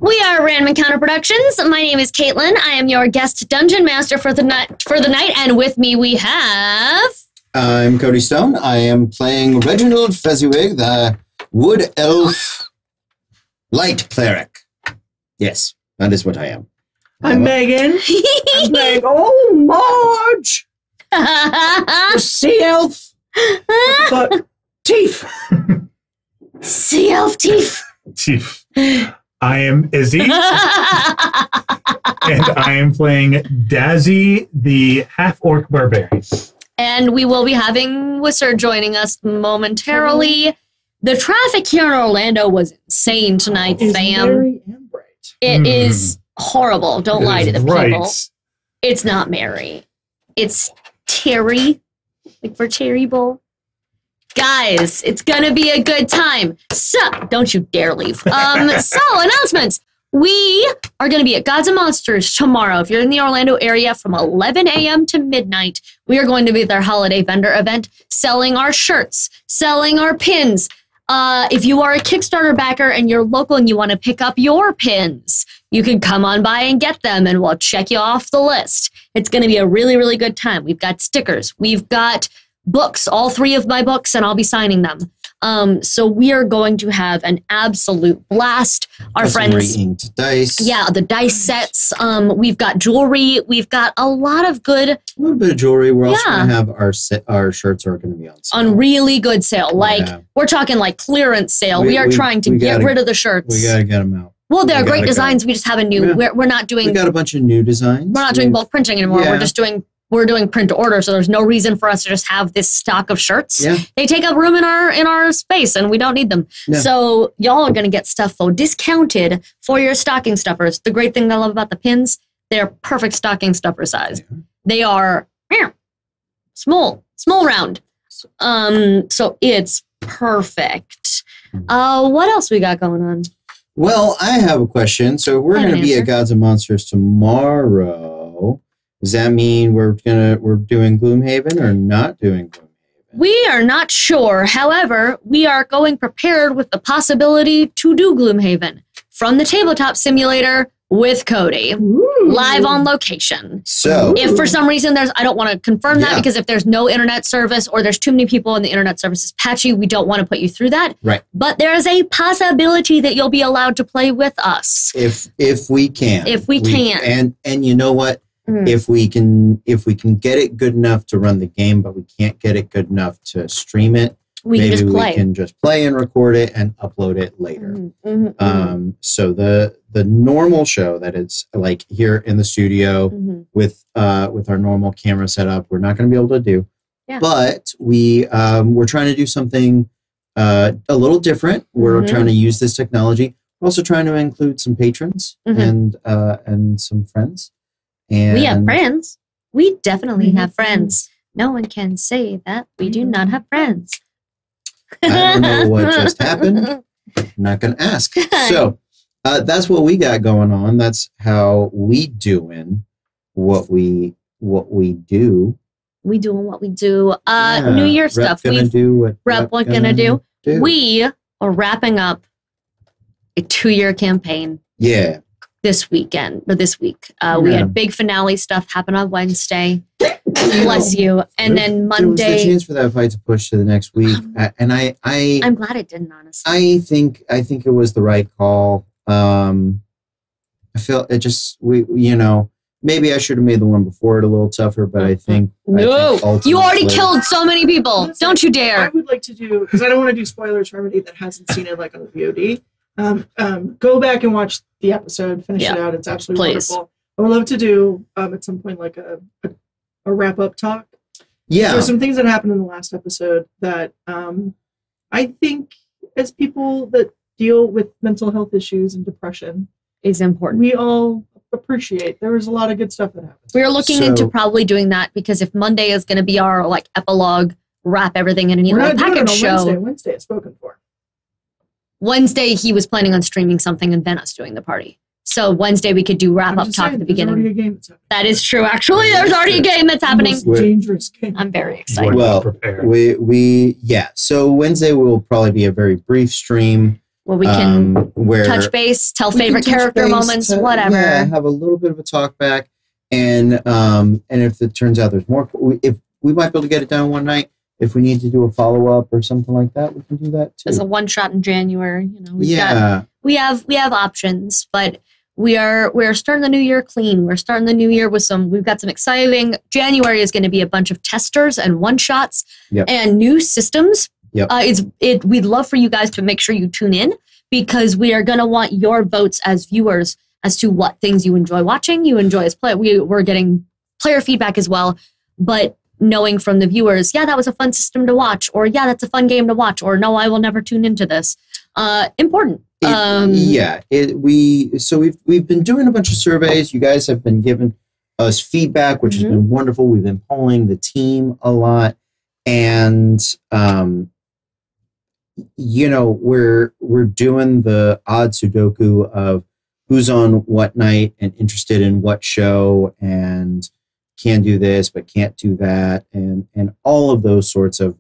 We are Random Encounter Productions. My name is Caitlin. I am your guest dungeon master for the night, and with me we have... I'm Cody Stone. I am playing Reginald Fezziwig, the Wood Elf Light Cleric. Yes, that is what I am. I'm Megan. I'm playing, Marge! The Sea Elf. But Teeth. Sea Elf Teeth. Chief. I am Izzy. And I am playing Dazzy, the half-orc barbarian. And we will be having Wizard joining us momentarily. The traffic here in Orlando was insane tonight, fam. Merry and bright. It is horrible. Don't lie to the Right. people. It's not Mary. It's Terry. Like for Cherry Bowl. Guys, it's gonna be a good time. So, don't you dare leave. So, announcements. We are going to be at Gods and Monsters tomorrow. If you're in the Orlando area from 11 a.m. to midnight, we are going to be at their holiday vendor event selling our shirts, selling our pins. If you are a Kickstarter backer and you're local and you want to pick up your pins, you can come on by and get them and we'll check you off the list. It's going to be a really, really good time. We've got stickers. We've got books, all 3 of my books, and I'll be signing them. So we are going to have an absolute blast. Our friends, inked dice. Yeah, the dice sets. We've got jewelry. We've got a lot of good. A little bit of jewelry. We're also going to have our shirts are going to be on sale. On really good sale. Like we're talking like clearance sale. We are trying to get rid of the shirts. We got to get them out. Well, they're great designs. We just have a new. We're not doing. We got a bunch of new designs. We're not doing bulk printing anymore. We're just doing. We're doing print to order, so there's no reason for us to just have this stock of shirts. Yeah. They take up room in our space, and we don't need them. Yeah. So y'all are going to get stuff though discounted for your stocking stuffers. The great thing I love about the pins, they're perfect stocking stuffer size. Yeah. They are small round. So it's perfect. What else we got going on? Well, I have a question. So we're going to be at Gods and Monsters tomorrow. Does that mean we're doing Gloomhaven or not doing Gloomhaven? We are not sure. However, we are going prepared with the possibility to do Gloomhaven from the tabletop simulator with Cody. Ooh. Live on location. So if for some reason I don't want to confirm that because if there's no internet service or there's too many people and the internet service is patchy, we don't want to put you through that. Right. But there is a possibility that you'll be allowed to play with us. If we can. If we can. And you know what? If we can get it good enough to run the game, but we can't get it good enough to stream it, we can just play and record it and upload it later. So the normal show that is like here in the studio with our normal camera setup, we're not going to be able to do. Yeah. But we're trying to do something a little different. We're trying to use this technology. We're also trying to include some patrons and some friends. And we have friends. We definitely have friends. No one can say that we do not have friends. I don't know what just happened. I'm not going to ask. So that's what we got going on. That's how we doing what we do. We doing what we do. New Year stuff. Rep what gonna do. We are wrapping up a 2-year campaign. Yeah. This week. We had big finale stuff happen on Wednesday. Bless you. And then Monday. There was the chance for that fight to push to the next week. And I'm glad it didn't, honestly. I think it was the right call. I feel it just, maybe I should have made the one before it a little tougher, but I think. No, you already killed so many people. Don't you dare. I would like to do, because I don't want to do spoilers for everybody that hasn't seen it like on the VOD. Go back and watch the episode, finish it out. It's absolutely wonderful. I would love to do at some point like a wrap-up talk. Yeah. There's some things that happened in the last episode that I think as people that deal with mental health issues and depression is important. We all appreciate. There was a lot of good stuff that happened. We're looking into probably doing that because if Monday is going to be our like epilogue, wrap everything in a neat little package show. Wednesday is spoken for. Wednesday, he was planning on streaming something and then us doing the party. So Wednesday, we could do wrap-up talk at the beginning. There's already a game that's happening. That is true. Actually, there's already a game that's happening. Dangerous game. I'm very excited. Well, so Wednesday will probably be a very brief stream. Where we can where touch base, tell we favorite can touch character base, moments, whatever. Yeah, have a little bit of a talk back, and if it turns out there's more, if we might be able to get it done one night. If we need to do a follow up or something like that, we can do that too. There's a one shot in January. You know, we have options, but we're starting the new year clean. We're starting the new year with we've got some exciting. January is going to be a bunch of testers and one shots and new systems. Yep. We'd love for you guys to make sure you tune in because we are going to want your votes as viewers as to what things you enjoy watching, you enjoy as play. We're getting player feedback as well, but knowing from the viewers, yeah, that was a fun system to watch, or yeah, that's a fun game to watch, or no, I will never tune into this. Important. We've been doing a bunch of surveys. You guys have been giving us feedback, which has been wonderful. We've been polling the team a lot, and we're doing the odd Sudoku of who's on what night and interested in what show and can do this but can't do that, and all of those sorts of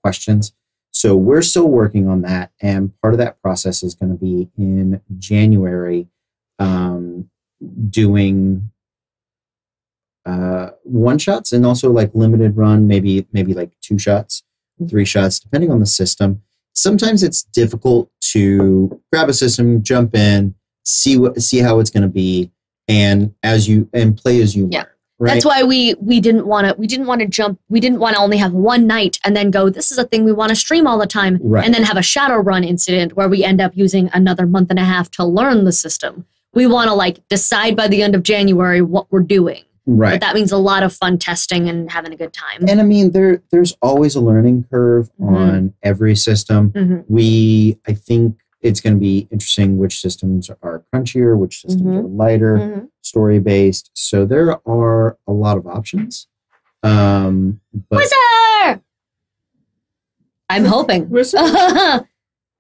questions. So we're still working on that, and part of that process is going to be in January, doing one shots and also like limited run, maybe like 2 shots, 3 shots, depending on the system. Sometimes it's difficult to grab a system, jump in, see how it's going to be, and play as you learn. Right? That's why we didn't want to jump. We didn't want to only have one night and then go, this is a thing we want to stream all the time, and then have a Shadowrun incident where we end up using another month and a half to learn the system. We want to decide by the end of January what we're doing. Right. But that means a lot of fun testing and having a good time. And I mean, there's always a learning curve on every system. I think it's going to be interesting which systems are crunchier, which systems are lighter, story-based. So there are a lot of options. Wizard! I'm hoping.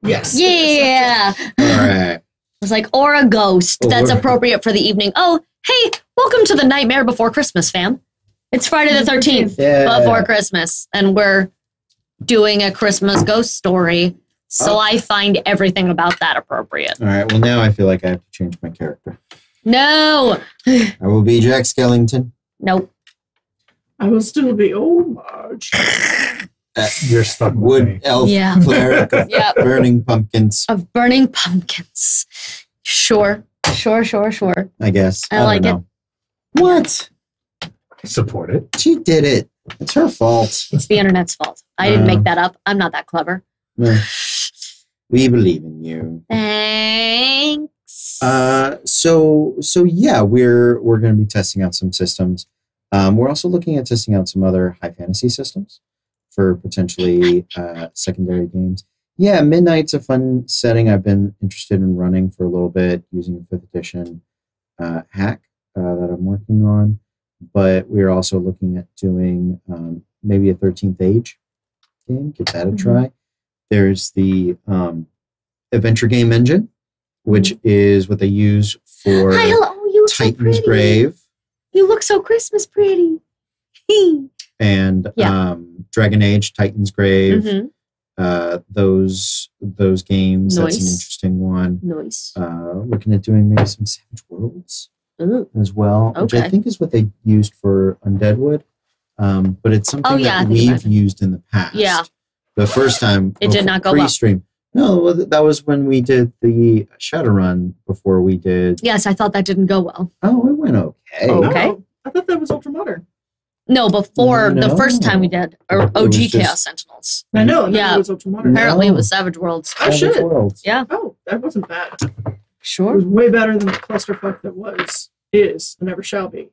Yes. Yeah. All right. It's or a ghost. That's appropriate for the evening. Oh, hey, welcome to the Nightmare Before Christmas, fam. It's Friday the 13th before Christmas, and we're doing a Christmas ghost story. So I find everything about that appropriate. All right. Well, now I feel like I have to change my character. No. I will be Jack Skellington. Nope. I will still be old Marge. You're stuck with Wood me. elf cleric of burning pumpkins. Of burning pumpkins. Sure. I guess. I like don't know. What? Support it. She did it. It's her fault. It's the internet's fault. I didn't make that up. I'm not that clever. We believe in you. Thanks. So yeah, we're going to be testing out some systems. We're also looking at testing out some other high fantasy systems for potentially secondary games. Yeah, Midnight's a fun setting. I've been interested in running for a little bit using a 5th edition hack that I'm working on. But we're also looking at doing maybe a 13th Age game. Give that a try. There's the Adventure Game Engine, which is what they use for Titan's Grave. You look so Christmas pretty. And Dragon Age, Titan's Grave. Those games. Nice. That's an interesting one. Nice. Looking at doing maybe some Savage Worlds as well, which I think is what they used for Undeadwood. But it's something that we've used in the past. Yeah. The first time it did not go pre-stream. Well. No, that was when we did the Shadowrun before we did. Yes, I thought that didn't go well. Oh, it went okay. Okay. Oh, I thought that was Ultramodern. No, before the first time we did, or OG Chaos Sentinels. I know. It was Ultramodern. Apparently it was Savage Worlds. Oh, shit. Worlds. Yeah. Oh, that wasn't bad. Sure. It was way better than the clusterfuck that is, and never shall be.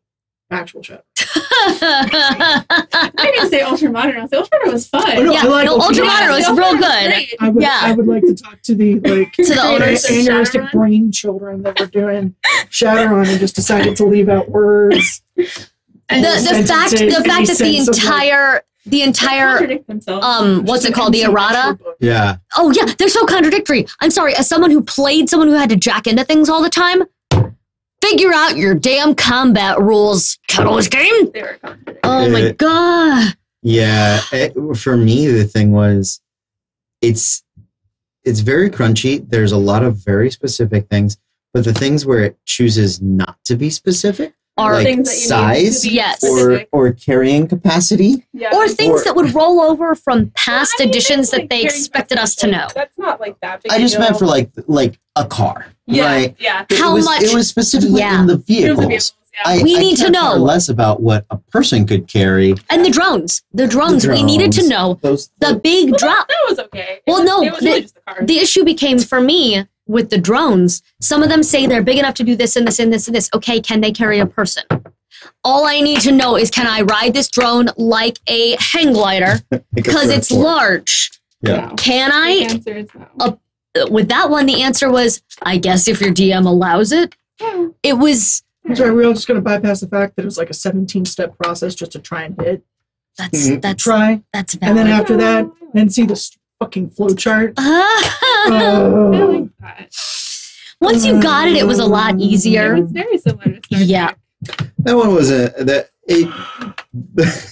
Actual Shadow. I didn't say Ultramodern. I said Ultramodern was fun. Oh, no, I like Ultramodern was real good. I would like to talk to the to the owners of aneurystic brain children that were doing Shadowrun and just decided to leave out words. And the fact that the entire what's it called, the errata? Yeah. Oh yeah, they're so contradictory. I'm sorry, as someone who played someone who had to jack into things all the time, figure out your damn combat rules, kiddos game. They were contradictory. Oh my god. Yeah, for me the thing was, it's it's very crunchy. There's a lot of very specific things, but the things where it chooses not to be specific are like things that you size, need to be yes, or carrying capacity, or things that would roll over from past Well, I mean, editions that's, that they carrying expected us to know. That's not like that big I just deal. meant for like a car, right? Yeah. How much? It was specifically Yeah. in the It was vehicles. the vehicles, yeah. I We need to can't care know. less about what a person could carry. And the drones. The drones. We needed to know Those the big drop. That was okay. Well, no, it was really just the cars. The issue became for me with the drones. Some of them say they're big enough to do this and this and this and this. Okay, can they carry a person? All I need to know is, can I ride this drone like a hang glider because it's large? Yeah. No. Can The I? answer is no. With that one, the answer was, I guess if your DM allows it. Yeah. It was. Sorry, we're all just going to bypass the fact that it was like a 17-step process just to try and hit. That's Try. that's And then valid. after that, then see the fucking flow chart. I Oh. like that. Once you got it, it was a lot It easier. was very similar to Star Yeah. Trek. That one was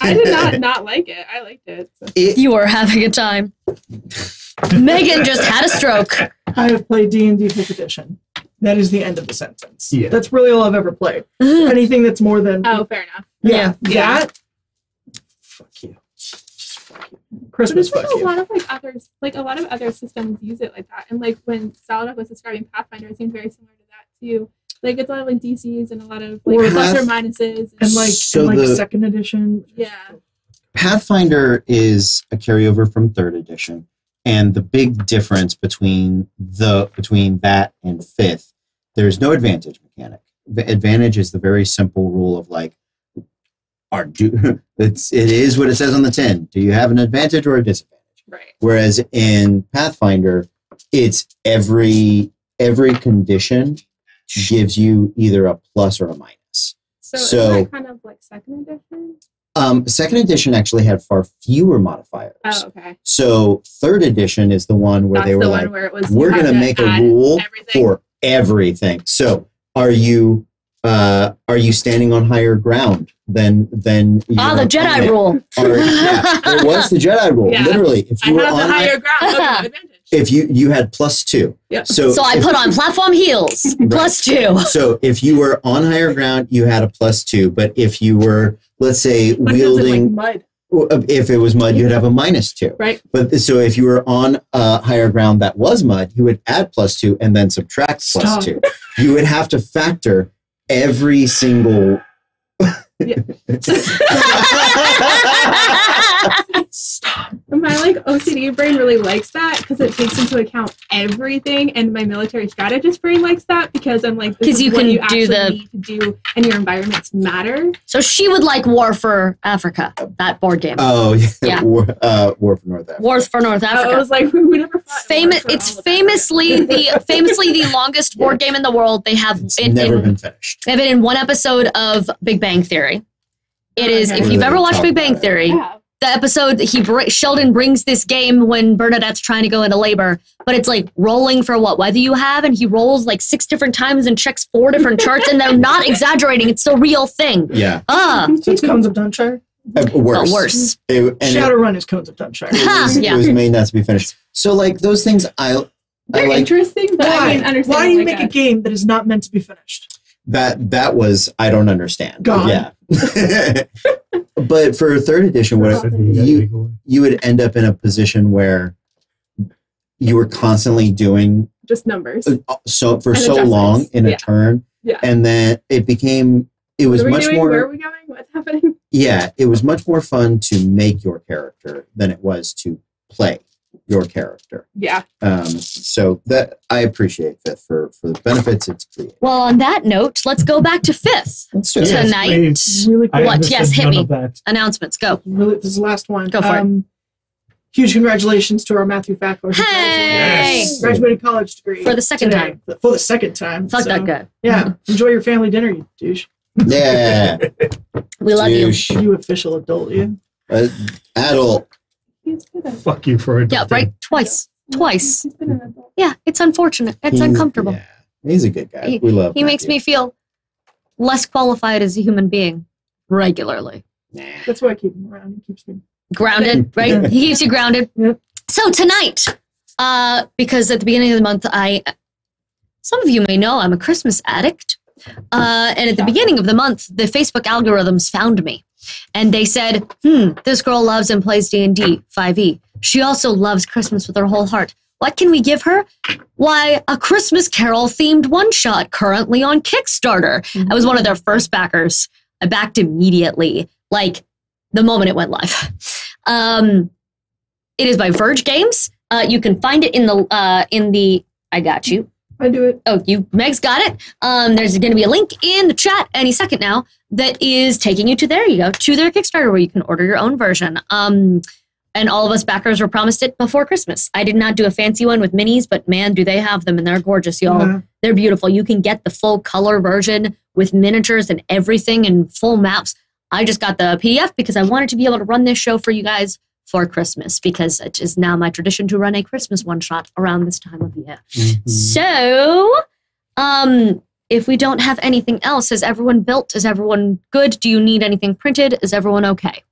I did not like it. I liked it. So. You were having a time. Megan just had a stroke. I have played D&D 5th edition. That is the end of the sentence. Yeah. That's really all I've ever played. Anything that's more than Oh, fair enough. yeah, Yeah. that. fuck you. Just fuck you. But Christmas it's like fuck a you. lot of a lot of other systems use it like that. And like when Saladin was describing Pathfinder, it seems very similar to that too. Like it's a lot of like DCs and a lot of like Or plus or Path- minuses. And like, So and like the- second edition. Yeah. Pathfinder is a carryover from 3rd edition, and the big difference between that and 5th, there's no advantage mechanic. The advantage is the very simple rule of like, it is what it says on the tin. Do you have an advantage or a disadvantage? Right. Whereas in Pathfinder, it's every condition gives you either a plus or a minus. So, So- is that kind of like second edition? 2nd edition actually had far fewer modifiers. Oh, okay. So 3rd edition is the one where That's they were the like, one where it was we're you had going to make a add rule everything. for everything. So are you standing on higher ground than Ah, the Jedi rule. Yeah, there was the Jedi rule. Yeah. Literally, if I you were have the on higher ground. That's an advantage. if you had +2. Yeah. So I put on platform heels, +2. So if you were on higher ground, you had a +2. But if you were, let's say, But it doesn't, wielding, like, if it was mud, you'd have a -2. Right. But so if you were on higher ground that was mud, you would add +2 and then subtract Stop. +2. You would have to factor every single. My like OCD brain really likes that because it takes into account everything, and my military strategist brain likes that because I'm like, this 'Cause is you what can you do actually the- need to do, and your environments matter. So she would like War for Africa, that board game. Oh yeah, Yeah. War for North Africa. Wars for North I Africa. was like, we never fought. Famous. for It's all of that. famously the longest board game in the world. They have It's it never in, been finished. they have it in one episode of Big Bang Theory. It is. Okay. If you've ever watched Big Bang Talk about it. Theory, Yeah. the episode Sheldon brings this game when Bernadette's trying to go into labor, but it's like rolling for whether you have, and he rolls like 6 different times and checks 4 different charts, and they're not exaggerating. It's a real thing. Yeah, so it's Cones of Dunshire. worse. But worse. Shadowrun is Cones of Dunshire. Yeah. It was made not to be finished. So like those things, I They're like interesting, but I Why? mean, understand. Why do you make a game that is not meant to be finished? that was I don't understand. Gone. Yeah. But for 3rd edition, what you would end up in a position where you were constantly doing just numbers? so And long adjustments. in a Yeah. turn, Yeah. and then it was What are we much doing? more. Where are we going? What's happening? Yeah, it was much more fun to make your character than it was to play your character. Yeah. So that I appreciate that for the benefits it's created. Well, on that note, let's go back to 5th Let's do it. Yes. Tonight. Really I quick. What? Yes, understood hit none me. of that. announcements. Go. Really, this is the last one. Go for it. Huge congratulations to our Matthew Fackler. who Hey! Yes. graduated college degree For the second today. For the second time. Fuck so, that guy. Yeah. Enjoy your family dinner, you douche. Yeah, We love douche. You official adult, you. Adult. He's been a- Fuck you for it. you. Yeah, right. Twice. He's been an adult. Yeah, it's unfortunate. It's He's- uncomfortable. yeah, he's a good guy. We love. He makes Matthew. me feel less qualified as a human being regularly. That's why I keep him around. He keeps me. Grounded, right? He keeps you grounded. Yep. So tonight, Because at the beginning of the month, some of you may know I'm a Christmas addict. And at the beginning of the month, the Facebook algorithms found me. And they said, this girl loves and plays D&D5E. She also loves Christmas with her whole heart. What can we give her? Why, a Christmas Carol-themed one-shot currently on Kickstarter. I was one of their first backers. I backed immediately, like the moment it went live. It is by Verge Games. You can find it in the. I got you. I do it. Oh, Meg's got it. There's going to be a link in the chat any second now that is taking you to there. You go to their Kickstarter where you can order your own version. And all of us backers were promised it before Christmas. I did not do a fancy one with minis, but man, do they have them, and they're gorgeous, y'all. Yeah. They're beautiful. You can get the full color version with miniatures and everything and full maps. I just got the PDF because I wanted to be able to run this show for you guys for Christmas, because it is now my tradition to run a Christmas one-shot around this time of year. Mm-hmm. So, if we don't have anything else, is everyone built? Is everyone good? Do you need anything printed? Is everyone okay?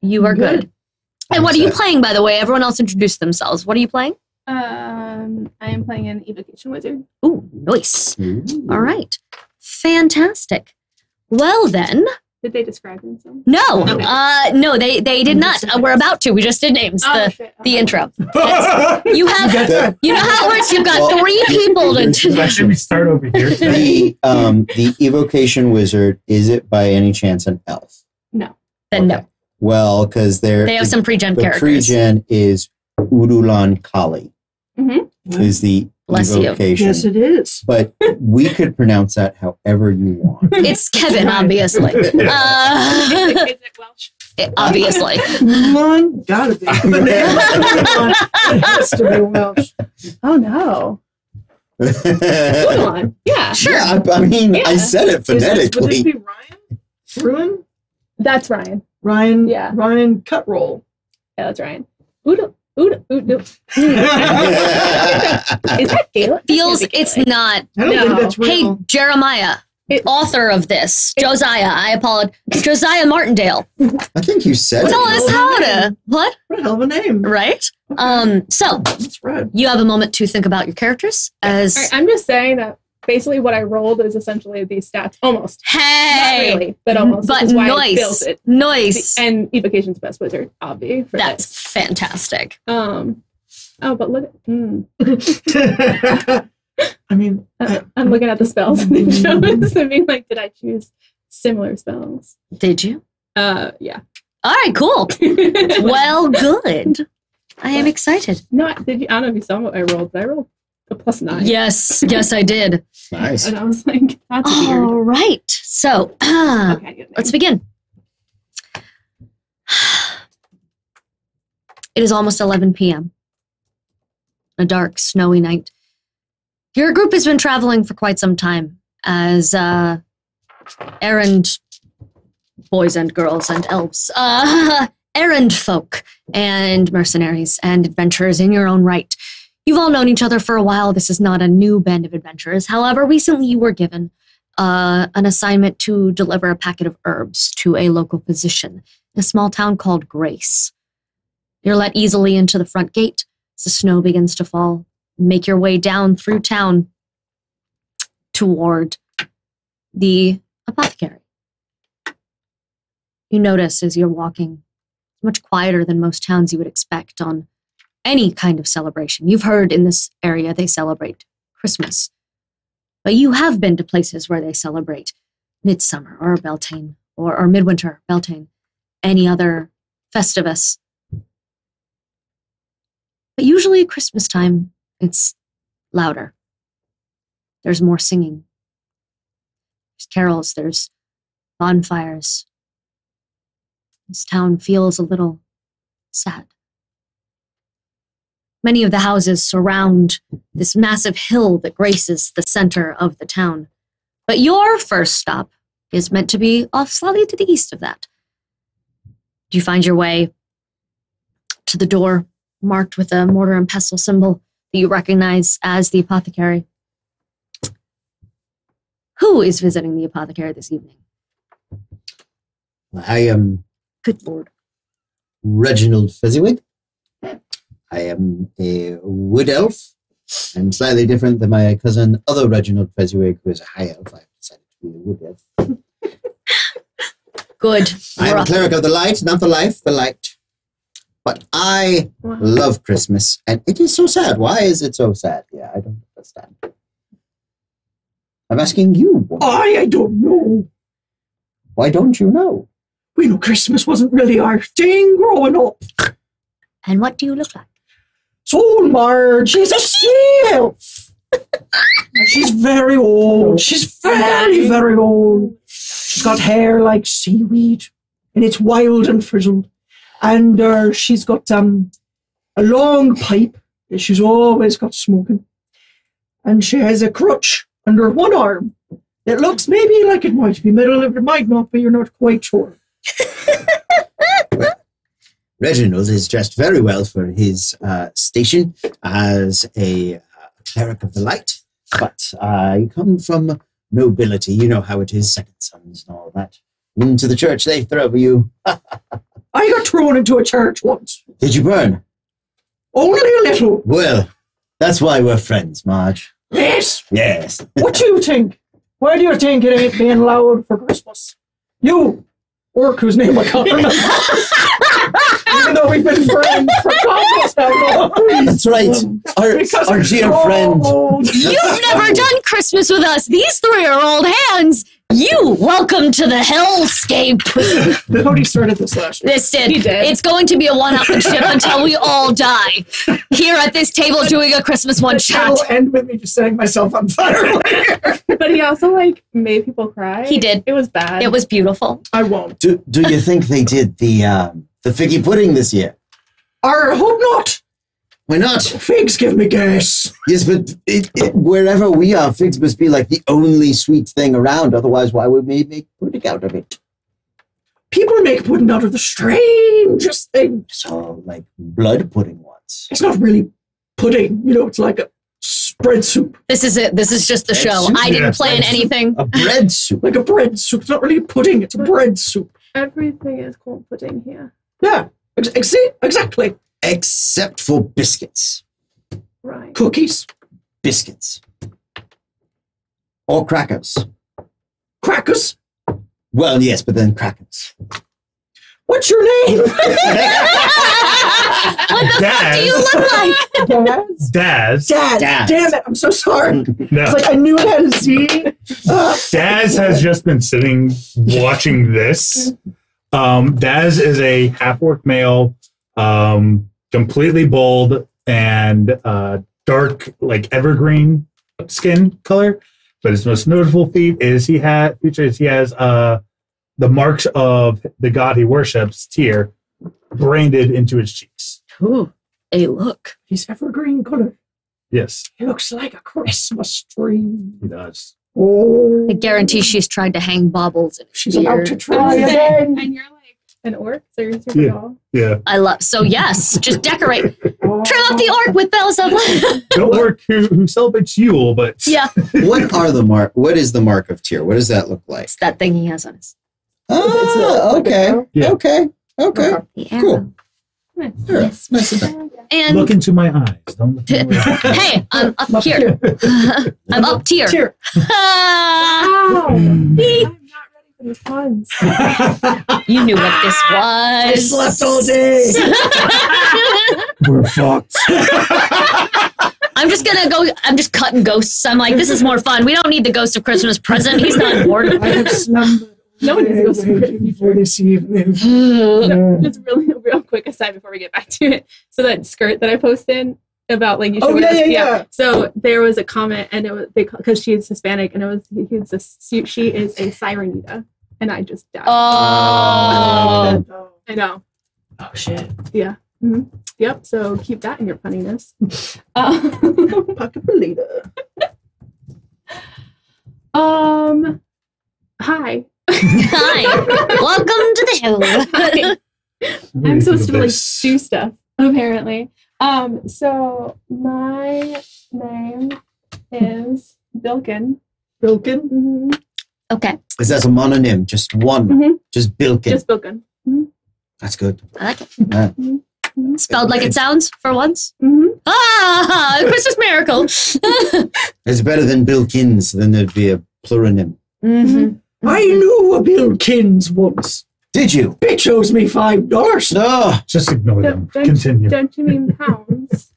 You are good. And what are you playing, by the way? Everyone else introduced themselves. What are you playing? I am playing an evocation wizard. Ooh, nice. All right. Fantastic. Well, then. Did they describe themselves? No. No, they did not. We're about to. We just did names. The intro. You have, you know how it works. You've got 3 people to. Should we start over here? The evocation wizard, is it by any chance an elf? No. Then no. Well, because they have some pre-gen characters. The pre-gen is Urulan Kali. Is the evocation. Yes, it is. But we could pronounce that however you want. It's Kevin, obviously. Is it Welsh? Obviously. Urulan? Gotta be. It has to be Welsh. Oh, no. Urulan. Yeah. Sure. Yeah, I mean, I said it Would this phonetically. be Ryan? Ruin? That's Ryan. Ryan? Yeah. Ryan Cutroll. Yeah, that's Ryan. Is that Gaelic? Feels it's not. I don't think that's Hey, real. Jeremiah, author of this. Josiah, I apologize. Josiah Martindale. I think you said Tell it. us how to. What? What a hell of a name. Right? So, That's red. you have a moment to think about your characters as. Right, I'm just saying that basically what I rolled is essentially these stats. Almost. Hey! Not really, but almost. But which is why I nice. built it. Nice. And Evocation's best wizard, obvi. For That's this. fantastic. Oh, but look I mean, I'm looking at the spells and they show us and being like, did I choose similar spells? Did you? Yeah. All right, cool. Well, good. I am excited. No, I don't know if you saw what I rolled, but I rolled a +9. Yes, I did. Nice. And I was like, that's All weird. right. So, Okay, let's begin. It is almost 11 p.m. A dark, snowy night. Your group has been traveling for quite some time as errand boys and girls and elves, errand folk and mercenaries and adventurers in your own right. You've all known each other for a while. This is not a new band of adventurers. However, recently you were given an assignment to deliver a packet of herbs to a local physician in a small town called Grace. You're let easily into the front gate as the snow begins to fall. Make your way down through town toward the apothecary. You notice as you're walking, much quieter than most towns you would expect on any kind of celebration. You've heard in this area they celebrate Christmas. But you have been to places where they celebrate Midsummer or Beltane or Midwinter, Beltane, any other Festivus. But usually at Christmas time, it's louder. There's more singing. There's carols, there's bonfires. This town feels a little sad. Many of the houses surround this massive hill that graces the center of the town. But your first stop is meant to be off slightly to the east of that. You find your way to the door marked with a mortar and pestle symbol that you recognize as the apothecary. Who is visiting the apothecary this evening? I am Good Lord. Reginald Fezziwig. I am a wood elf. I'm slightly different than my cousin, other Reginald Fezziwig, who is a high elf. I've decided to be a wood elf. Good. I am a cleric of the light, not the life, the light. But I love Christmas, and it is so sad. Why is it so sad? Yeah, I don't understand. I'm asking you. I don't know. Why don't you know? We know Christmas wasn't really our thing growing up. And what do you look like? So Marge is a sea elf. And she's very old. She's very, very old. She's got hair like seaweed, and it's wild and frizzled. And she's got a long pipe that she's always got smoking. And she has a crutch under one arm that looks maybe like it might be metal, it might not be, you're not quite sure. Reginald is dressed very well for his station as a cleric of the light, but I come from nobility. You know how it is, second sons and all that. Into the church they throw you. I got thrown into a church once. Did you burn? Only a little. Well, that's why we're friends, Marge. Yes. Yes. What do you think? Why do you think it ain't being loud for Christmas? You, orc whose name I can't remember. Even though we've been friends for almost how long. That's right. Our dear friend. You've never done Christmas with us. These three are old hands. You, welcome to the hellscape. Cody started this last year. This did. He did. It's going to be a one-upmanship until we all die. Here at this table doing a Christmas one-shot. It'll end with me just setting myself on fire. But he also like made people cry. He did. It was bad. It was beautiful. I won't. Do you think they did the figgy pudding this year? I hope not. Why not? Figs give me gas. Yes, but wherever we are, figs must be like the only sweet thing around. Otherwise, why would we make pudding out of it? People make pudding out of the strangest things. So, like blood pudding once. It's not really pudding. You know, it's like a spread soup. This is it. This is just the Bread show. soup? I didn't Yeah, plan bread soup. anything. A bread soup. Like a bread soup. It's not really pudding. It's a bread soup. Everything is called pudding here. Yeah. See? Exactly. Except for biscuits. Right. Cookies. Biscuits. Or crackers. Crackers. Well, yes, but then crackers. What's your name? What the fuck do you look like? Daz. Daz. Daz. Damn it. I'm so sorry. No. It's like I knew it had a Z. Daz has just been sitting watching this. Daz is a half-orc male, completely bald and dark, like evergreen skin color. But his most notable feat is he has the marks of the god he worships, Tyr, branded into his cheeks. Ooh, hey, look. He's evergreen color. Yes, He looks like a Christmas tree. he does. Oh. I guarantee she's tried to hang bobbles in his She's beard. about to try again. And you're like an orc, so you're super Yeah. tall. Yeah. I love. So yes, just decorate. Trim up the orc with bells of. No orc who celebrates Yule, but Yeah, What is the mark of Tyr? What does that look like? it's that thing he has on his. Oh, okay. Yeah. Okay. The arrow. Cool. Nice. Sure. Yes. Nice of that. And look into my eyes. Don't look into my eyes. hey, I'm up here. I'm up tier. Cheer. Wow. I'm not ready for the puns. You knew what this I was. slept all day. We're fucked. I'm just cutting ghosts. I'm like, this is more fun. We don't need the ghost of Christmas present. He's not bored. I have slumbered. No one needs to go to waiting for this evening. Just really real quick aside before we get back to it. So that skirt that I posted about like you should Oh, wear this- yeah. So there was a comment and it was because she's Hispanic and it was she is a sirenita and I just died. Oh. I know. Oh shit. Yeah. Mhm. Yep. So keep that in your punniness. Pocket belita. Hi. Hi. Welcome to the show. I'm supposed to like do stuff apparently. So my name is Bilkin. Bilkin. Mm-hmm. Okay. Is that a mononym? Just one? Mhm. Just Bilkin? Just Bilkin. That's good. I like it. Spelled like it sounds for once. Mm-hmm. Ah, a Christmas miracle. It's better than Bilkins, then there'd be a plurinym. Mm-hmm. I knew a Bill Kins once. Did you? Bitch owes me $5. No. Just ignore them. Continue. Don't you mean pounds?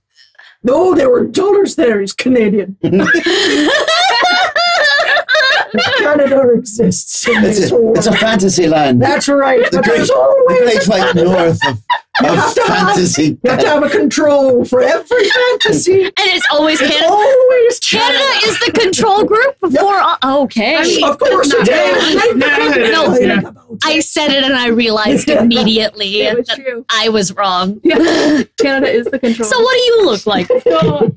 No, there were dollars there. He's Canadian. Canada exists in this world. It's a fantasy land. That's right. The But great, there's the always great white north of fantasy. You have to have a control for every fantasy. And it's always It's Canada. always Canada is the control group before. Okay. I mean, Of course it is. No. I said it and I realized immediately It was that true. I was wrong. Yeah. Canada is the control. So what do you look like? So,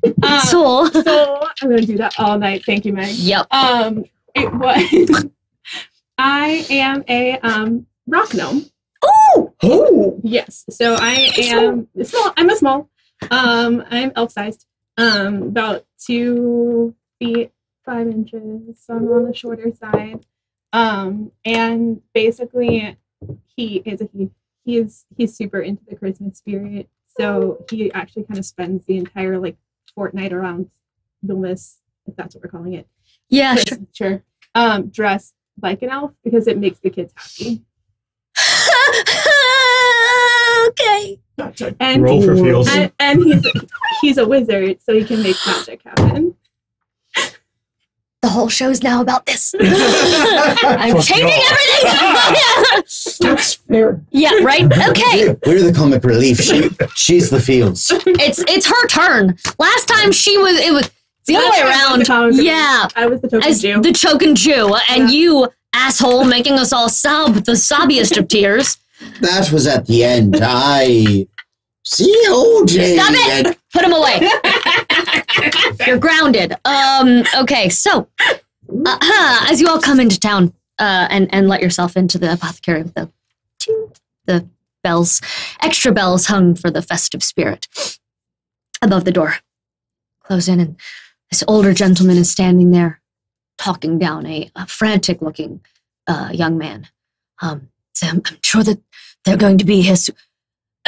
So, so I'm gonna do that all night. Thank you, Meg. yep. It was. I am a rock gnome. Oh, Yes. So I am small. I'm a small. I'm elf sized. About 2 feet 5 inches. So I'm on the shorter side. And basically, he's super into the Christmas spirit. So he actually kind of spends the entire like fortnight around Vilnius, if that's what we're calling it. Yeah, sure. Sure. Dressed like an elf because it makes the kids happy. Okay. And Roll for feels. and he's a wizard, so he can make magic happen. The whole show's now about this. I'm Fuck changing no. everything. that's fair. Yeah, right? Okay. We're the comic relief. She's the fields. It's her turn. Last time it was the other way around. Yeah. I was the token As Jew. the token Jew, and Yeah. you, asshole, making us all sob the sobbiest of tears. That was at the end. See, OJ. Stop it! Put him away. You're grounded. Okay, so as you all come into town and let yourself into the apothecary with the bells, extra bells hung for the festive spirit above the door. Close in, and this older gentleman is standing there talking down a frantic-looking young man. So I'm sure that they're going to be here soon.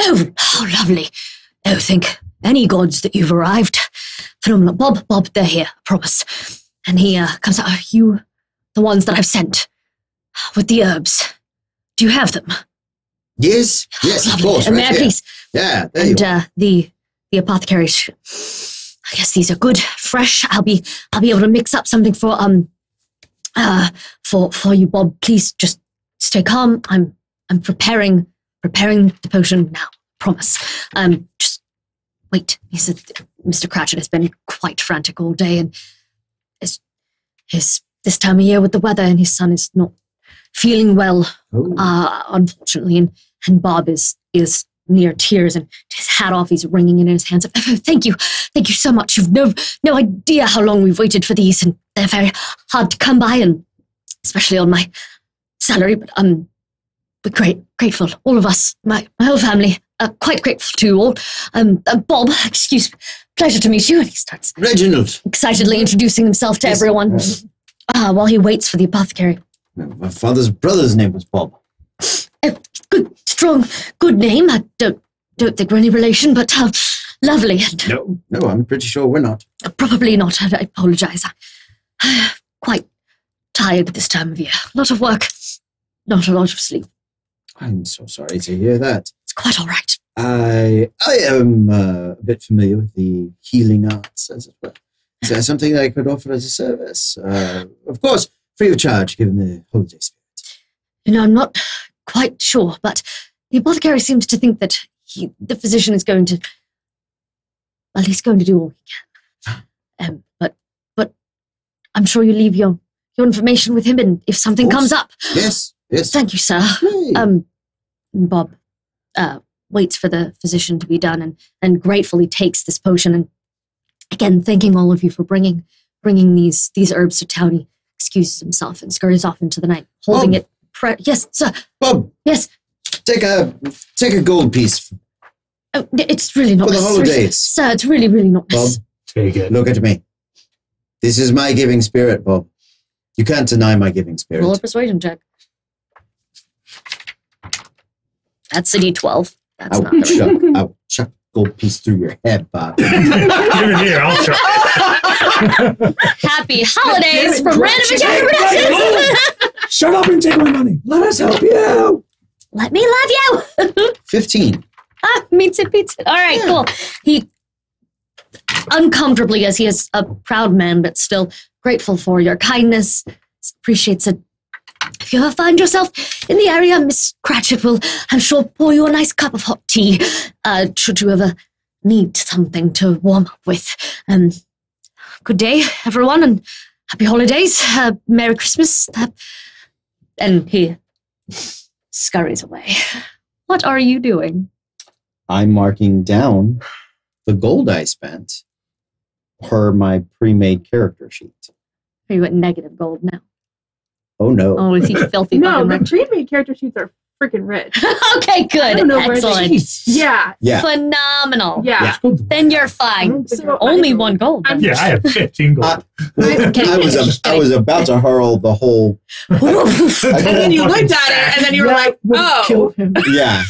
Oh, how lovely. Oh, thank any gods that you've arrived. Phenomenal. Bob, they're here, I promise. And he comes out. Are you the ones that I've sent with the herbs? Do you have them? Yes, of course. May I please? Yeah, there you And the apothecaries. I guess these are good, fresh. I'll be able to mix up something for you, Bob. Please just stay calm. I'm preparing the potion now. Promise. Just wait. He said Mr. Cratchit has been quite frantic all day, and his this time of year with the weather, and his son is not feeling well, unfortunately, and Bob is near tears, and his hat off. He's wringing it in his hands. Oh, thank you so much. You've no idea how long we've waited for these, and they're very hard to come by, and especially on my salary. But we're grateful, all of us, my whole family, quite grateful to you all. Bob, pleasure to meet you. And he starts Reginald. excitedly introducing himself to everyone while he waits for the apothecary. My father's brother's name was Bob. Good, strong, good name. I don't think we're any relation, but lovely. And No, I'm pretty sure we're not. probably not. I apologize. I'm quite tired this time of year. A lot of work, not a lot of sleep. I'm so sorry to hear that. It's quite all right. I am a bit familiar with the healing arts, as it were. Is there something that I could offer as a service? Of course, free of charge, given the holiday spirit. I'm not quite sure, but the apothecary seems to think that the physician is going to, well, he's going to do all he can. But I'm sure you leave your information with him, and if something comes up. Yes. Thank you, sir. Yay. Bob waits for the physician to be done and gratefully takes this potion, and again, thanking all of you for bringing these herbs to town. He excuses himself and scurries off into the night, holding it. Yes, sir. Bob. Yes. Take a gold piece. Oh, it's really not For the necessary. holidays. Sir, it's really not Bob, necessary. Take it. look at me. This is my giving spirit, Bob. You can't deny my giving spirit. Roll a persuasion check. That's a D12. That's not the right. I will chuck a gold piece through your head, Bob. Give it here. I'll chuck. Happy holidays from Random Encounter Productions. Shut up and take my money. Let us help you. Let me love you. 15. Meets it. All right, cool. He uncomfortably, as he is a proud man, but still grateful for your kindness, appreciates it. If you ever find yourself in the area, Miss Cratchit will, I'm sure, pour you a nice cup of hot tea, should you ever need something to warm up with. Good day, everyone, and happy holidays. Merry Christmas. And he scurries away. What are you doing? I'm marking down the gold I spent per my pre-made character sheet. Are you at negative gold now? Oh, no. Oh, is he filthy? No, fucking the rich? pre-made character sheets are freaking rich. Okay, I good. don't know where Excellent. Yeah. Yeah. Phenomenal. Yeah. Then you're fine. So Only one gold. Yeah, I have 15 gold. I was about to hurl the whole... And then you looked at it, and then you were like, would kill oh. him. Yeah.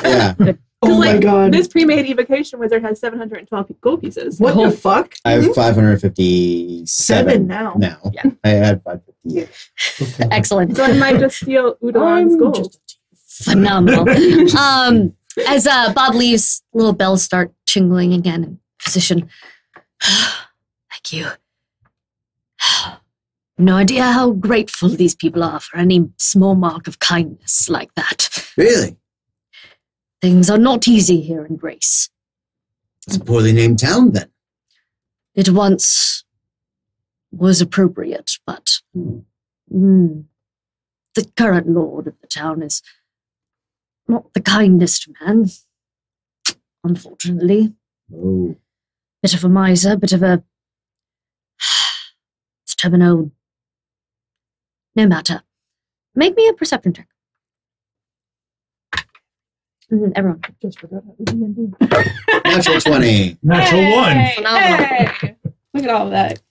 Yeah. Oh my god. This pre-made evocation wizard has 712 gold pieces. What the fuck? I have 557 7 now. Yeah. I had 558. Excellent. So I might just steal Udalon's gold. Phenomenal. As Bob leaves, little bells start jingling again. And physician, thank you. No idea how grateful these people are for any small mark of kindness like that. Really? Things are not easy here in Grace. It's a poorly named town, then. It once was appropriate, but the current lord of the town is not the kindest man, unfortunately. Oh. Bit of a miser, bit of a stubborn old. No matter. Make me a perception check. Everyone. Just forgot how to D&D. Natural 20. Natural 1. Phenomenal. Hey. Look at all of that.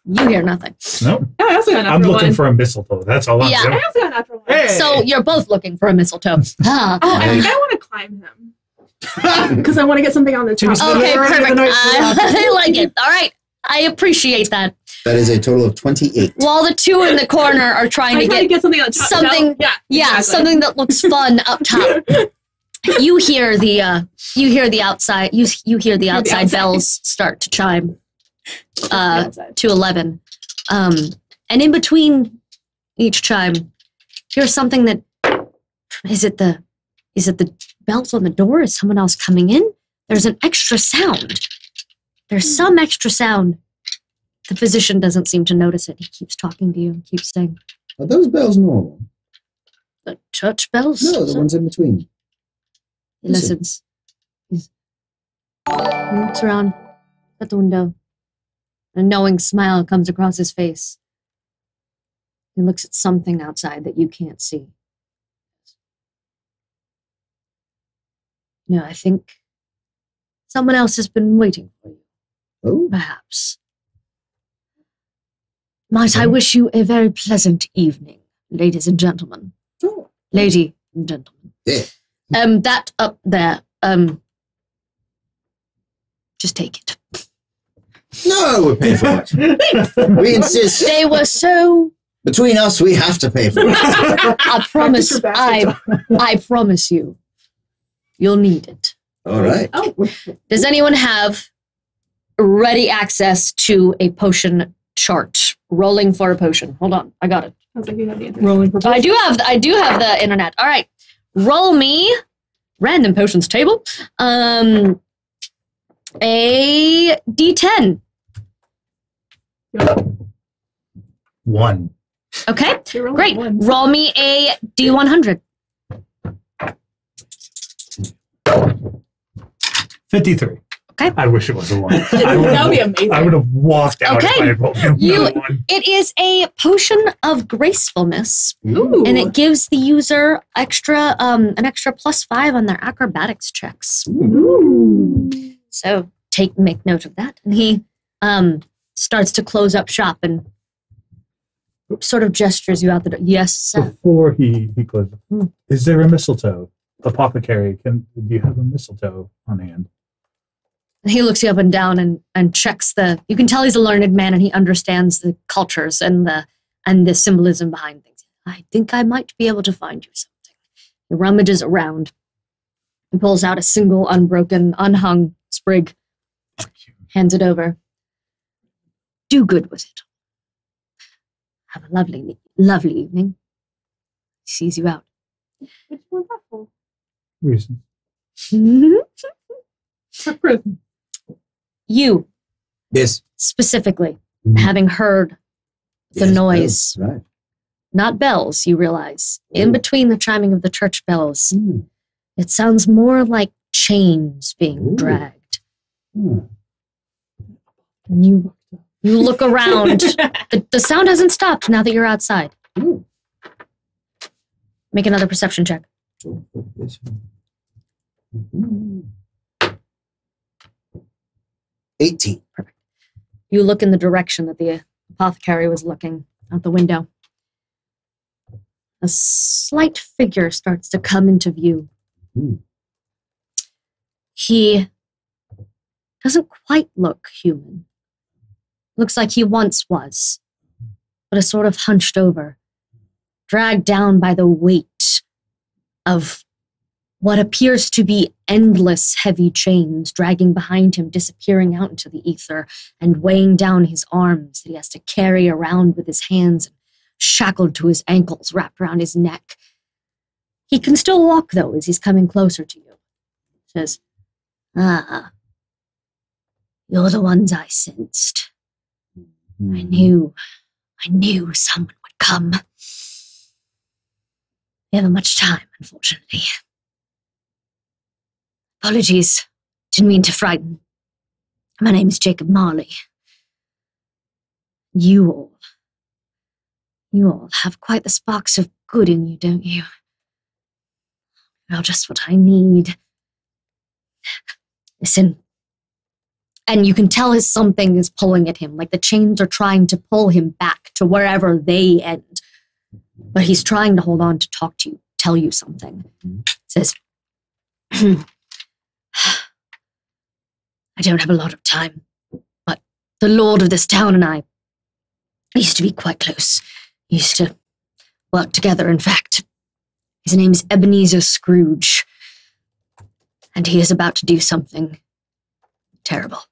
You hear nothing. Nope. Oh, I also got a I'm natural looking one. for a mistletoe. That's all I'm Yeah. doing. I also got a natural one. Hey. So you're both looking for a mistletoe. Ah. Oh, I think I want to climb him. Because I want to get something on the top. Okay, Alright, perfect. the night I like it. All right. I appreciate that. That is a total of 28. While the two in the corner are trying I'm to trying to get get something on top. something- Yeah. yeah, exactly. something that looks fun up top. You hear the outside outside. bells start to chime outside. to 11. And in between each chime, here's something that is it the bells on the door? Is someone else coming in? There's an extra sound. There's some extra sound. The physician doesn't seem to notice it. He keeps talking to you and keeps saying, Are those bells normal? the church bells? No, the ones in between. He listens. He looks around at the window. A knowing smile comes across his face. He looks at something outside that you can't see. I think someone else has been waiting for you, Oh, perhaps. Might I wish you a very pleasant evening, ladies and gentlemen. oh. Lady and gentlemen. Yeah. That up there, just take it. No, we're paying for it. We insist. They were so. Between us, we have to pay for it. I promise. I promise you, you'll need it. All right. Oh, Does anyone have ready access to a potion chart? Rolling for a potion. Hold on, I got it. I was like, you have the internet. Rolling for I do have the internet. All right, roll me random potions table. A D10. 1. Okay, You're rolling great. ones. Roll me a D100. 53. Okay. I wish it was a 1. That would be amazing. I would have walked out Okay. if I had rolled another You- 1. It is a potion of gracefulness, Ooh. and it gives the user an extra +5 on their acrobatics checks. Ooh. So make note of that. And he starts to close up shop and sort of gestures you out the door. Yes, sir. Before he closes, Hmm. is there a mistletoe apothecary, do you have a mistletoe on hand? He looks you up and down and checks you can tell he's a learned man and he understands the cultures and the symbolism behind things. I think I might be able to find you something. He rummages around and pulls out a single unbroken, unhung sprig, hands it over. Do good with it. Have a lovely, lovely evening. He sees you out. Which one's that for? Reason. For prison. You, Yes. specifically, Mhm. having heard the Yes, noise, bells, right. not bells, you realize, in Ooh. between the chiming of the church bells, Mm. it sounds more like chains being Ooh. dragged. Mm. And you look around. The sound hasn't stopped now that you're outside. Ooh. Make another perception check. So, this one. Mhm. 18. You look in the direction that the apothecary was looking out the window. A slight figure starts to come into view. Mm. He doesn't quite look human. Looks like he once was, but is sort of hunched over, dragged down by the weight of what appears to be endless heavy chains dragging behind him, disappearing out into the ether and weighing down his arms that he has to carry around with his hands, shackled to his ankles, wrapped around his neck. He can still walk, though, as he's coming closer to you. Says, "Ah, you're the ones I sensed. I knew someone would come. We haven't much time, unfortunately. Apologies, didn't mean to frighten. My name is Jacob Marley. You all have quite the sparks of good in you, don't you? Well, just what I need. Listen." And you can tell something is pulling at him, like the chains are trying to pull him back to wherever they end. But he's trying to hold on to talk to you, tell you something. Says, "I don't have a lot of time, but the lord of this town and I used to be quite close. Used to work together, in fact. His name is Ebenezer Scrooge. And he is about to do something terrible.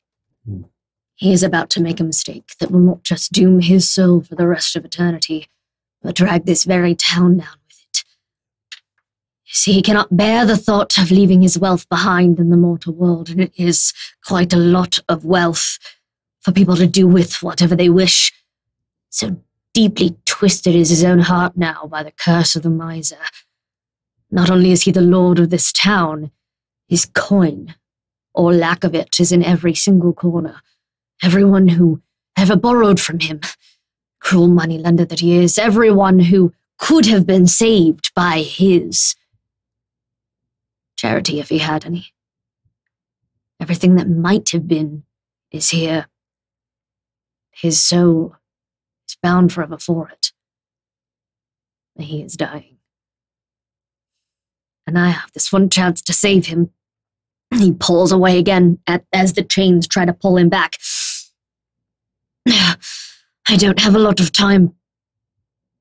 He is about to make a mistake that will not just doom his soul for the rest of eternity, but drag this very town down with it. You see, he cannot bear the thought of leaving his wealth behind in the mortal world, and it is quite a lot of wealth for people to do with whatever they wish. So deeply twisted is his own heart now by the curse of the miser. Not only is he the lord of this town, his coin, or lack of it, is in every single corner. Everyone who ever borrowed from him, cruel moneylender that he is, everyone who could have been saved by his charity if he had any. Everything that might have been is here. His soul is bound forever for it. He is dying. And I have this one chance to save him. He pulls away again as the chains try to pull him back. I don't have a lot of time,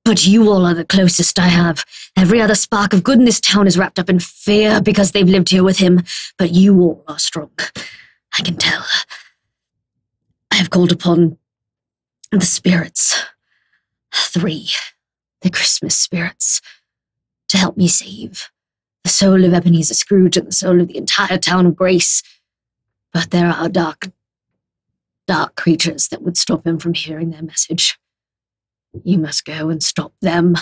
but you all are the closest I have. Every other spark of good in this town is wrapped up in fear because they've lived here with him, but you all are strong. I can tell. I have called upon the spirits, 3, the Christmas spirits, to help me save the soul of Ebenezer Scrooge and the soul of the entire town of Grace. But there are dark creatures that would stop him from hearing their message. You must go and stop them,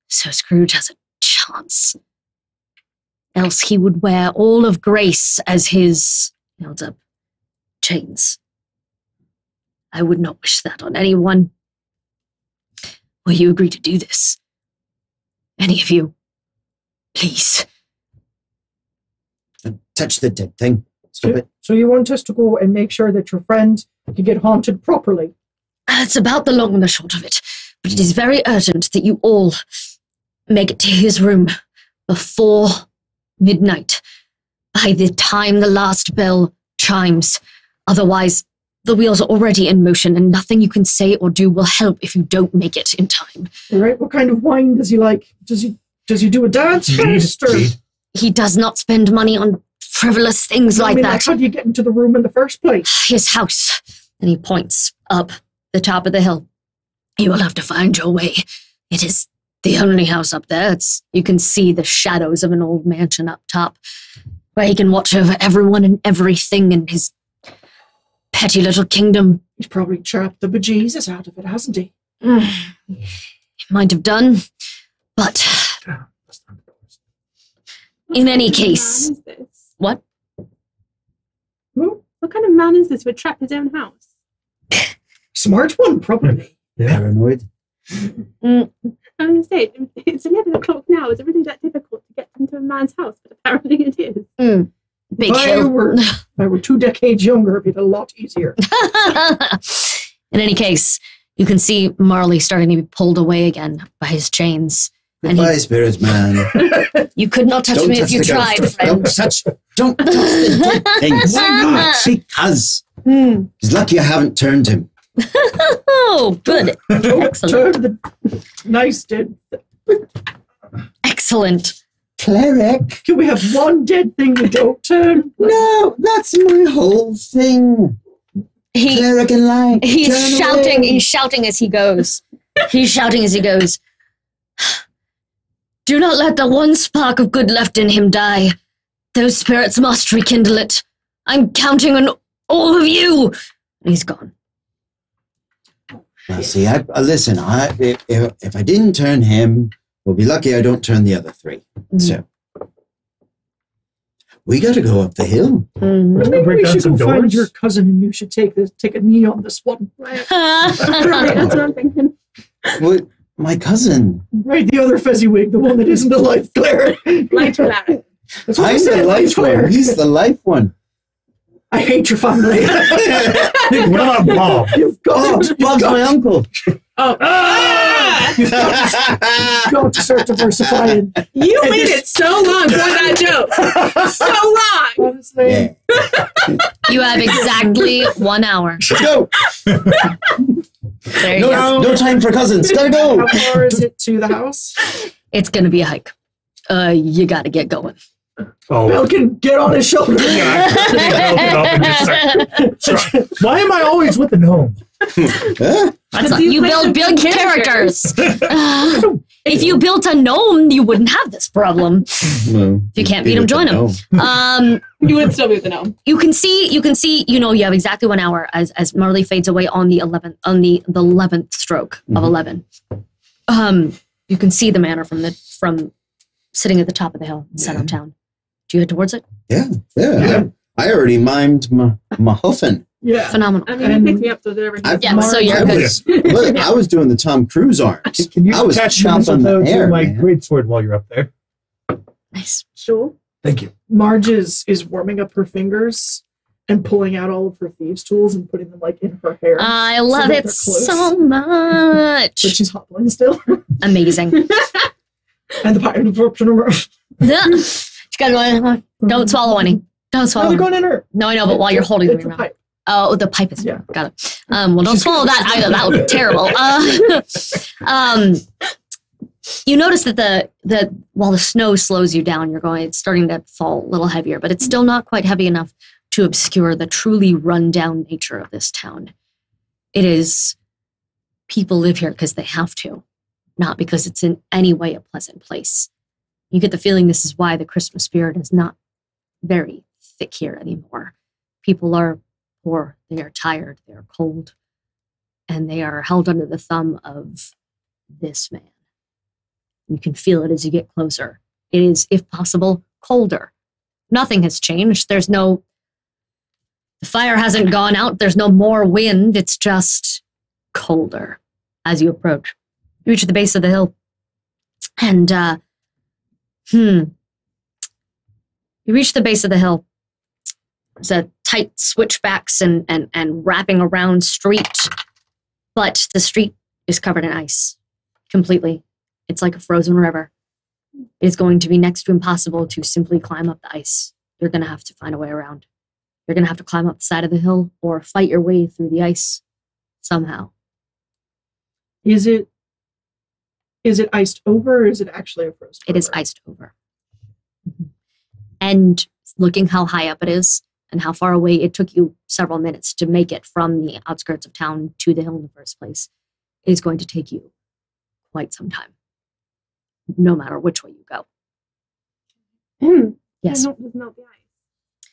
so Scrooge has a chance. Else he would wear all of Grace as his held up chains. I would not wish that on anyone. Will you agree to do this? Any of you? Please. Don't touch the dead thing. Stop it. So you want us to go and make sure that your friend can get haunted properly? That's about the long and the short of it. But it is very urgent that you all make it to his room before midnight, by the time the last bell chimes. Otherwise, the wheels are already in motion, and nothing you can say or do will help if you don't make it in time. All right, what kind of wine does he like? Does he do a dance first? Or? He does not spend money on frivolous things like that. How do you get into the room in the first place? His house. And he points up the top of the hill. You will have to find your way. It is the only house up there. You can see the shadows of an old mansion up top, where he can watch over everyone and everything in his petty little kingdom. He's probably trapped the bejesus out of it, hasn't he? He might have done, but in any case, what? What kind of man is this? Would trap his own house? Smart one, probably. Paranoid. I'm going to say, it's 11 o'clock now. Is it really that difficult to get into a man's house? But apparently it is. Big If I were 2 decades younger, it'd be a lot easier. In any case, you can see Marley starting to be pulled away again by his chains. Goodbye, spirit man. You could not touch me if you tried, friend. Don't touch the dead things. Why not? Because he's lucky I haven't turned him. Oh, good. Excellent. Nice, dude. Excellent. Cleric. Can we have one dead thing you don't turn? No, that's my whole thing. Cleric and light. He's shouting. He's shouting as he goes. He's shouting as he goes. Do not let the one spark of good left in him die. Those spirits must rekindle it. I'm counting on all of you. And he's gone. Now, see, listen, if I didn't turn him, we'll be lucky I don't turn the other 3. So, we got to go up the hill. Maybe we should go find your cousin and you should take a knee on this one. Right, that's what I'm thinking. What? My cousin. Right, the other fezziwig, the one that isn't a life cleric. Life cleric. I'm the life one. He's the life one. I hate your family. What about Bob? Bob's my uncle. Oh. You've got to start diversifying. You made it so long for that joke. So long. Honestly. Yeah. You have exactly 1 hour. Let's go. There you go. No time for cousins. Gotta go. How far is it to the house? It's going to be a hike. You got to get going. Bill can get on his shoulder. Yeah, why am I always with the gnome? You build big characters. If you built a gnome, you wouldn't have this problem. No, if you can't beat him, join him. You would still be with the gnome. You can see. You have exactly 1 hour as Marley fades away on the 11th stroke of 11. You can see the manor from sitting at the top of the hill in Center Town. Do you head towards it? Yeah. I already mimed my huffing. Yeah. Phenomenal. I mean, he picked me up, so whatever. So you're good. Look, I was doing the Tom Cruise arms. Can you I was attach chopping the to air, my man. greatsword while you're up there? Nice. Sure. Thank you. Marge is warming up her fingers and pulling out all of her thieves' tools and putting them like in her hair. I love that it they're close. so much. But she's hobbling still. Amazing. And the pirate absorption of her. Don't swallow any. Don't swallow. They're going in her. No, I know, but while you're holding them It's in a your mouth. pipe. Oh, the pipe is. Yeah. Got it. Well, don't swallow that either. That would be terrible. You notice that while the snow slows you down, it's starting to fall a little heavier, but it's still not quite heavy enough to obscure the truly run-down nature of this town. It is people live here because they have to, not because it's in any way a pleasant place. You get the feeling this is why the Christmas spirit is not very thick here anymore. People are poor, they are tired, they are cold, and they are held under the thumb of this man. You can feel it as you get closer. It is, if possible, colder. Nothing has changed. The fire hasn't gone out. There's no more wind. It's just colder as you approach. You reach the base of the hill, and you reach the base of the hill. There's a tight switchbacks and wrapping around street, but the street is covered in ice completely. It's like a frozen river. It is going to be next to impossible to simply climb up the ice. You're going to have to find a way around. You're going to have to climb up the side of the hill or fight your way through the ice somehow. Is it iced over, or is it actually a frozen? It is iced over. And looking how high up it is and how far away it took you several minutes to make it from the outskirts of town to the hill in the first place, it is going to take you quite some time, no matter which way you go. Yes. Just melt the ice.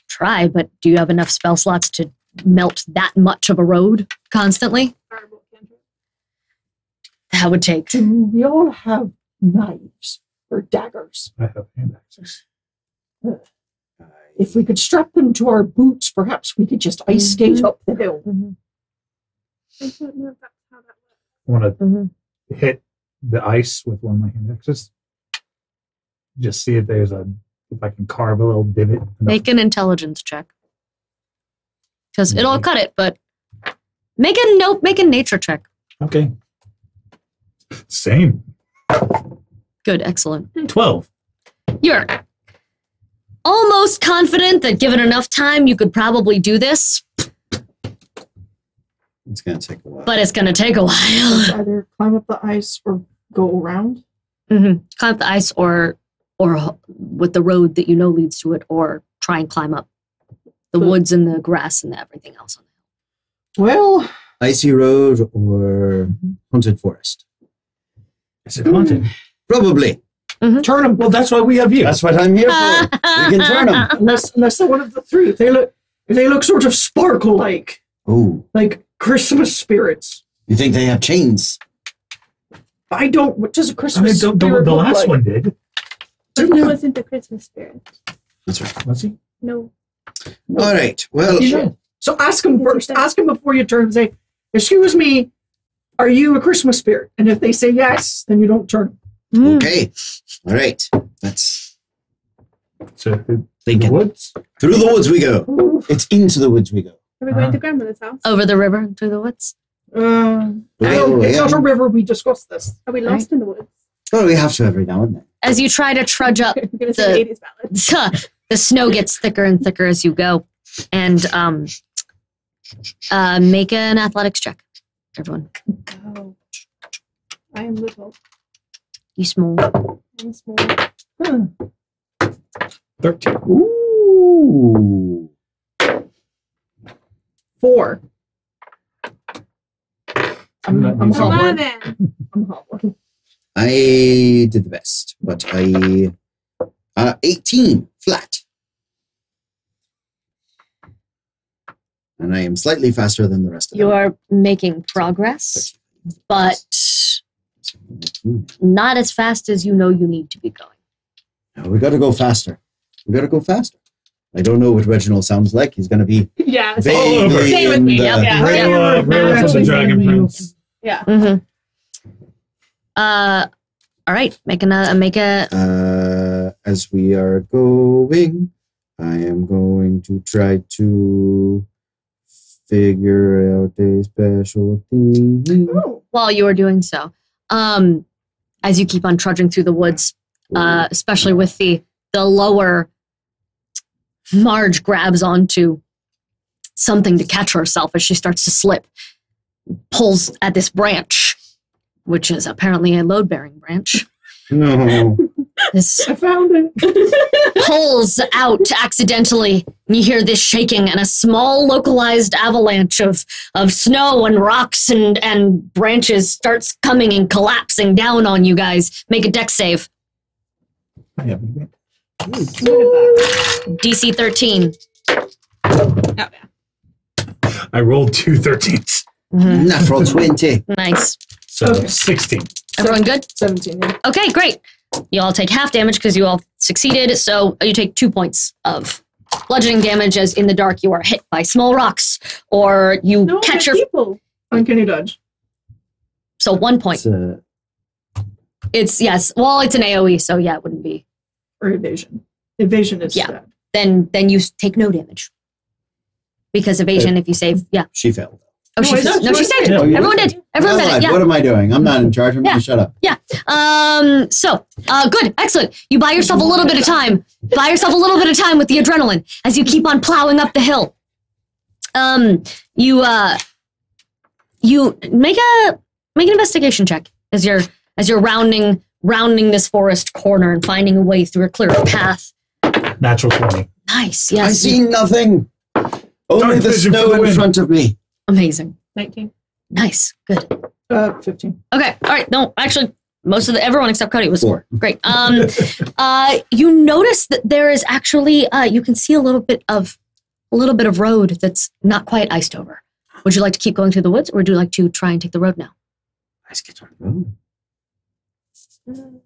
Try, but do you have enough spell slots to melt that much of a road constantly? Firebolt cantrip. That would take. Do we all have knives or daggers? I have hand axes. If we could strap them to our boots, perhaps we could just ice skate up the hill. I don't know if that's how that works. I want to hit the ice with one of my hand axes. Just see if if I can carve a little divot. Make an intelligence check. Because it'll cut it, but make a nature check. Okay. Same. Good, excellent. 12. You're almost confident that given enough time, you could probably do this, It's going to take a while. but it's going to take a while. Let's either climb up the ice or go around. Climb up the ice or with the road that you know leads to it, or try and climb up the woods and the grass and everything else on the Well, Icy road or haunted forest? Is it haunted? Probably. turn them. Well, that's why we have you. That's what I'm here for. We can turn them. Unless they're one of the three. If they look sort of sparkle Oh, like Christmas spirits. you think they have chains? I don't. What does a I mean, Christmas the spirit look last like? one did. But he wasn't the Christmas spirit. That's right. Was he? No. All right. Well, So ask them first. Ask them before you turn and say, "Excuse me, are you a Christmas spirit?" And if they say yes, then you don't turn. okay. All right. Let's So, think the woods? Through the woods we go. It's into the woods we go. Are we going to grandmother's house? Over the river through the woods. It's not a river. We discussed this. Are we lost in the woods? Well, we have to every now and then. As you try to trudge up, We're going to sing 80s ballads. the snow gets thicker and thicker as you go. And make an athletics check, everyone. Oh. I am little. You small. I'm small. 13. Ooh. 4. I'm hobbling. 11. I'm hobbling. I did the best, but 18 flat. And I am slightly faster than the rest of them. You are making progress, but not as fast as you know you need to be going. No, we got to go faster. We got to go faster. I don't know what Reginald sounds like. He's going to be Yeah. vaguely Stay with in me. the- Yeah. Rayla from the Dragon Prince. Yeah. All right. Make a. As we are going, I am going to try to figure out a special thing. While you are doing so, as you keep on trudging through the woods, especially with the lower, Marge grabs onto something to catch herself as she starts to slip, pulls at this branch, which is apparently a load-bearing branch. No. This I found it. pulls out accidentally, and you hear this shaking and a small localized avalanche of snow and rocks and branches starts coming and collapsing down on you guys. Make a dex save. DC 13. Oh, yeah. I rolled 2 13s. Natural 20. Nice. So Okay. 16. Everyone good? 17. Yeah. Okay, great. You all take half damage because you all succeeded, so you take 2 points of bludgeoning damage as in the dark you are hit by small rocks, or you No, catch they're your... people. Uncanny dodge. So 1 point. It's, It's an AoE, so yeah, it wouldn't be. Or evasion. Evasion is Yeah. stab. Then you take no damage. Because evasion, if you save, yeah. she failed. Oh, she saved it. Everyone did. Everyone did it. Yeah. What am I doing? I'm not in charge. I'm going to shut up. Yeah. Good. Excellent. You buy yourself a little bit of time. Buy yourself a little bit of time with the adrenaline as you keep on plowing up the hill. You make an investigation check as you're rounding this forest corner and finding a way through a clear path. Natural 20. Nice. Yes. I see nothing. Only the snow in front of me. Amazing. 19. Nice. Good. 15. Okay. All right. No, actually, everyone except Cody was 4. Great. You notice that there is actually you can see a little bit of road that's not quite iced over. Would you like to keep going through the woods, or would you like to try and take the road now? Let's get on the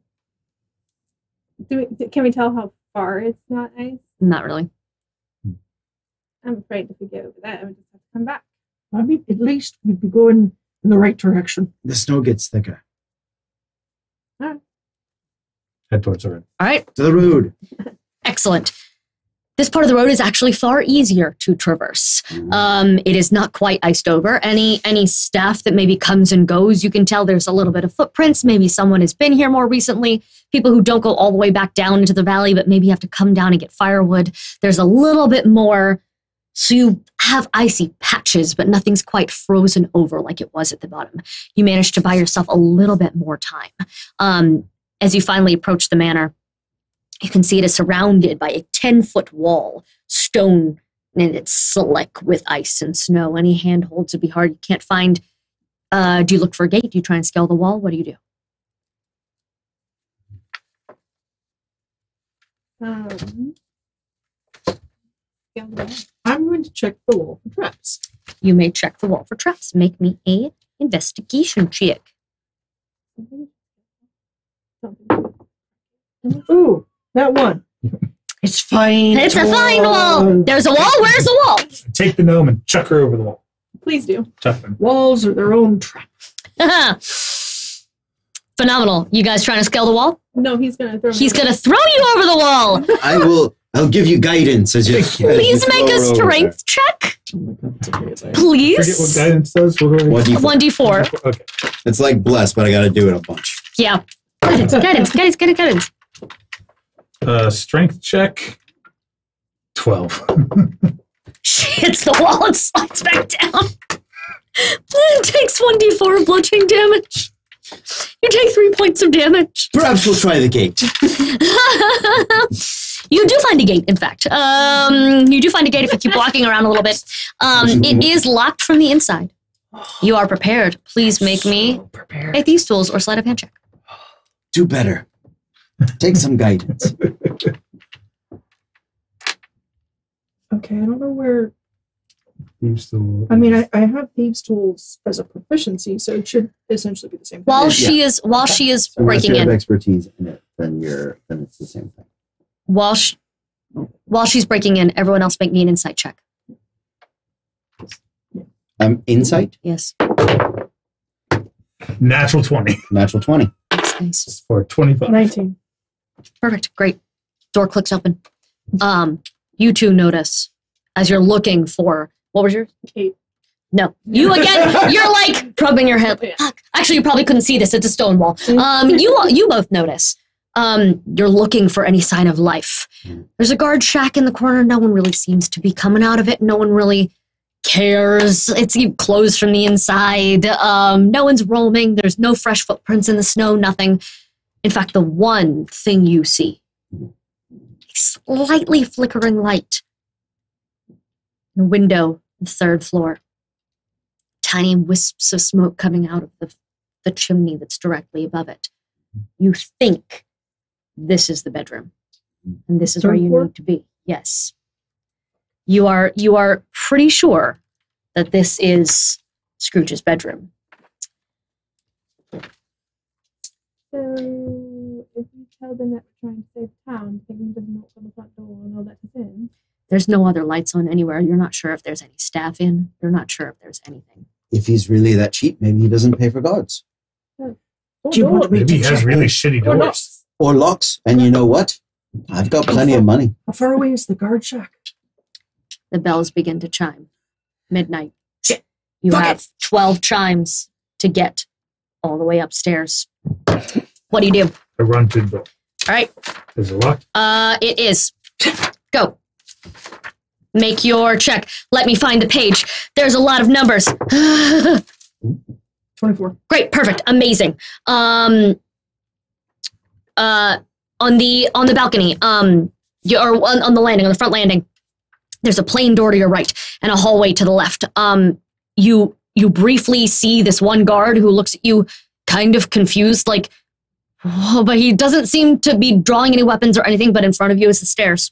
road. Can we tell how far it's not ice? Not really. I'm afraid if we get over that, I would just have to come back. I mean, at least we'd be going in the right direction. The snow gets thicker. Head towards the road. All right. To the road. Excellent. This part of the road is actually far easier to traverse. It is not quite iced over. Any staff that maybe comes and goes, you can tell there's a little bit of footprints. Maybe someone has been here more recently. People who don't go all the way back down into the valley, but maybe have to come down and get firewood. There's a little bit more. So you have icy patches, but nothing's quite frozen over like it was at the bottom. You managed to buy yourself a little bit more time. As you finally approach the manor, you can see it is surrounded by a 10-foot wall, stone, and it's slick with ice and snow. Any handholds would be hard. You can't find. Do you look for a gate? Do you try and scale the wall? What do you do? I'm going to check the wall for traps. You may check the wall for traps. Make me a investigation check. Ooh, that one. It's fine. It's a fine wall. There's a wall. Where's the wall? Take the gnome and chuck her over the wall. Please do. Chuck them. Walls are their own trap. Phenomenal. You guys trying to scale the wall? No, he's going to throw me. He's going to throw you over the wall. I'll give you guidance as you. Please make a strength check. Oh my God, that's amazing. Please. Forget what guidance does. We'll go over 1d4. Okay. It's like blessed, but I got to do it a bunch. Yeah. Guidance. Strength check. 12. She hits the wall and slides back down. It takes 1d4 of bludgeoning damage. You take 3 points of damage. Perhaps we'll try the gate. You do find a gate, in fact. You do find a gate if you keep walking around a little bit. It is locked from the inside. You are prepared. Please make me a thieves' tools or sleight of hand check. Do better. Take some guidance. Okay, I don't know where. Thieves' tools. I mean, I have thieves' tools as a proficiency, so it should essentially be the same thing. While she is breaking Unless you have in, expertise in it, then it's the same thing. while she's breaking in, everyone else make me an insight check. Insight? Yes. Natural 20. Natural 20. That's nice. For 25. 19. Perfect. Great. Door clicks open. You two notice as you're looking for, what was yours? 8. No. You again, you're like probing your head. Fuck. Actually, you probably couldn't see this. It's a stone wall. You both notice. You're looking for any sign of life. There's a guard shack in the corner. No one really seems to be coming out of it. No one really cares. It's closed from the inside. No one's roaming. There's no fresh footprints in the snow, nothing. In fact, the one thing you see, a slightly flickering light. A window, the 3rd floor. Tiny wisps of smoke coming out of the chimney that's directly above it. You think this is the bedroom. And this is where you need to be. Yes. You are pretty sure that this is Scrooge's bedroom. So, if we tell them that we're trying to save town, they can just knock on the front door and they'll let us in. There's no other lights on anywhere. You're not sure if there's any staff in. You're not sure if there's anything. If he's really that cheap, maybe he doesn't pay for guards. Do you want me Maybe he to has check really it? shitty Or doors. Or locks. And you know what? I've got plenty of money. How far away is the guard shack? The bells begin to chime. Midnight. You have 12 chimes to get all the way upstairs. What do you do? I run to the door. All right. Is it locked? It is. Go. Make your check. Let me find the page. There's a lot of numbers. 24. Great, perfect, amazing. On the balcony, you're on the landing, on the front landing. There's a plain door to your right and a hallway to the left. You briefly see this one guard who looks at you kind of confused, like, oh, but he doesn't seem to be drawing any weapons or anything, but in front of you is the stairs.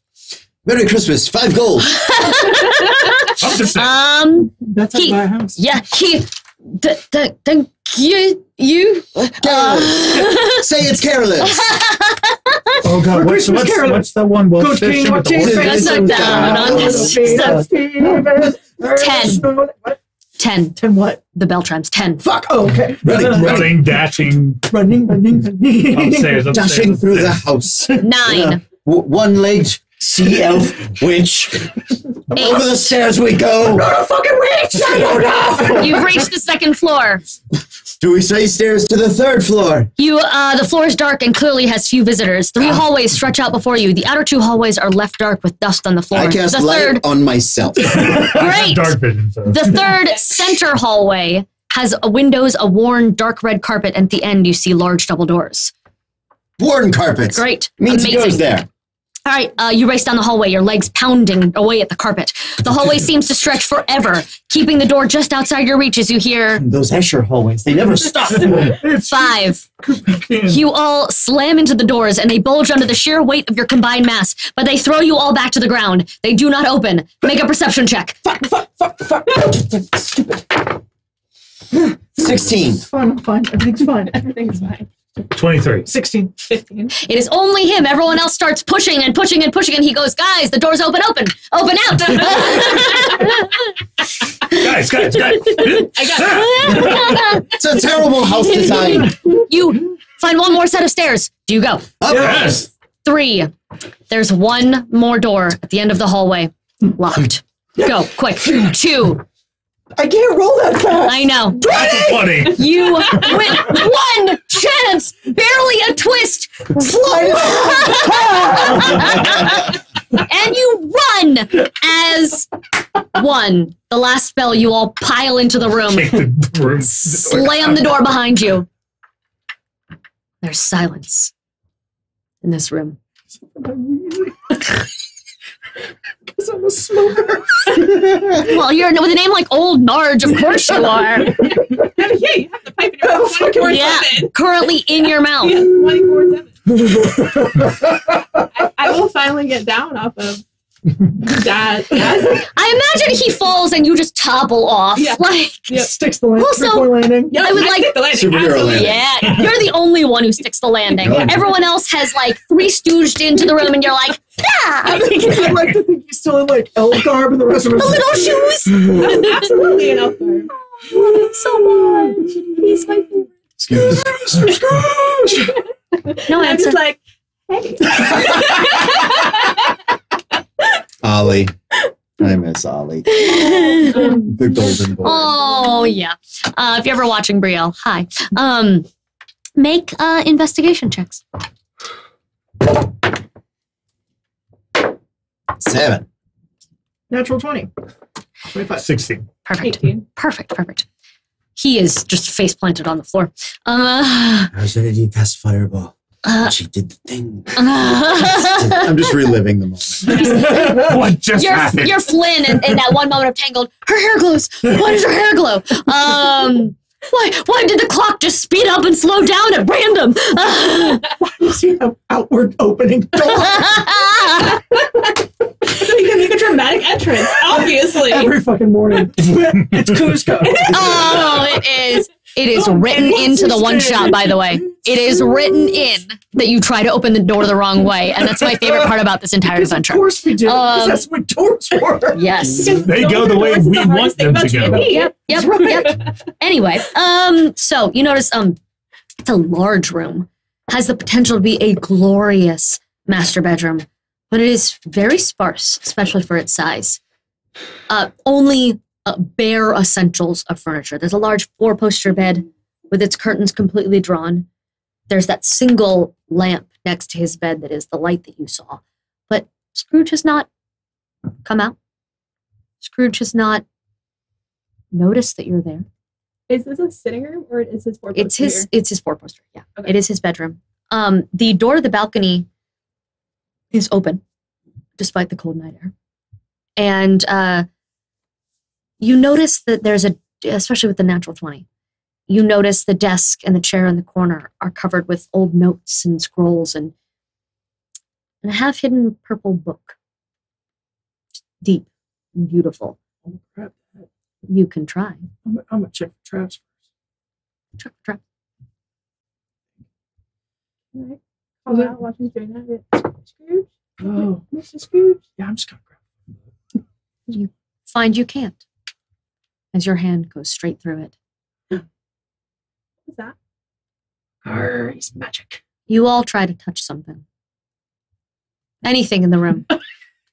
Merry Christmas, 5 gold. Up to 6. That's how I buy a house. Yeah, thank you. Say it's careless. Oh God, what's that one? Good King, what king? That's not down on this. 10. 10 what? The bell chimes. 10. Fuck. Oh, okay. Running, dashing, running. upstairs. Dashing through the house. 9. One-legged sea elf witch. 8. Over the stairs we go. Not a fucking witch. I don't know. You've reached the second floor. Do we say stairs to the 3rd floor? The floor is dark and clearly has few visitors. 3 hallways stretch out before you. The outer 2 hallways are left dark with dust on the floor. I cast the light third, on myself. great. Dark vision. So. The third center hallway has windows, a worn dark red carpet, and at the end you see large double doors. Worn carpets. Great. Means Amazing. he goes there. All right, you race down the hallway, your legs pounding away at the carpet. The hallway seems to stretch forever, keeping the door just outside your reach as you hear Those Escher hallways, they never stop. 5. You all slam into the doors and they bulge under the sheer weight of your combined mass, but they throw you all back to the ground. They do not open. Make a perception check. Fuck. Stupid. 16. Fine, I'm fine. Everything's fine. Everything's fine. 23. 16. 15. It is only him. Everyone else starts pushing and pushing and pushing, and he goes, guys, the door's open out. Guys. I got It's a terrible house design. You find one more set of stairs. Do you go? Up. Yes. 3. There's one more door at the end of the hallway. Locked. Go, quick. 2. I can't roll that fast. I know. 20. You win 1 chance. Barely a twist. And you run as 1. The last spell, you all pile into the room. Take the room. Slam the door behind you. There's silence in this room. Because I'm a smoker. Well, you're with a name like Old Marge, of course you are. Yeah, you have the pipe in your mouth 24/7. Yeah, currently in your mouth. Yeah, 24/7. I will finally get down off of that. I imagine he falls and you just topple off. Yeah. Like, Yep. Sticks the landing. Also- 3-point landing. Yeah, I would like- stick the landing. Superhero Absolutely. landing. yeah, you're the only one who sticks the landing. Yeah. Everyone else has like 3 stooged into the room and you're like, ah! I like to think he's still in like elf garb and the rest of us. The little shoes. Absolutely an elf garb. I love him so much. He's my favorite. Excuse me. No I'm answer. just like, hey. Ollie. I miss Ollie. The golden boy. Oh yeah. If you're ever watching Brielle, hi. Make investigation checks. 7. Natural 20. 25. 16. Perfect. 18. Perfect. He is just face planted on the floor. How's it you cast fireball? She did the thing. You're I'm just reliving the moment. What just happened? you're Flynn in that one moment of Tangled. Her hair glows. Why does her hair glow? Why did the clock just speed up and slow down at random? Why does he have outward opening door So you can make a dramatic entrance, obviously. every fucking morning? It's Cusco. Oh, it is. It is written into the one shot, by the way. It is written in that you try to open the door the wrong way, and that's my favorite part about this entire Because adventure. Of course we do. Because that's what doors work. Yes. They go the way we want them to go. Yep. Anyway, so you notice, it's a large room, has the potential to be a glorious master bedroom, but it is very sparse, especially for its size. Only bare essentials of furniture. There's a large 4-poster bed with its curtains completely drawn. There's that single lamp next to his bed that is the light that you saw. But Scrooge has not come out. Scrooge has not noticed that you're there. Is this a sitting room or is his 4-poster? It's his 4-poster, yeah. Okay. It is his bedroom. The door to the balcony is open, despite the cold night air. And you notice that there's especially with the natural 20, you notice the desk and the chair in the corner are covered with old notes and scrolls and a half-hidden purple book. Deep and beautiful. Oh, crap. You can try. I'm gonna check for traps first. Check the trap. Can I call out while she's doing that? Scrooge? Oh, Mr. Scrooge? yeah, I'm just gonna grab You find you can't, as your hand goes straight through it. What's that? it. He's magic. You all try to touch something. Anything in the room.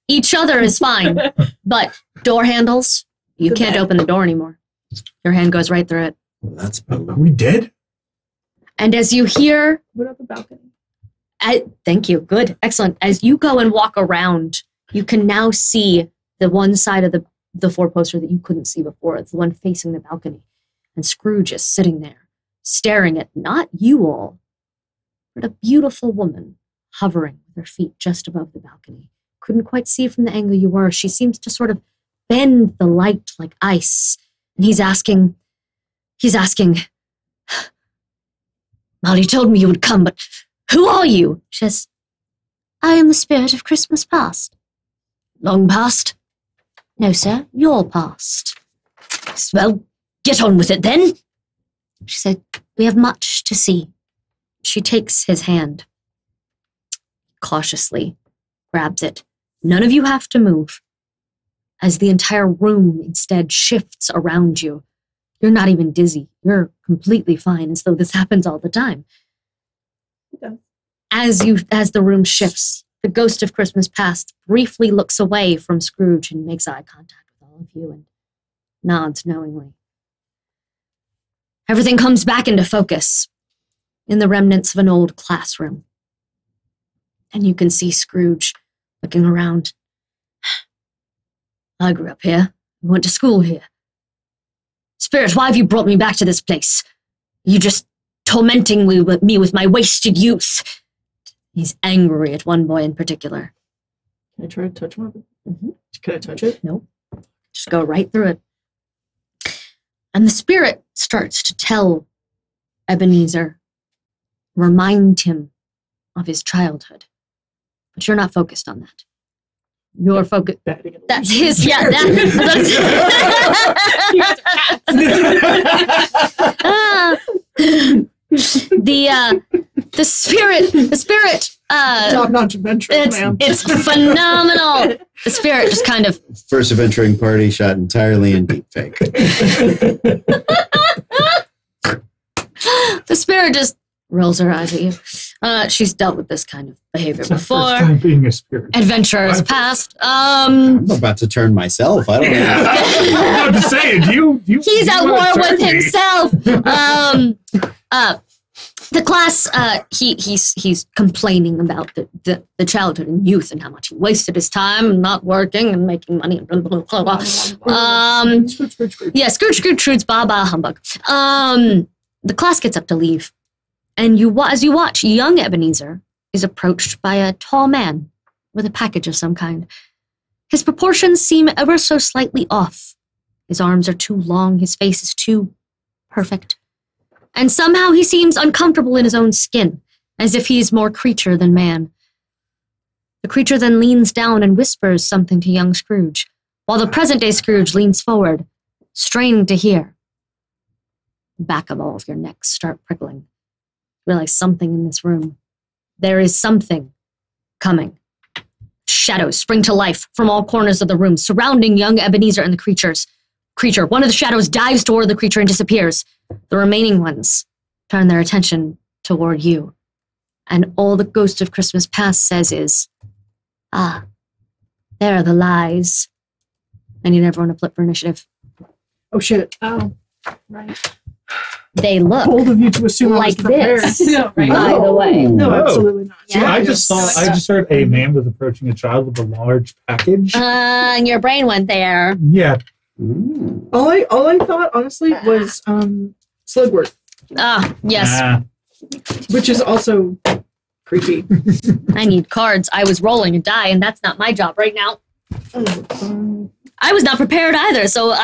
Each other is fine, but door handles, you The can't bed. open the door anymore. Your hand goes right through it. Well, that's Are potent. we dead? And as you hear, What about the balcony? thank you, good, excellent. As you go and walk around, you can now see the one side of the 4-poster that you couldn't see before. It's the one facing the balcony. And Scrooge is sitting there, staring at not you all, but a beautiful woman hovering with her feet just above the balcony. Couldn't quite see from the angle you were. She seems to sort of bend the light like ice. And he's asking, Molly told me you would come, but who are you? She says, I am the spirit of Christmas past. Long past? No, sir, your past. Well, get on with it then. She said, we have much to see. She takes his hand, cautiously grabs it. None of you have to move. As the entire room instead shifts around you, you're not even dizzy. You're completely fine, as though this happens all the time. It does. As the room shifts, the ghost of Christmas past briefly looks away from Scrooge and makes eye contact with all of you and nods knowingly. Everything comes back into focus in the remnants of an old classroom. And you can see Scrooge looking around. I grew up here. I went to school here. Spirit, why have you brought me back to this place? You just tormenting me with my wasted youth. He's angry at one boy in particular. Can I try to touch one of them? Mm-hmm. Can I touch it? Nope. Just go right through it. And the spirit starts to tell Ebenezer, remind him of his childhood. But you're not focused on that. You're focused. That's his, yeah. The spirit. Top-notch adventure, ma'am. It's phenomenal. The spirit just kind of. First adventuring party shot entirely in deepfake. The spirit just rolls her eyes at you. She's dealt with this kind of behavior It's our before. first time being a spirit. Adventurers past. I'm about to turn myself. I don't know. I'm about to say it. He's at war with himself. The class, he's complaining about the childhood and youth and how much he wasted his time not working and making money and blah, blah, blah, blah. Yeah, Scrooge, bah, bah, humbug. The class gets up to leave. And as you watch, young Ebenezer is approached by a tall man with a package of some kind. His proportions seem ever so slightly off. His arms are too long, his face is too perfect. And somehow he seems uncomfortable in his own skin, as if he is more creature than man. The creature then leans down and whispers something to young Scrooge, while the present-day Scrooge leans forward, straining to hear. The back of all of your necks start prickling. You realize something in this room. There is something coming. Shadows spring to life from all corners of the room, surrounding young Ebenezer and the creature. One of the shadows dives toward the creature and disappears. The remaining ones turn their attention toward you. And all the ghost of Christmas past says is, there are the lies. I need everyone to flip for initiative. Oh shit! Oh, right. They look Bold of you to assume I was like prepared. this. No, right. By the way. No, Oh. absolutely not. Yeah. I just heard a man was approaching a child with a large package. And your brain went there. Yeah. Ooh. All I thought honestly was Slugworth, Ah, yes. which is also creepy. I need cards. I was rolling a die, and that's not my job right now. I was not prepared either, so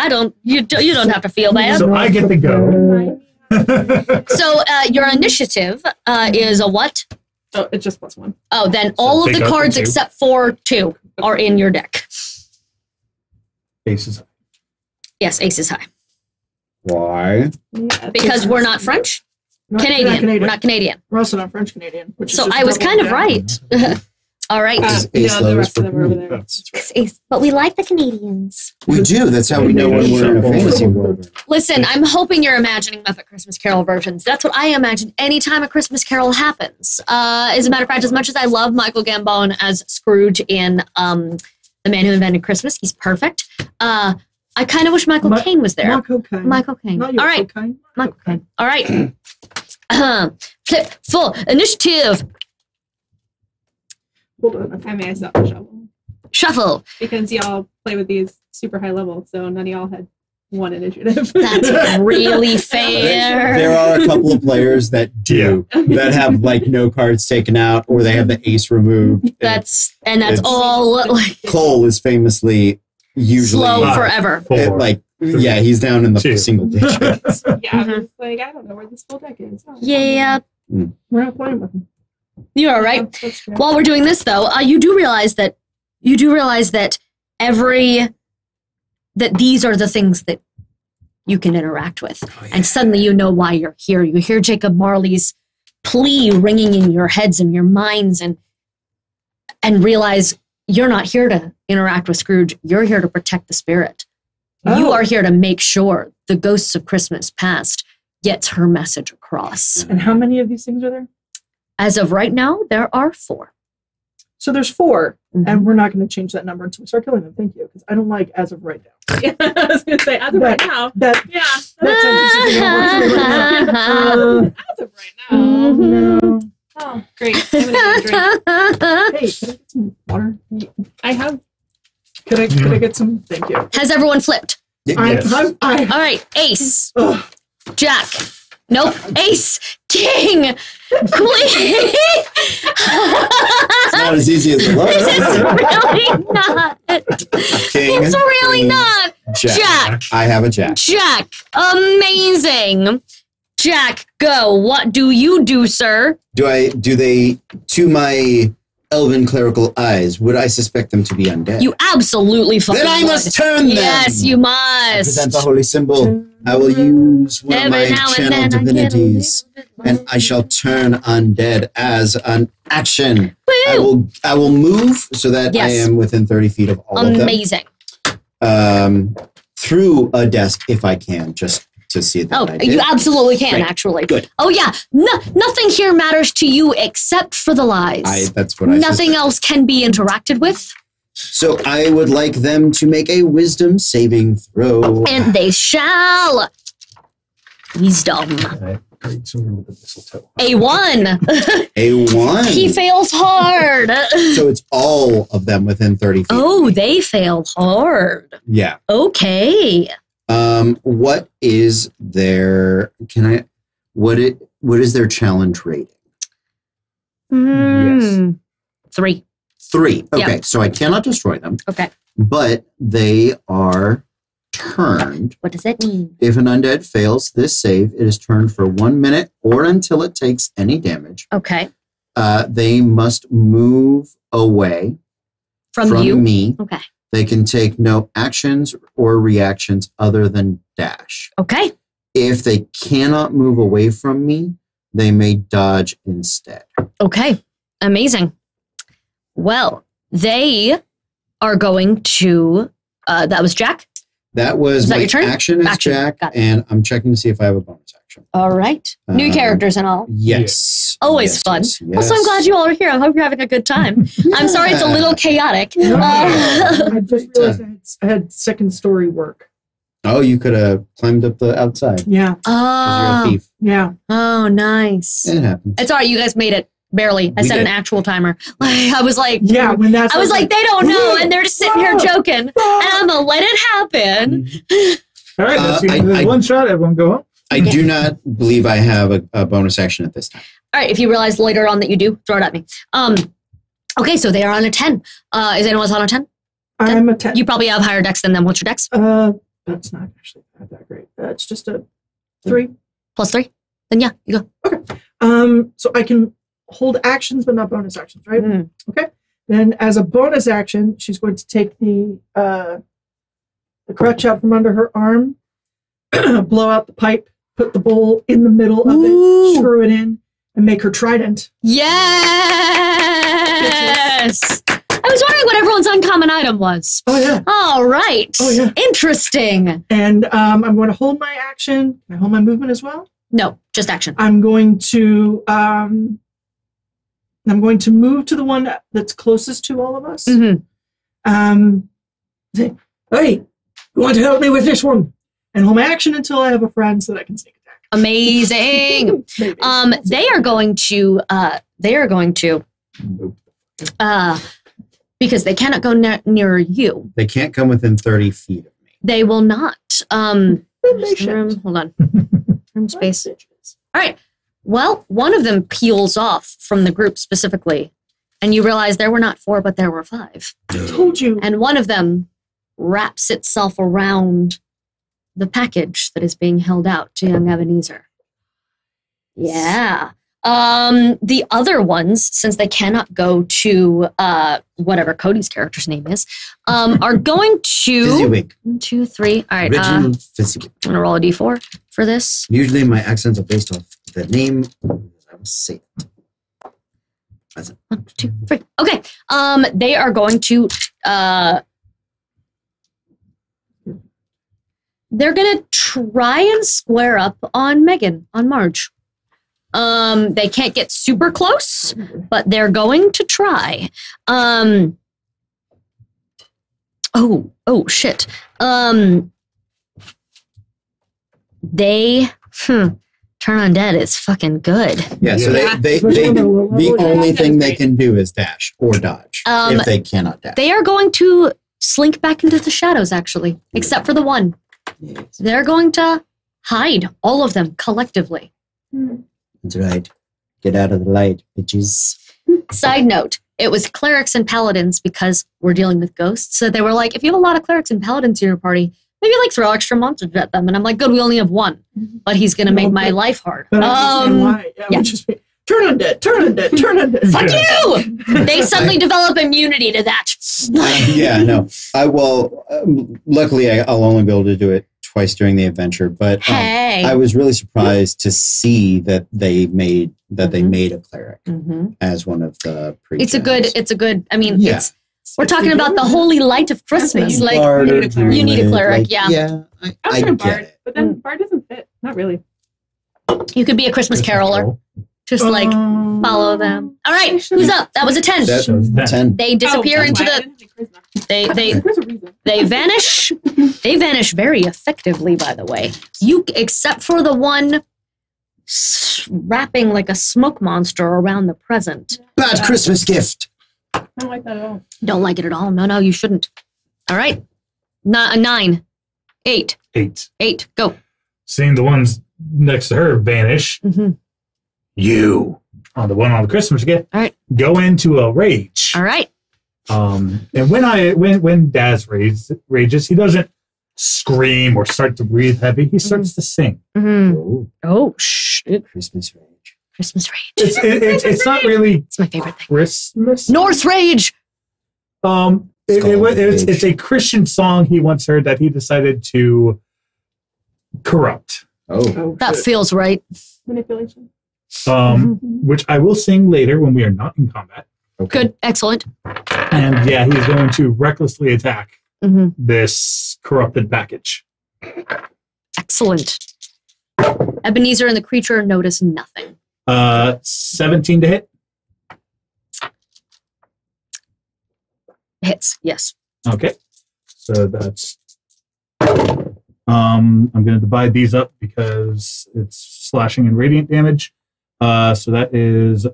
you don't have to feel bad. So I get to go. So your initiative is a what? Oh, it's just +1. Oh, then all of take the out the cards two. except for 2 are in your deck. Aces. Yes, ace is high. Why? Yeah, Because we're not French? Canadian. We're not Canadian. We're also not French Canadian. Which is So just I was doubling kind of down. right. All right. Is ace no, the low rest for of them are over who? there. It's ace. But we like the Canadians. We do. That's how we know when we're in a fantasy world. Listen, I'm hoping you're imagining Muppet Christmas Carol versions. That's what I imagine anytime a Christmas Carol happens. As a matter of fact, as much as I love Michael Gambon as Scrooge in The Man Who Invented Christmas, he's perfect. I kind of wish Michael Caine was there. Not cocaine. Michael Caine. Not All your right. cocaine. Michael Caine. All right. Flip full initiative. Hold on. I may stop the shovel. Shuffle. Because y'all play with these super high levels, so none of y'all had 1 initiative. That's really fair. There are a couple of players that do that have like no cards taken out, or they have the ace removed. That's It's- all like Cole is famously usually slow forever. he's down in the 2. single digits. Yeah, I was like, I don't know where this full deck is. Oh, Yeah, We're not playing with him. you're all right. That's true. While we're doing this, though, you do realize that that these are the things that you can interact with, and suddenly you know why you're here. You hear Jacob Marley's plea ringing in your heads and your minds, and realize you're not here to interact with Scrooge. You're here to protect the spirit. You Oh. are here to make sure the ghosts of Christmas past gets her message across. And how many of these things are there? As of right now, there are 4. So there's 4, Mhm. and we're not going to change that number until we start killing them. Thank you, because I don't like as of right now. Yeah, I was going to say, as of right now. That Yeah. that sentence isn't going to work for me right now. As of right now. No. Oh, great. I'm going to drink. Hey, can I get some water? I have. Could I get some? Thank you. Has everyone flipped? Yes. All right, ace, Ugh. jack, nope, ace, king, queen. It's not as easy as it looks. It's really not. King, It's really queen, not. Jack. I have a jack. Jack, amazing. Jack, go. What do you do, sir? Do they, to my elven clerical eyes, would I suspect them to be undead? You absolutely fucking Then I would. must turn them. Yes, you I present must. the holy symbol. I will use one of Every my now and channel then I get a divinities, little bit and I shall turn undead as an action. Woo! I will move so that I Yes. am within 30 feet of all of them. Amazing. Through a desk if I can, just to see that Oh, I did. you absolutely can, Great. actually. Good. Oh, yeah. Nothing here matters to you except for the lies. That's what I Nothing suspect. else can be interacted with, So I would like them to make a wisdom saving throw. and they shall. Wisdom. Great sword with the mistletoe. A1. A 1. He fails hard. So it's all of them within 30 feet. Oh, they failed hard. Yeah. Okay. What is their what is their challenge rating? Hmm. 3. 3. Okay, Yeah. so I cannot destroy them, Okay. but they are turned. What does that mean? If an undead fails this save, it is turned for 1 minute or until it takes any damage. Okay. They must move away From you? me. Okay. They can take no actions or reactions other than dash. Okay. If they cannot move away from me, they may dodge instead. Okay. Amazing. Well, they are going to. That was Jack. That was Is that my your turn? action as Action. Jack, Got it. and I'm checking to see if I have a bonus action. All right. New Um, characters and all. Yes. Always Yes, fun. yes, Also, I'm yes. glad you all are here. I hope you're having a good time. I'm sorry it's a little chaotic. I just realized I had second story work. Oh, you could have climbed up the outside. Yeah. 'Cause you're a Oh, thief. Yeah. oh, nice. It happens. It's all right. You guys made it. Barely. I We set an did. actual timer. I was like, Yeah. When that's I was like, they don't know, and they're just sitting here joking, and I'm gonna let it happen. All right, that's I- one shot. Everyone go home. I do not believe I have a bonus action at this time. All right, if you realize later on that you do, throw it at me. Okay, so they are on a 10. Is anyone else on a 10? I'm a 10. You probably have higher dex than them. What's your dex? That's not actually not that great. It's just a 3. +3? Then yeah, you go. So I can hold actions, but not bonus actions, right? Mm. Okay. Then as a bonus action, she's going to take the crutch out from under her arm, blow out the pipe, put the bowl in the middle of Ooh. it, screw it in, and make her trident. Yes! I was wondering what everyone's uncommon item was. Oh yeah. All right. Oh, yeah. Interesting. And I'm going to hold my action. Can I hold my movement as well? No, just action. I'm going to move to the one that's closest to all of us. Mm-hmm. Say, hey, you want to help me with this one? And hold my action until I have a friend so that I can sneak attack. Amazing. Maybe. They are going to because they cannot go near you. They can't come within 30 feet of me. They will not. Patient. Hold on. Room space. All right. Well, one of them peels off from the group specifically, and you realize there were not 4, but there were 5. I told you. And one of them wraps itself around the package that is being held out to young Ebenezer. Yeah. The other ones, since they cannot go to whatever Cody's character's name is, are going to Fizzy-wig. 1, 2, 3. All right. Original Fizzy. I'm gonna roll a d4 for this. Usually my accents are based off the name. I will say it. 1, 2, 3. Okay. They are going to. They're gonna try and square up on Megan, on Marge. They can't get super close, but they're going to try. Oh shit. They turn undead is fucking good. Yeah, so Yeah. they The the only thing they great. can do is dash or dodge if they cannot dash. They are going to slink back into the shadows, actually, except for the one. Yes. They're going to hide, all of them, collectively. That's right. Get out of the light, bitches. Side note, it was clerics and paladins because we're dealing with ghosts. So they were like, if you have a lot of clerics and paladins in your party, maybe like throw extra monsters at them. And I'm like, good, we only have one. But he's going to make my life hard. But I understand why. Yeah, yeah. which is turn undead, turn undead, turn undead. Fuck you! They suddenly develop immunity to that. Yeah, no. I will. Luckily, I'll only be able to do it twice during the adventure. But Hey. I was really surprised to see that they made a cleric Mhm. as one of the priests. It's a good, I mean, Yeah. we're talking about the holy light of Christmas. Like, you need a cleric, yeah. Yeah, I I was a get bard, it. but then bard doesn't fit. Not really. you could be a Christmas caroler. Just like follow them. All right, who's up? That was a 10. That was 10. They disappear into the. There's a reason. They vanish. They vanish very effectively, by the way. You, except for the one wrapping like a smoke monster around the present. Bad Christmas gift. I don't like that at all. Don't like it at all. No, you shouldn't. All right, 9, 8, 8. Go. Seeing the ones next to her vanish, Mm-hmm. you on the one on the Christmas gift, All right. go into a rage. All right. And when Daz rages, he doesn't scream or start to breathe heavy. He starts to sing. Mm-hmm. Oh shit! Christmas rage. Christmas rage. It's not really It's my favorite thing. Christmas. Norse rage. It's a Christian song he once heard that he decided to corrupt. Oh, That feels right. Manipulation. Which I will sing later when we are not in combat. okay. Good. Excellent. And yeah, he's going to recklessly attack Mm-hmm. this corrupted package. Excellent. Ebenezer and the creature notice nothing. 17 to hit. Hits. Yes. Okay. So that's I'm going to divide these up because it's slashing and radiant damage. So that is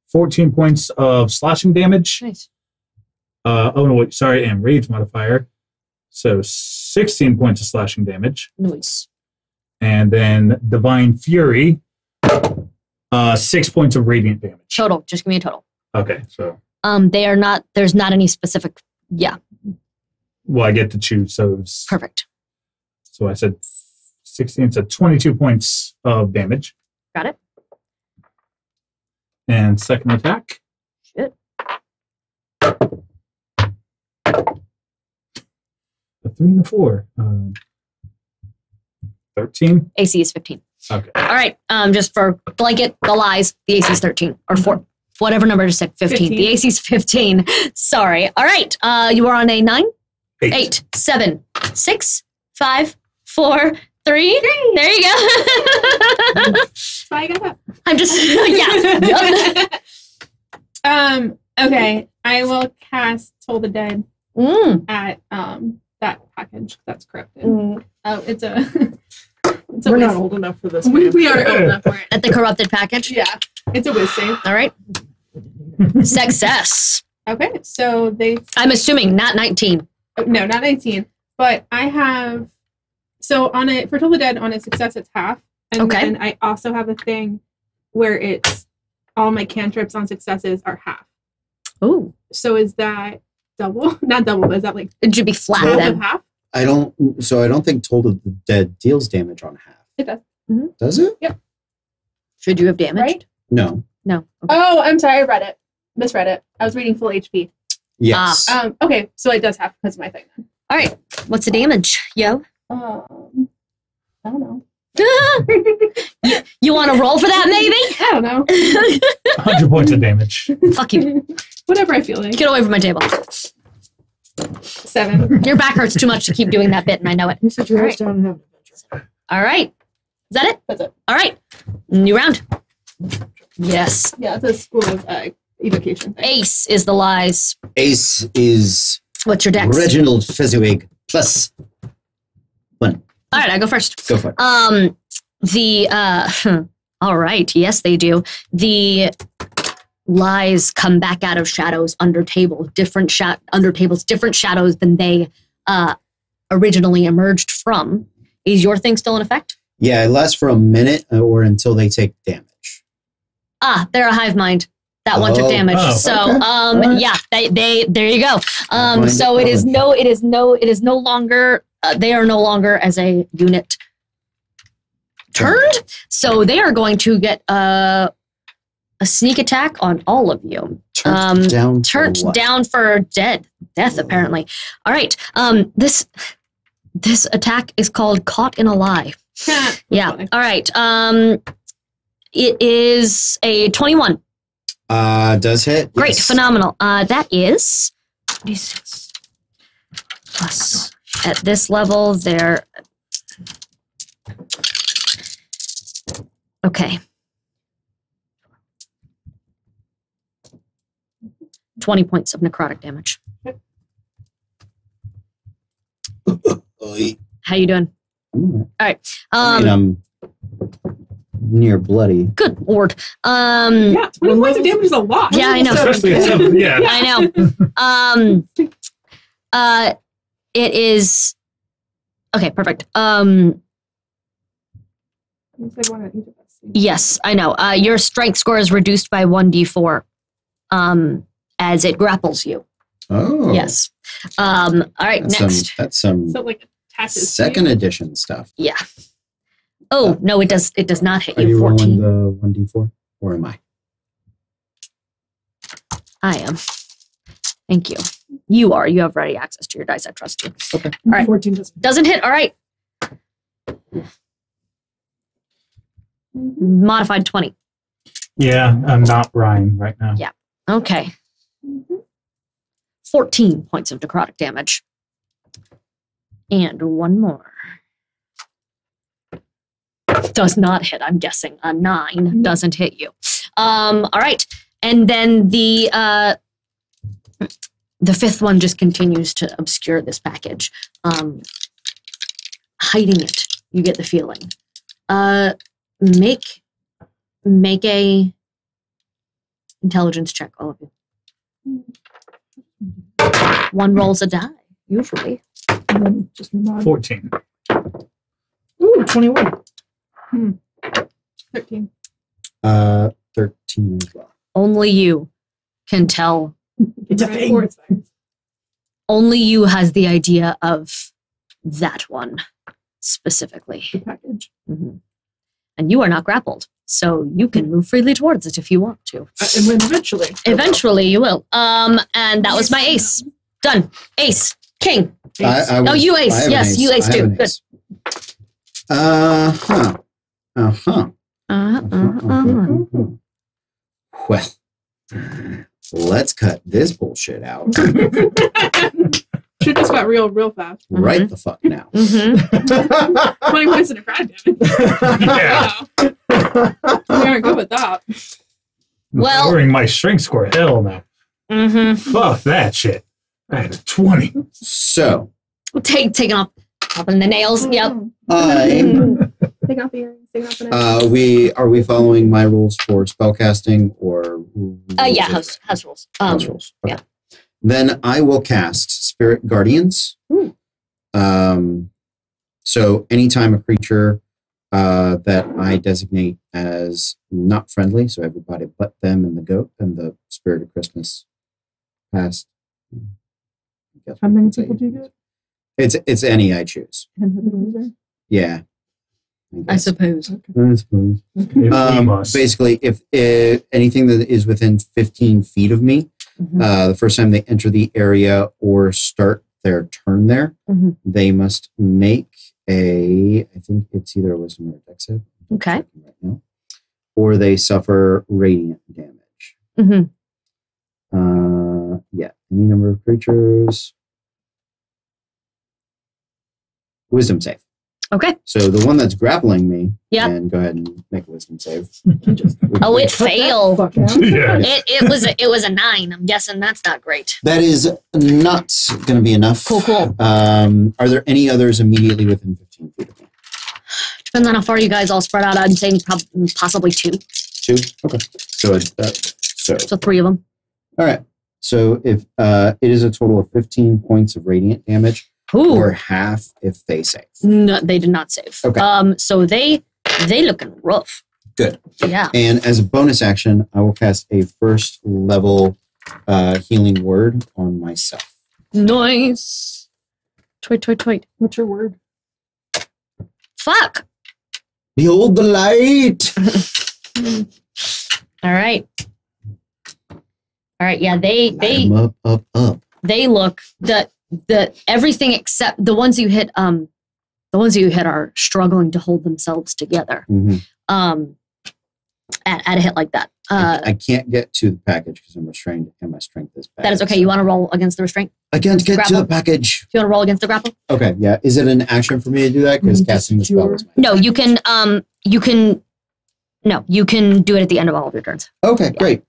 14 points of slashing damage. Nice. And rage modifier. So 16 points of slashing damage. Nice. And then divine fury, 6 points of radiant damage. Total. Just give me a total. Okay, so They are not. There's not any specific. Yeah. well, I get to choose. So Perfect. So I said 16, so 22 points of damage. Got it. And second attack. Shit. A 3 and a 4. 13. AC is 15. Okay. All right. Just for blanket, the lies, the AC is 13 or 4. Whatever number I just said, 15. The AC is 15. Sorry. All right. You are on a 9, 8, 7, 6, 5, 4, 3. There you go. So I got that. I'm just, yeah. Yep. Okay. I will cast Toll the Dead at that package that's corrupted. Oh, it's a. It's a We're whiz. not old enough for this. We aren't old enough for it. At the corrupted package? Yeah, it's a whiz save. All right. Success. Okay, so they. I'm assuming not 19. No, not 19. But I have. So on it for Toll the Dead, on a success, it's half, and Okay. then I also have a thing where it's all my cantrips on successes are half. Oh. So is that double? Not double, but is that like It should be flat half then. of half? I don't think Toll of the Dead deals damage on half. It does. Does it? Should you have damaged? Right? No. No. Okay. Oh, I'm sorry. I read it. Misread it. I was reading full HP. Yes. Okay, so it does half because of my thing. All right. What's the damage, yo? I don't know. You want to roll for that, maybe? I don't know. 100 points of damage. Fuck you. Whatever I feel like. Get away from my table. 7. Your back hurts too much to keep doing that bit, and I know it. You said your All house down and have an adventure. All right. Is that it? That's it. All right. New round. Yes. Yeah, it's a school of evocation thing. Ace is the lies. Ace is What's your dex? Reginald Fezziwig plus 1. All right, I go first. Go for it. All right. Yes, they do. The lies come back out of shadows under tables, different shadows than they originally emerged from. Is your thing still in effect? Yeah, it lasts for a minute or until they take damage. They're a hive mind. That one took damage. Oh. So, Okay. yeah, they there you go. Mind So it it is no longer, they are no longer as a unit turned. So they are going to get a sneak attack on all of you. Turned down. Turned for what? down for death, apparently. All right. This attack is called Caught in a Lie. Yeah. Funny. All right. It is a 21. Does hit. Great, Yes. phenomenal. That is 26 plus. At this level, they're okay. 20 points of necrotic damage. Oy. How you doing? I'm all right. All right. I mean, I'm near bloody. Good lord. Yeah, 20 points of damage is a lot. Yeah, I know. Especially at 7. Yeah. I know. It is okay. Perfect. It's like one of each of us. Yes, I know. Your strength score is reduced by 1d4 as it grapples you. Oh. Yes. All right, That's next. that's some So like attaches. second edition stuff. Yeah. Oh, no, it does not hit Are you. you 14. rolling the 1d4? Or am I? I am. Thank you. You are. You have ready access to your dice. I trust you. Okay. All right. 14 doesn't. Doesn't hit. All right. Modified 20. Yeah, I'm not Ryan right now. Yeah. Okay. 14 points of necrotic damage. And one more. Does not hit, I'm guessing. A 9 doesn't hit you. All right. And then the The fifth one just continues to obscure this package. Hiding it, you get the feeling. Make a intelligence check, all of you. One rolls a die, usually. And then just move on. 14. Ooh, 21. 13. 13 as well. Only you can tell. It's a Right, thing. or it's fine. Only you has the idea of that one specifically. The package. Mm-hmm. And you are not grappled, so you can move freely towards it if you want to. And when eventually. Eventually, you will. And that was my ace. Done. Ace. King. No, you ace. I have an Yes, you ace I have too. an Good. ace. Uh-huh. Uh-huh. Well, let's cut this bullshit out Shit just got real fast. right the fuck now. Mm-hmm. 20 points in a crowd damage. Yeah. Wow. We aren't good with that. Well- Lowering my strength score. Hell no. Mm-hmm. Fuck that shit. I had a 20. So, Taking off popping the nails. Yep. Take off the earrings. Take off the knife. are we following my rules for spellcasting or? Yeah, house rules. House rules. Okay. yeah. Then I will cast Spirit Guardians. Ooh. So anytime a creature that I designate as not friendly, so everybody but them and the goat and the Spirit of Christmas passed. How many people do you get? It's any I choose. And who the loser? Yeah. I suppose. I suppose. If we must. Basically, if anything that is within 15 feet of me, Mhm. the first time they enter the area or start their turn there, Mhm. they must make I think it's either a wisdom or a dex save. I'm Okay. checking right now. Or they suffer radiant damage. Mm-hmm. Yeah, any number of creatures. Wisdom save. Okay. So the one that's grappling me, Yeah. and go ahead and make a wisdom save. Oh, it failed. Fuck out. Yeah. It was a 9. I'm guessing that's not great. That is not going to be enough. Cool. Are there any others immediately within 15 feet of me? Depends on how far you guys all spread out. I'm saying possibly 2. 2? Okay. So, So 3 of them. all right. So if it is a total of 15 points of radiant damage, Ooh. or half if they save. No, they did not save. Okay. So they looking rough. Good. Yeah. And as a bonus action, I will cast a first level healing word on myself. Nice. Tweet. What's your word? Fuck. Behold the light. All right. Yeah. Light 'em up. They look the everything except the ones you hit. The ones you hit are struggling to hold themselves together. Mhm. At a hit like that. I can't get to the package because I'm restrained and my strength is bad. That is okay. You want to roll against the restraint? I can't get to Grapple? the package. Do you want to roll against the grapple? Okay, yeah. Is it an action for me to do that? Because casting the spell is my No, you can. No, you can do it at the end of all of your turns Okay, great.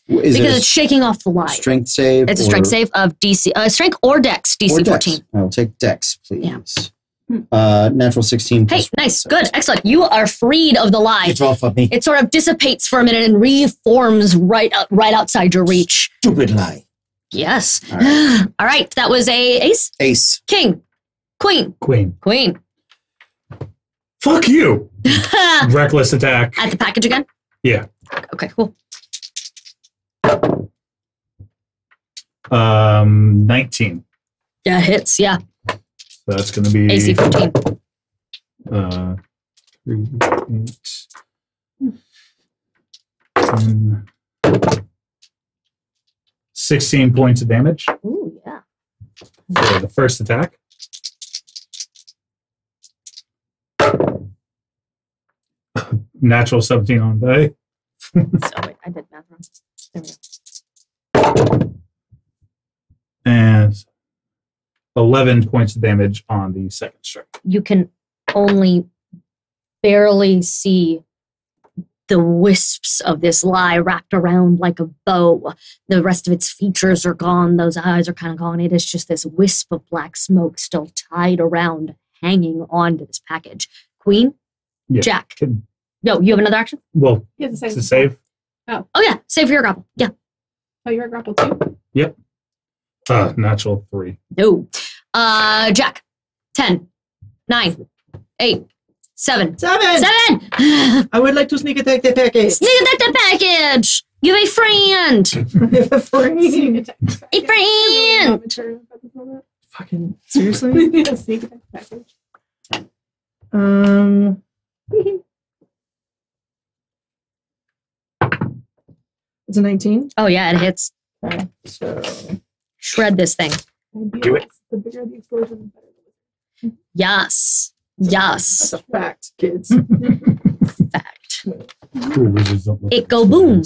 Is because it it's shaking off the a lie. strength save? It's a strength save of DC, strength or Dex, DC or dex? 14. I will take Dex, please. Yeah. Natural 16. Hey, plus nice, 1, good, excellent. You are freed of the lie. It's off of me. It sort of dissipates for a minute and reforms right outside your reach. Stupid lie. Yes. All right. All right. That was a ace, Ace. king, queen. Queen. Fuck you. At Reckless attack. the package again? Yeah. Okay, cool. 19. Yeah, hits, yeah. So that's going to be AC 15. 3, 8, 10, 16 points of damage Ooh, yeah. for the first attack. Natural 17 on die. So wait, I did math wrong. There we go. And 11 points of damage on the second strike. You can only barely see the wisps of this lie wrapped around like a bow. The rest of its features are gone. Those eyes are kind of gone. It is just this wisp of black smoke still tied around, hanging on to this package. Queen? Yeah. Jack? No, you have another action? Well, He has to save. Oh yeah, save for your grapple. Yeah. Oh, you're a grapple too? Yep. Natural 3. No. Jack. 10, 9, 8, 7. 7. 7! I would like to sneak attack the package. Sneak attack the package! You have a friend! Free. A friend! Fucking seriously? Yeah, sneak attack package. It's a 19. Oh yeah, it hits. Okay, so Shred this thing. Do it. The bigger the explosion, the better. Yes. that's Yes. a fact, kids. Fact. It It go boom.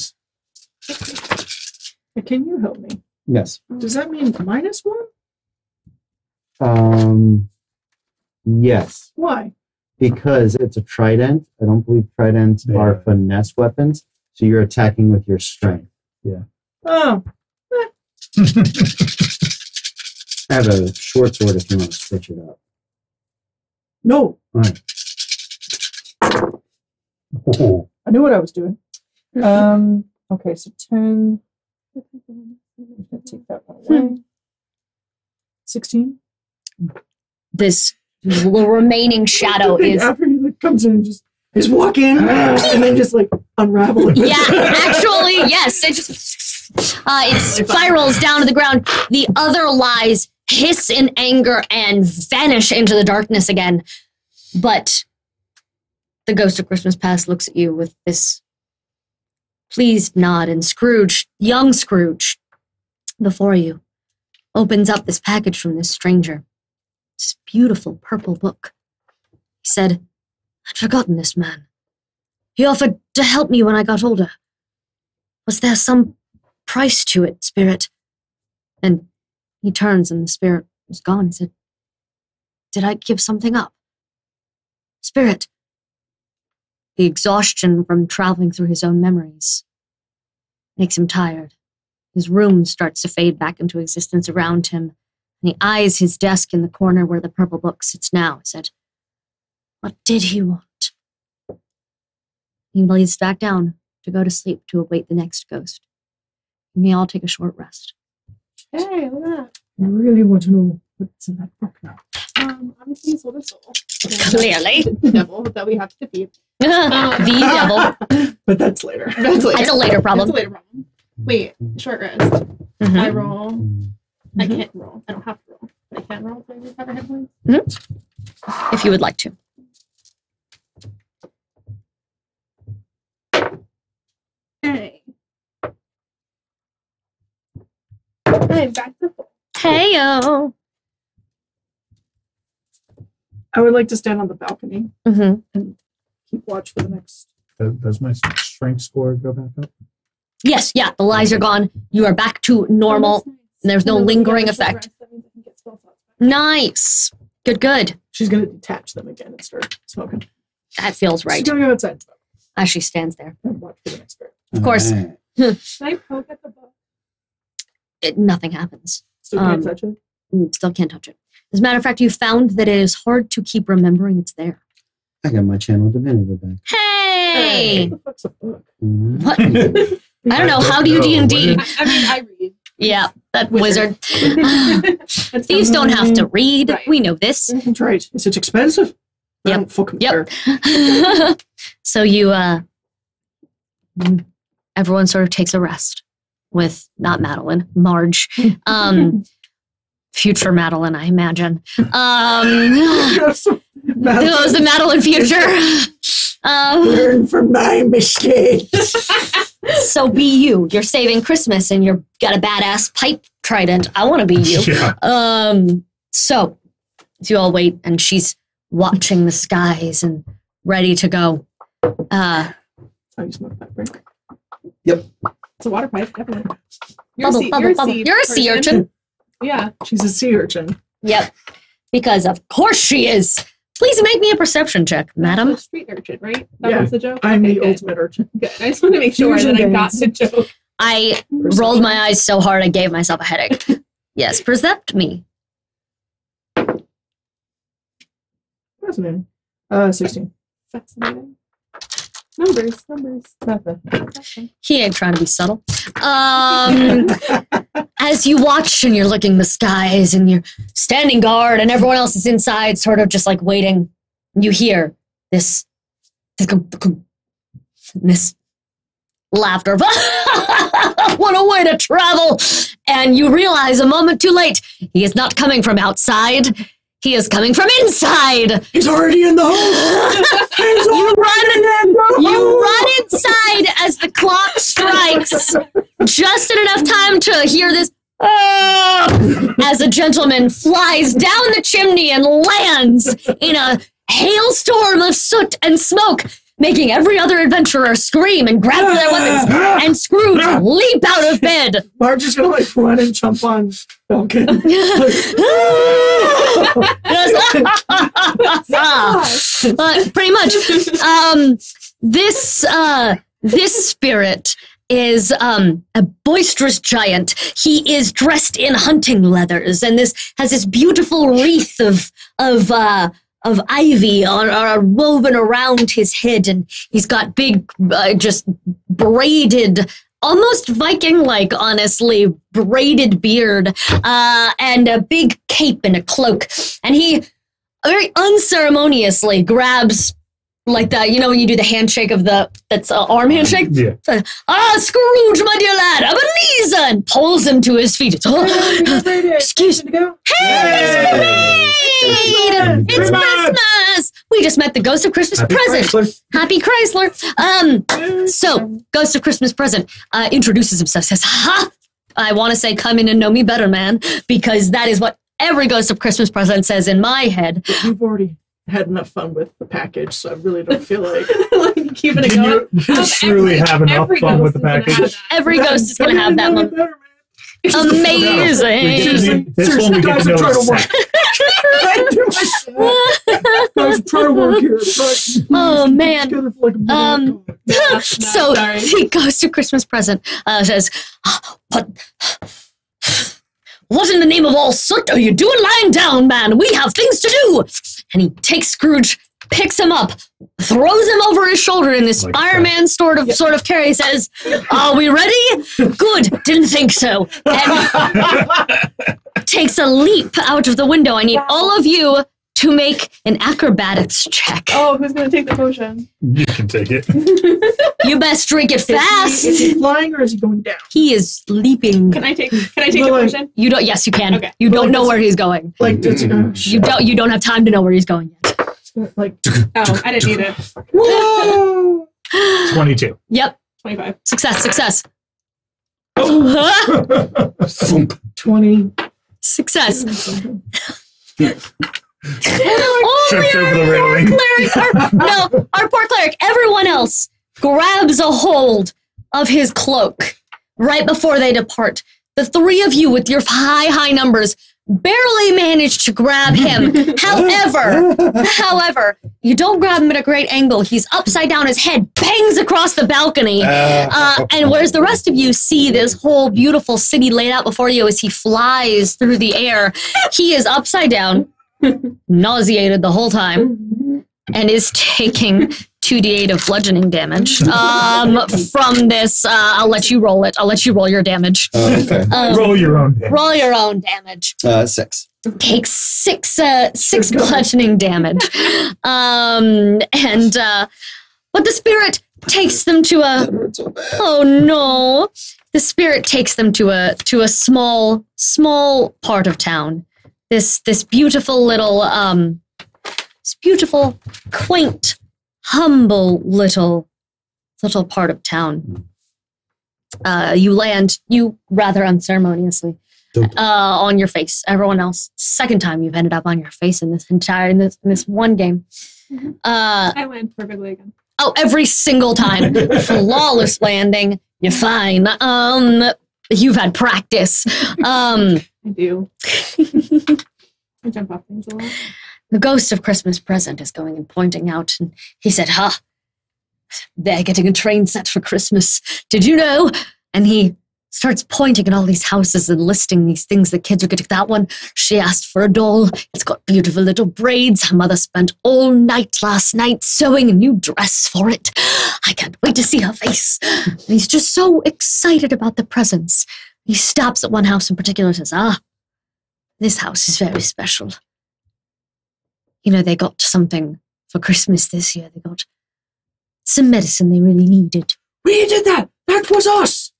Can you help me? Yes. Does that mean -1? Yes. Why? Because it's a trident. I don't believe tridents are Yeah. finesse weapons. So you're attacking with your strength. Oh, I have a short sword if you want to stitch it up. no. All right. Oh. I knew what I was doing. Okay, so 10. I'm gonna take that one away. 16. This remaining shadow is. After he like, comes in and just walk in and then just like unravel it. Yeah, actually, yes. It spirals down to the ground. The other lies hiss in anger and vanish into the darkness again. But the ghost of Christmas Past looks at you with this pleased nod, and Scrooge, young Scrooge, before you, opens up this package from this stranger. This beautiful purple book. He said, I'd forgotten this man. He offered to help me when I got older. Was there some price to it, spirit? And he turns and the spirit was gone. He said, did I give something up? Spirit. The exhaustion from traveling through his own memories makes him tired. His room starts to fade back into existence around him, and he eyes his desk in the corner where the purple book sits now. He said, what did he want? He lays back down to go to sleep to await the next ghost. And we all take a short rest. Hey, look at that. I really want to know what's in that book now. Obviously, it's a soul. Clearly. The devil that we have to defeat. The devil. But that's later. That's later. That's a later problem. That's a later problem. Wait, short rest. Mhm. I roll. I can't roll. I don't have to roll. But I can roll to recover hit points. If you would like to. Hey. I'm back to full. Heyo. I would like to stand on the balcony Mm-hmm. and keep watch for the next. Does my strength score go back up? Yes, yeah, the lies are gone. You are back to normal. Oh, that's nice. There's no And then we lingering get a short effect. rest, that means I can get spell slots back. Nice. Good, good. She's going to detach them again and start smoking. That feels right. She's going to go outside and smoke As she stands there. and watch for the next spirit. Of course. All right. Can I poke at the book? Nothing happens. Still can't touch it. Still can't touch it. As a matter of fact, you found that it is hard to keep remembering it's there. I got my channel divinity back. Hey! What the fuck's a book? Mhm. What? I don't know. How do you D&D? I mean, I read. Yeah, that Wizard. wizard. That's Thieves don't have to read. Right. We know this. That's right. Is it expensive? I Yep. don't fucking Yep. care. So you, everyone sort of takes a rest with not Madeline, Marge, future Madeline, I imagine. It was the Madeline future. Learn from my mistakes. So be you. You're saving Christmas and you're got a badass pipe trident. I want to be you. Yeah. So you all wait, and she's watching the skies and ready to go. How you smoke that, right? It's a water pipe, definitely. Bubble, bubble, bubble. You're a sea urchin. Yeah. She's a sea urchin. Yep. Because of course she is. Please make me a perception check, madam. Street urchin, right? That Yeah, was the joke? I'm Okay, the good. ultimate urchin. Good. I just want to make sure Fusion that I got games. the joke. I rolled my eyes so hard I gave myself a headache. Yes, percept me. Fascinating. 16. Fascinating. Numbers. Nothing. He ain't trying to be subtle. As you watch and you're looking the skies and you're standing guard and everyone else is inside sort of just like waiting, you hear this laughter. What a way to travel! And you realize a moment too late, he is not coming from outside. He is coming from inside. He's already in the hole. You run inside as the clock strikes, just in enough time to hear this as a gentleman flies down the chimney and lands in a hailstorm of soot and smoke, making every other adventurer scream and grab for their weapons, and Scrooge leap out of bed. Marge is gonna like run and jump on Falcon. Pretty much. This spirit is a boisterous giant. He is dressed in hunting leathers, and this has this beautiful wreath of ivy woven around his head, and he's got big, just braided, almost Viking-like, honestly, braided beard, and a big cape and a cloak. And he very unceremoniously grabs, like that, you know, when you do the handshake of that's arm handshake? Yeah. Scrooge, my dear lad, Ebenezer, and pulls him to his feet. Excuse me. Hey, it's Christmas! We just met the Ghost of Christmas Present. Happy Chrysler. So, Ghost of Christmas Present introduces himself, says, ha! I want to say, come in and know me better, man, because that is what every Ghost of Christmas Present says in my head. You've already had enough fun with the package, so I really don't feel like Like, keeping it Can going. you truly have enough Every fun with ghost the is gonna package? have that. Every ghost is going to have that moment. Better, man. Amazing. This one we get to Seriously, guys, I'm know trying to is work. I do my set. Guys, I'm trying to work here. Oh, man. Together for like a minute. So sorry. the Ghost of Christmas Present says, what in the name of all soot are you doing lying down, man? We have things to do. And he takes Scrooge, picks him up, throws him over his shoulder in this Like fireman sort of carry, says, are we ready? Good, didn't think so. And takes a leap out of the window. I need all of you to make an acrobatics check. Oh, who's going to take the potion? You can take it. You best drink it fast. Is he flying or is he going down? He is leaping. Can I take the Well, potion? You don't. Yes, you can. Okay. You don't Like know this- where he's going. Like, it's You don't. You don't have time to know where he's going yet. like, Oh, I didn't need it. whoa! 22. Yep. 25. Success. 20. Success. Tripped over the railing. Our poor cleric. Everyone else grabs a hold of his cloak right before they depart. The three of you with your high numbers barely manage to grab him. However, you don't grab him at a great angle. He's upside down. His head bangs across the balcony. And whereas the rest of you see this whole beautiful city laid out before you as he flies through the air, he is upside down, nauseated the whole time, and is taking 2d8 of bludgeoning damage from this. I'll let you roll it. I'll let you roll your damage. Okay. Roll your own damage. Roll your own damage. 6. Takes six bludgeoning damage. But the spirit takes them to a. Oh no! The spirit takes them to a small part of town. This beautiful little this beautiful, quaint, humble little part of town. You land, rather unceremoniously, on your face. Everyone else, second time you've ended up on your face in this one game. I land perfectly again. Oh, every single time. Flawless landing. You're fine. You've had practice. I do. I jump off things a lot. the ghost of Christmas present is going and pointing out, and he said, they're getting a train set for Christmas. Did you know? And he starts pointing at all these houses and listing these things the kids are getting. That one, she asked for a doll. It's got beautiful little braids. Her mother spent all night last night sewing a new dress for it. I can't wait to see her face. And he's just so excited about the presents. He stops at one house in particular and says, this house is very special. You know, they got something for Christmas this year. They got some medicine they really needed. We did that! That was us!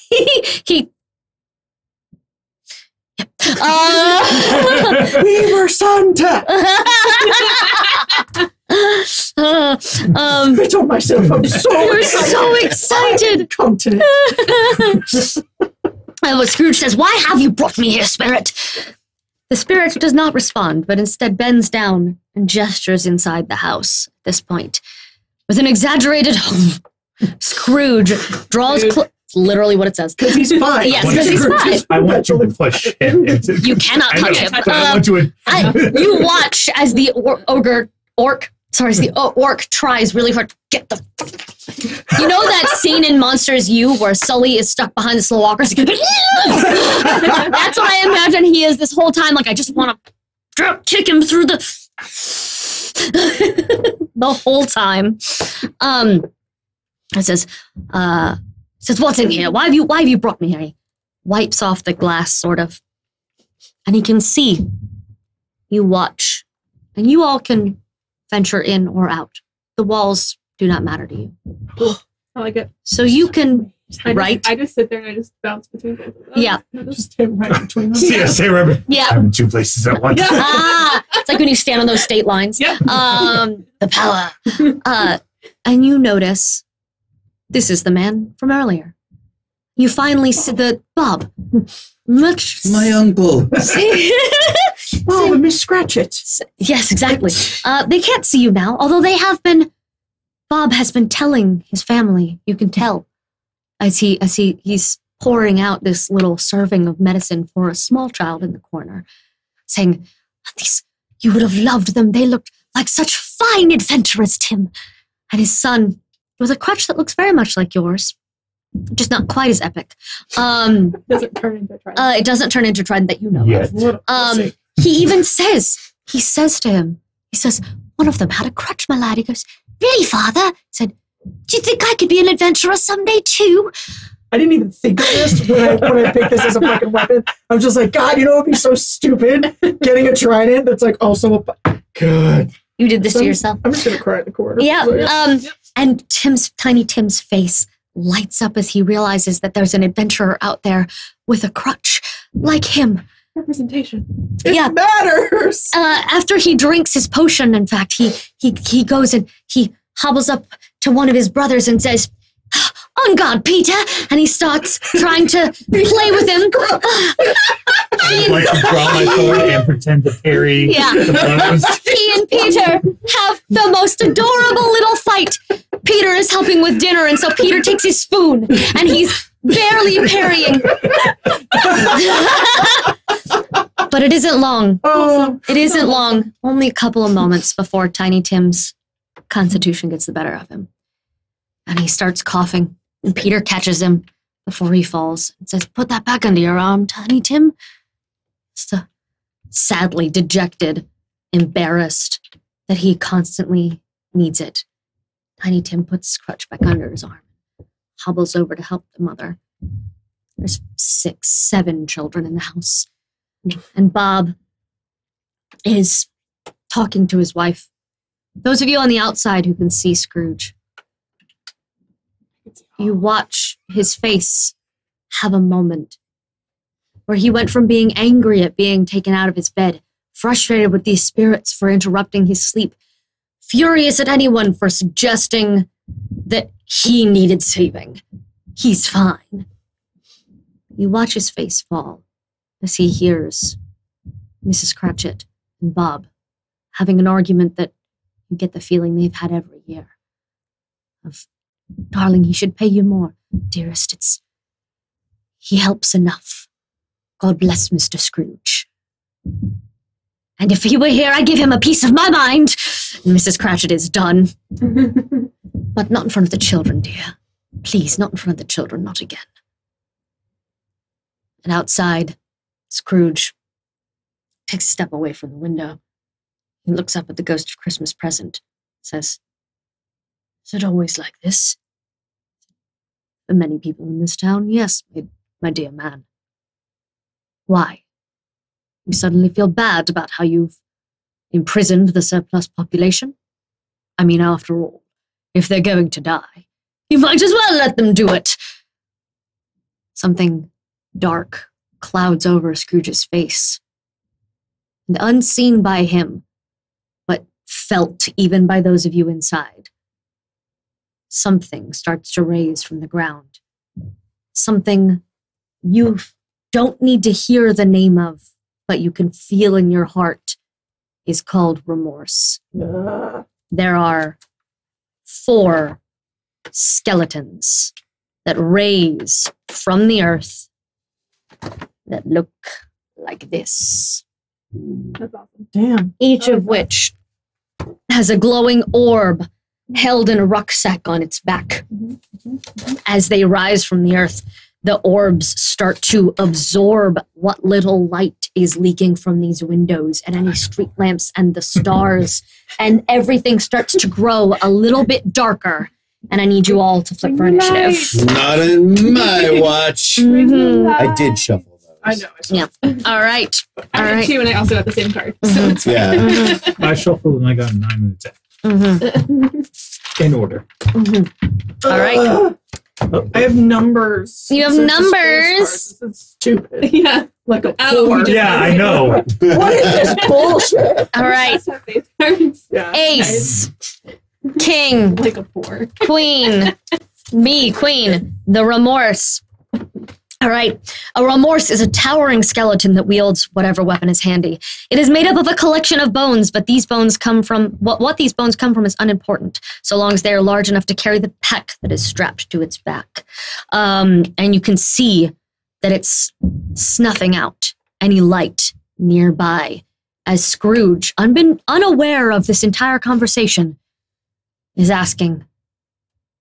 he We were Santa! I told myself I'm so excited. Continent. Scrooge says, why have you brought me here, spirit? The spirit does not respond, but instead bends down and gestures inside the house at this point. With an exaggerated Scrooge draws literally what it says. Because he's fine. Yes, because he's fine. I want you to push it. You cannot touch him. I want you to... You watch as the orc tries really hard to get the... You know that scene in Monsters U where Sully is stuck behind the slow walkers? That's what I imagine he is this whole time. Like, I just want to drop kick him through the whole time. It says, what's in here? Why have you brought me here? He wipes off the glass, sort of. And he can see. You watch. And you all can venture in or out. The walls do not matter to you. I like it. So you can, right? I just sit there and I just bounce between both of them. Yeah. Just him right between them. Yeah, stay right. Yeah. I'm in two places at once. It's like when you stand on those state lines. Yeah. The power. And you notice this is the man from earlier. You finally see the Bob. My uncle. Oh, Miss Scratchit. Yes, exactly. They can't see you now, although they have been. Bob has been telling his family. You can tell as he's pouring out this little serving of medicine for a small child in the corner, saying, "These you would have loved them. They looked like such fine adventurers, Tim." And his son with a crutch that looks very much like yours, just not quite as epic. Doesn't turn into a trident. It doesn't turn into a trident that you know Yet. of. He even says to him, he says, "One of them had a crutch, my lad." He goes, "Really, father?" He said, "Do you think I could be an adventurer someday too?" I didn't even think of this when I picked this as a fucking weapon. I was just like, God, you know what would be so stupid? Getting a trident that's like also a... God. You did this to yourself. I'm just going to cry in the corner. Yeah. And Tiny Tim's face lights up as he realizes that there's an adventurer out there with a crutch like him. Representation. It matters. After he drinks his potion, in fact, he goes and he hobbles up to one of his brothers and says, "On guard, Peter!" And he starts trying to play with him. I'd like to draw my sword and pretend to parry the blows. He and Peter have the most adorable little fight. Peter is helping with dinner, and so Peter takes his spoon, and he's barely parrying. But it isn't long. It isn't long. Only a couple of moments before Tiny Tim's constitution gets the better of him. And he starts coughing. And Peter catches him before he falls and says, "Put that back under your arm, Tiny Tim." So sadly dejected, embarrassed that he constantly needs it. Tiny Tim puts his crutch back under his arm, hobbles over to help the mother. There's 6, 7 children in the house. And Bob is talking to his wife. Those of you on the outside who can see Scrooge, you watch his face have a moment where he went from being angry at being taken out of his bed, frustrated with these spirits for interrupting his sleep, furious at anyone for suggesting that he needed saving. He's fine. You watch his face fall as he hears Mrs. Cratchit and Bob having an argument that you get the feeling they've had every year. Of, "Darling, he should pay you more. Dearest, he helps enough. God bless Mr. Scrooge." And if he were here, I'd give him a piece of my mind. Mrs. Cratchit is done. But not in front of the children, dear. Please, not in front of the children, not again. And outside, Scrooge takes a step away from the window. He looks up at the ghost of Christmas present, says, "Is it always like this?" For many people in this town, yes, my dear man. Why? You suddenly feel bad about how you've imprisoned the surplus population? I mean, after all, if they're going to die, you might as well let them do it. Something dark clouds over Scrooge's face. And unseen by him, but felt even by those of you inside, something starts to raise from the ground. Something you don't need to hear the name of, but you can feel in your heart is called remorse. There are 4 skeletons that raise from the earth that look like this. That's awesome. Damn. Each of which has a glowing orb held in a rucksack on its back. As they rise from the earth, the orbs start to absorb what little light is leaking from these windows and any street lamps and the stars, and everything starts to grow a little bit darker. And I need you all to flip for initiative. Not in my watch. I did shuffle those. I know. Yeah. All right. I did 2 and I also got the same card. So it's fine. Yeah. I shuffled and I got a 9 and a 10. In order. All right. I have numbers. You have This is space numbers? cards. This is stupid. Yeah. Like a Oh, four. we just- Yeah, I know. What is this bullshit? All right. Just have face cards. Yeah. Ace. King. Like a 4. Queen. Me, queen. The remorse. All right. A remorse is a towering skeleton that wields whatever weapon is handy. It is made up of a collection of bones, but these bones come from what these bones come from is unimportant, so long as they are large enough to carry the pack that is strapped to its back. And you can see that it's snuffing out any light nearby as Scrooge, unaware of this entire conversation, is asking,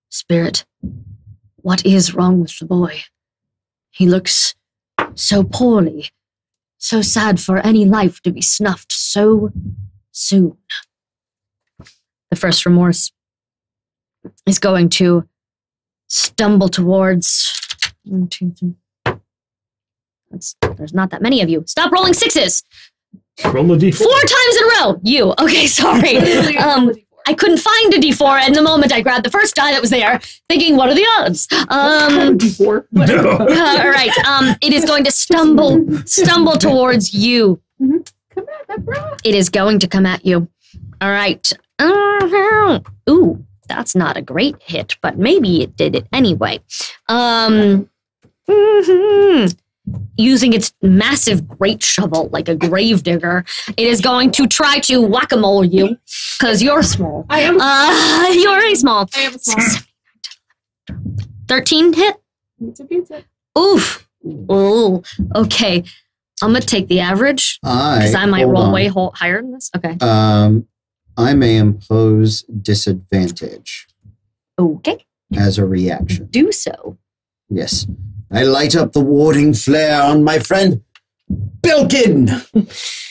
"Spirit, what is wrong with the boy? He looks so poorly, so sad for any life to be snuffed so soon." The first remorse is going to stumble towards 1, 2, 3. There's not that many of you. Stop rolling 6s. Roll a d4. 4 times in a row. You. Okay, sorry. I couldn't find a D4, and the moment I grabbed the first die that was there, thinking, what are the odds? D4. No. All right. It is going to stumble towards you. Come at bro. It is going to come at you. All right. Ooh, that's not a great hit, but maybe it did it anyway. Using its massive great shovel like a gravedigger, it is going to try to whack-a-mole you because you're small. I am. You're very small. I am small. 13 hit. Pizza. Oof. Ooh. Okay. I'm gonna take the average because I might hold roll on. way higher than this. Okay. I may impose disadvantage Okay. as a reaction. Do so. Yes. I light up the warding flare on my friend Bilkin.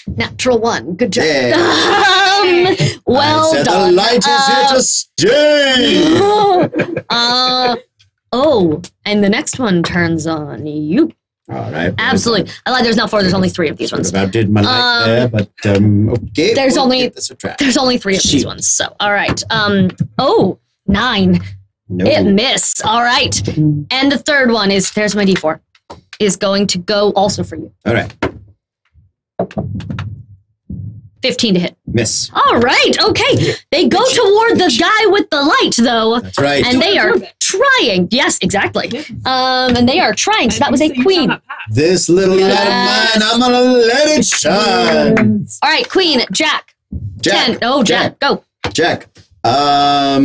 Natural 1. Good job. Yeah. Well I said done. the light is here to stay. And the next one turns on you. All right. Absolutely. I lied. There's not 4. There's only 3 of these ones. About did my light there, but okay. There's we'll only- get this a try. There's only 3 of these Shoot. ones. So, all right. 9. No. It missed. All right. And the third one there's my D4, is going to go also for you. All right. 15 to hit. Miss. All right. Okay. They go toward the guy with the light, though. That's right. And they are Absorb it. trying. Yes, exactly. Yes. And they are trying. So that was a You queen. shall not pass. This little light Yes. of mine, I'm gonna let it shine. All right, queen, Jack. Jack. 10. Oh, Jack, go. Jack. Yeah,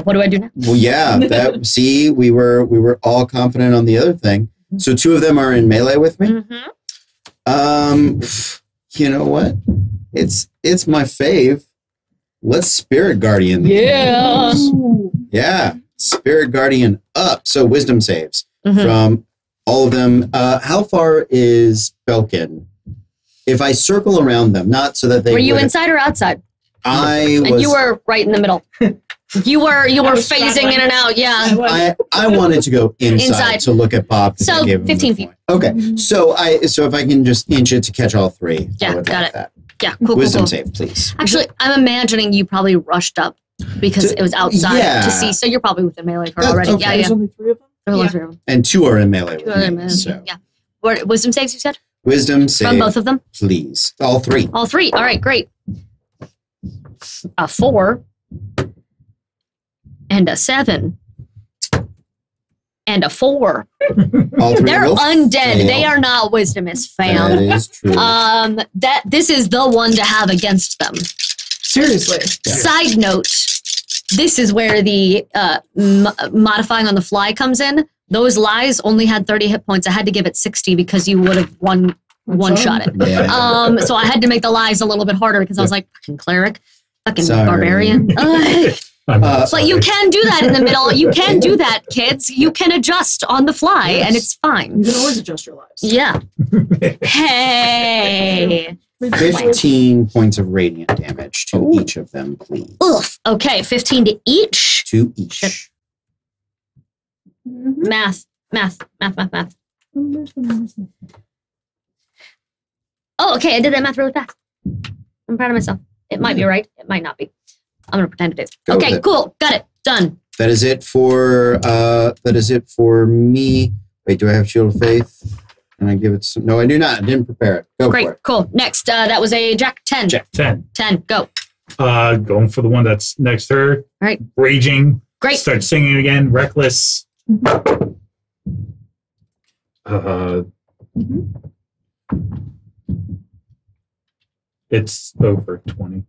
what do I do now? Well, yeah. That. See, we were all confident on the other thing. So 2 of them are in melee with me. Mm-hmm. You know what? It's my fave. Let's Spirit Guardian. Yeah. Yeah. Spirit Guardian up. So wisdom saves from all of them. How far is Belkin? If I circle around them, not so that they were you inside or outside? And you were right in the middle. You were phasing in and out. Yeah. I wanted to go inside to look at Bob. So 15 feet. Okay. So if I can just inch it to catch all three. Yeah, got it. That. Yeah, cool. Wisdom cool. save, please. Actually, I'm imagining you probably rushed up because it was outside to see. So you're probably within melee for already. Okay. Yeah. There's only 3 of them. Only 3 of them. And 2 are in melee with me. So. Yeah. What wisdom saves you said? Wisdom save. From both of them? Please. All 3. All 3. All right, great. A 4 and a 7 and a 4. All 3 They're undead. Fail. They are not wisdom is found. That is true. This is the one to have against them. Seriously. Yeah. Side note, this is where the modifying on the fly comes in. Those lies only had 30 hit points. I had to give it 60 because you would have one-shot it. Yeah. So I had to make the lies a little bit harder because I was like, fucking cleric, fucking Sorry. barbarian. But you can do that in the middle. You can do that, kids. You can adjust on the fly, and it's fine. You can always adjust your lives. Yeah. Hey. 15 points of radiant damage to each of them, please. Oof. Okay, 15 to each. To each. Shit. Math. Oh, okay, I did that math really fast. I'm proud of myself. It might be right. It might not be. I'm gonna pretend it is. Okay, cool. Got it. Done. That is it for me. Wait, do I have Shield of Faith? And I give it some. No, I do not. I didn't prepare it. Go Great. for it. Cool. Next, that was a Jack 10. Jack 10. 10. Go. Going for the one that's next to her. All right. Raging. Great. Start singing again. Reckless. It's over 20.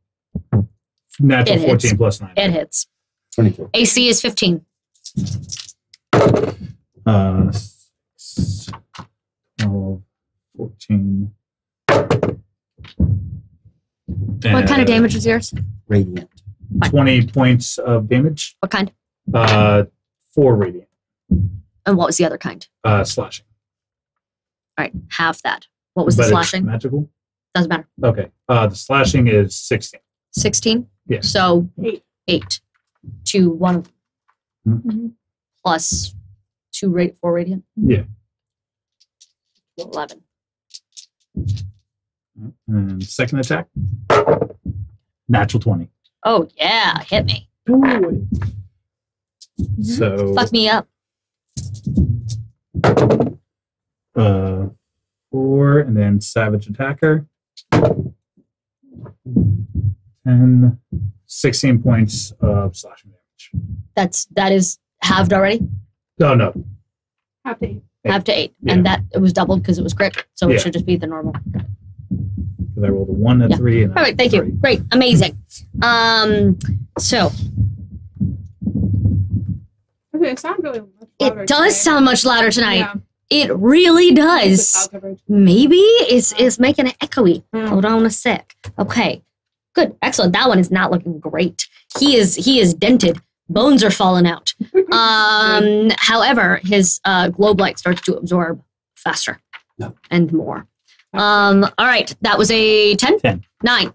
Natural 14 plus 9. It hits. 24. AC is 15. 12, 14. What kind of damage is yours? Radiant. 20 points of damage. What kind? 4 radiant. And what was the other kind? Slashing. All right, half that. What was the But slashing? it's magical? Doesn't matter. Okay. The slashing is 16. 16? Yeah. So 8 to 1 Mm-hmm. plus 4 radiant? Yeah. 11. And second attack. Natural 20. Oh, yeah. Hit me. Ooh. So Fuck me up. 4, and then savage attacker. 10, 16 points of slashing damage. That is halved already? Oh, no. Half to 8. Half to 8. Yeah. And that it was doubled because it was crit. So Yeah. it should just be the normal. Because I rolled a 1 and Yeah. 3. And All right, thank you. Great. Amazing. So Okay, it sounds really much louder it does today. sound much louder tonight. Yeah. It really With does. cloud coverage. Maybe it's making it echoey. Yeah. Hold on a sec. Okay. Good. Excellent. That one is not looking great. He is dented. Bones are falling out. However, his globe light starts to absorb faster and more. All right. That was a 10, 10. 9,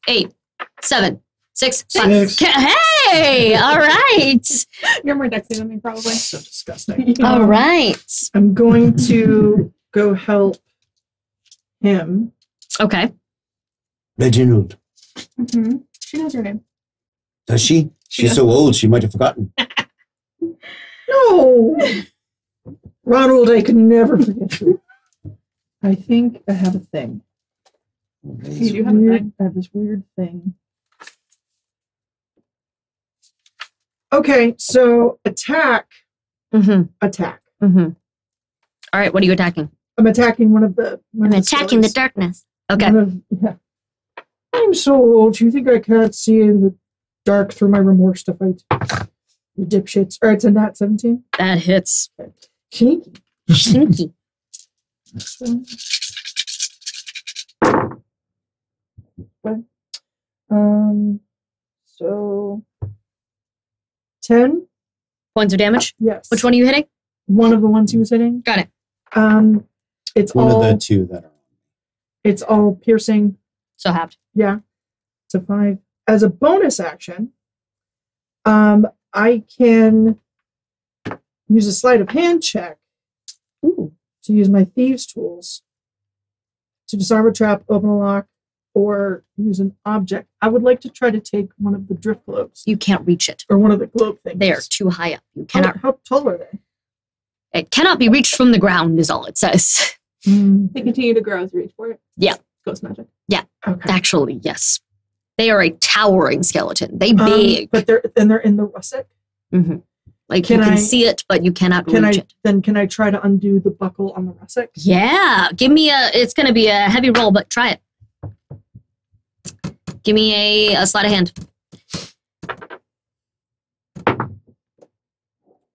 8, 7, 6, 6. 5. Hey, all right. You're more dexy than me, probably. So disgusting. All right. I'm going to go help him. Okay. Reginald. Mm-hmm. She knows your name. Does she? She's so old, she might have forgotten. No! Ronald, I could never forget you. I think I have a thing. You do have a thing. I have this weird thing. Okay, so attack. Mm-hmm. Attack. Mm-hmm. All right. What are you attacking? I'm attacking one of the. I'm attacking the darkness. Okay. Yeah. I'm so old. You think I can't see in the dark through my remorse to fight? You dipshits. All right, it's a nat 17. That hits. Sneaky. Sneaky. This one. So 10 Points of damage. Yes. Which one are you hitting? One of the ones he was hitting. Got it. It's One all of the two that are. it's all piercing. So halved. Yeah. It's a 5. As a bonus action, I can use a sleight of hand check Ooh. to use my thieves' tools to disarm a trap, open a lock, or use an object. I would like to try to take one of the drift globes You can't reach it. or one of the globe things. They are too high up. You How, cannot. how tall are they? It cannot be reached from the ground. Is all it says. They continue to grow as you reach for it. Yeah. Ghost magic. Okay. Actually, yes. They are a towering skeleton. They big. But they're in the russet. Mm-hmm. Like Can you can I- see it, but you cannot Can reach I it. then can I try to undo the buckle on the russet? Yeah. Give me a. It's going to be a heavy roll, but try it. Give me a sleight of hand.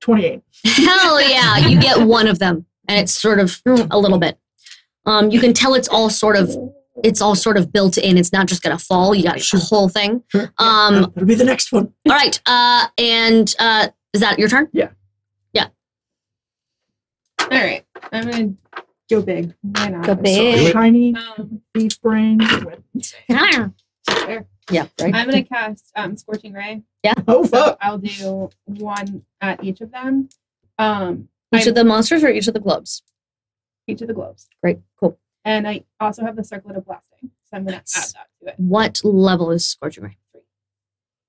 28. Hell yeah! You get one of them, and it's sort of a little bit. You can tell it's all sort of built in. It's not just going to fall. You got to get the whole thing. Sure. All That'll be the next one. right. And is that your turn? All right. I'm gonna go big. Why not? Go big. Shiny Um, thief brain. fair. Yeah. Right. I'm gonna cast Scorching Ray. Oh So fuck! I'll do one at each of them. Each of the monsters or each of the globes? Each of the globes. Great. Cool. And I also have the Circlet of Blasting. So I'm gonna Nice. add that to it. What level is Scorching Ray? 3.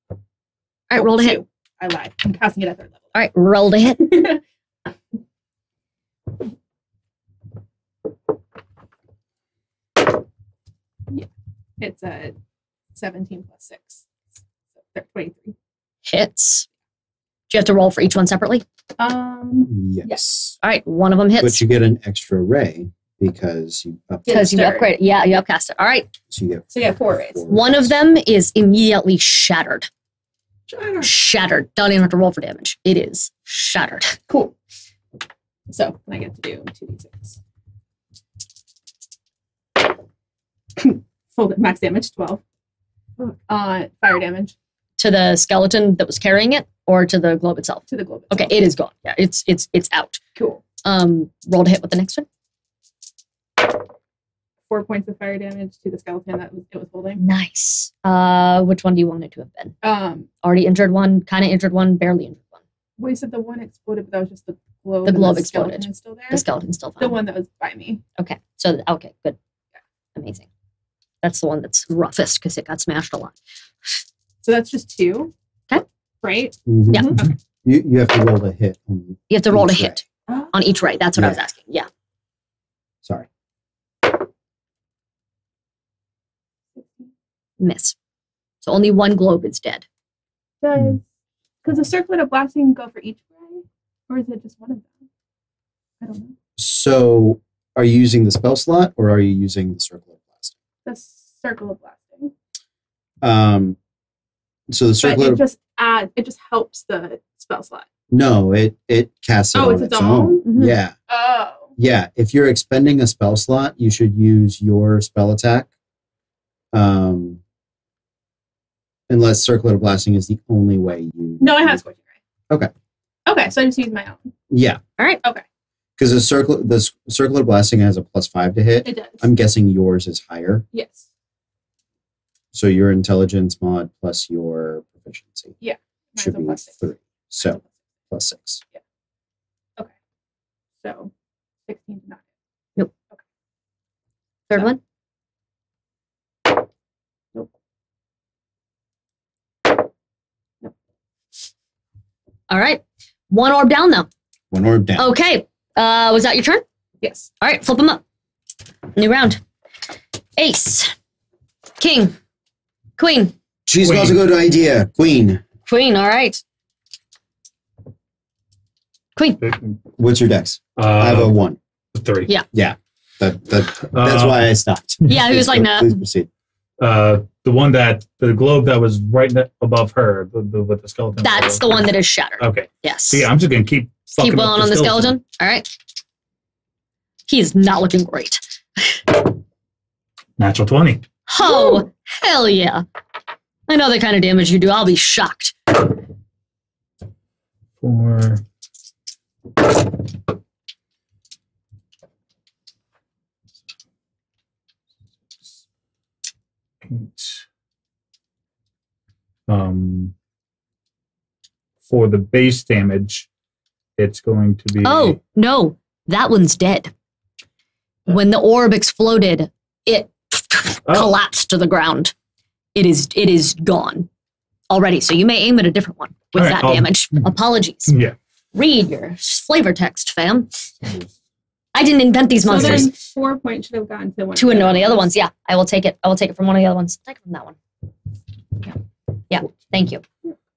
All right. Roll to hit. 2. I lied. I'm casting it at 3rd level. All right. Roll to hit. It's a 17 plus 6. So 23. Hits. Do you have to roll for each one separately? Yes. All right. One of them hits. But you get an extra ray because you up. Because you Stirred. upgrade it. Yeah, you upcast it. All right. So you get. So yeah, 4 rays. One of them is immediately shattered. Shatter. Shattered. Don't even have to roll for damage. It is shattered. Cool. So I get to do 2d6. Full max damage 12. Fire damage To the skeleton that was carrying it, or to the globe itself? to the globe. Okay, itself. it is gone. Yeah, it's out. Cool. Roll to hit with the next one. 4 points of fire damage to the skeleton that it was holding. Nice. Which one do you want it to have been? Um, Already injured one, kind of injured one, barely injured one. well, you said the one exploded, but that was just the globe. The and globe skeleton exploded. is still there. The skeleton's still fine. The one that was by me. Okay, so okay, good, amazing. That's the one that's roughest because it got smashed a lot. So that's just 2. Okay. Right. Mhm. Yeah. Okay. You have to roll to hit. On You have to roll to each hit ray. on each ray. That's what I was Yeah. asking. Yeah. Sorry. Miss. So only one globe is dead. Does the circlet of blasting go for each ray, or is it just one of them? I don't know. So, are you using the spell slot or are you using the circle of blasting? The circle of blasting. So the But circle it of just helps the spell slot. no, it casts it Oh, on it's its own? Mhm. Yeah, Oh. yeah. If you're expending a spell slot, you should use your spell attack. Unless circle of blasting is the only way you. No, I have Scorching Ray. Okay. Okay, so I just use my own. Yeah. All right. Okay. Because the circle of blasting has a +5 to hit. It does. I'm guessing yours is higher. Yes. So your intelligence mod plus your proficiency Mine's should a be +6. 3. Mine's So a +6. +6. Okay. So 16 to 9. Third So- one. Nope. All right. One orb down though. One orb down. Okay. Was that your turn? Yes. All right. Flip them up. New round. Ace. King. Queen. She's Queen. got a good idea. Queen. Queen. All right. Queen. What's your dex? I have a 1. 3. Yeah. That's why I stopped. Yeah, he was like, nah. Please proceed. The globe that was right above her, with the skeleton. That's the one that is shattered. Okay. Yes. So yeah, I'm just gonna keep fucking Keep up rolling on the skeleton. All right. He's not looking great. Natural 20. Oh, hell yeah. I know the kind of damage you do. I'll be shocked. 4. 8. For the base damage, it's going to be... Oh, no. That one's dead. When the orb exploded, it collapsed to the ground. It is gone already. So you may aim at a different one with that damage. Apologies. Yeah. Read your flavor text, fam. I didn't invent these monsters. So then 4 points should have gone to one. To one of the other ones. Yeah, I will take it. I will take it from one of the other ones. Take it from that one. Yeah. Thank you.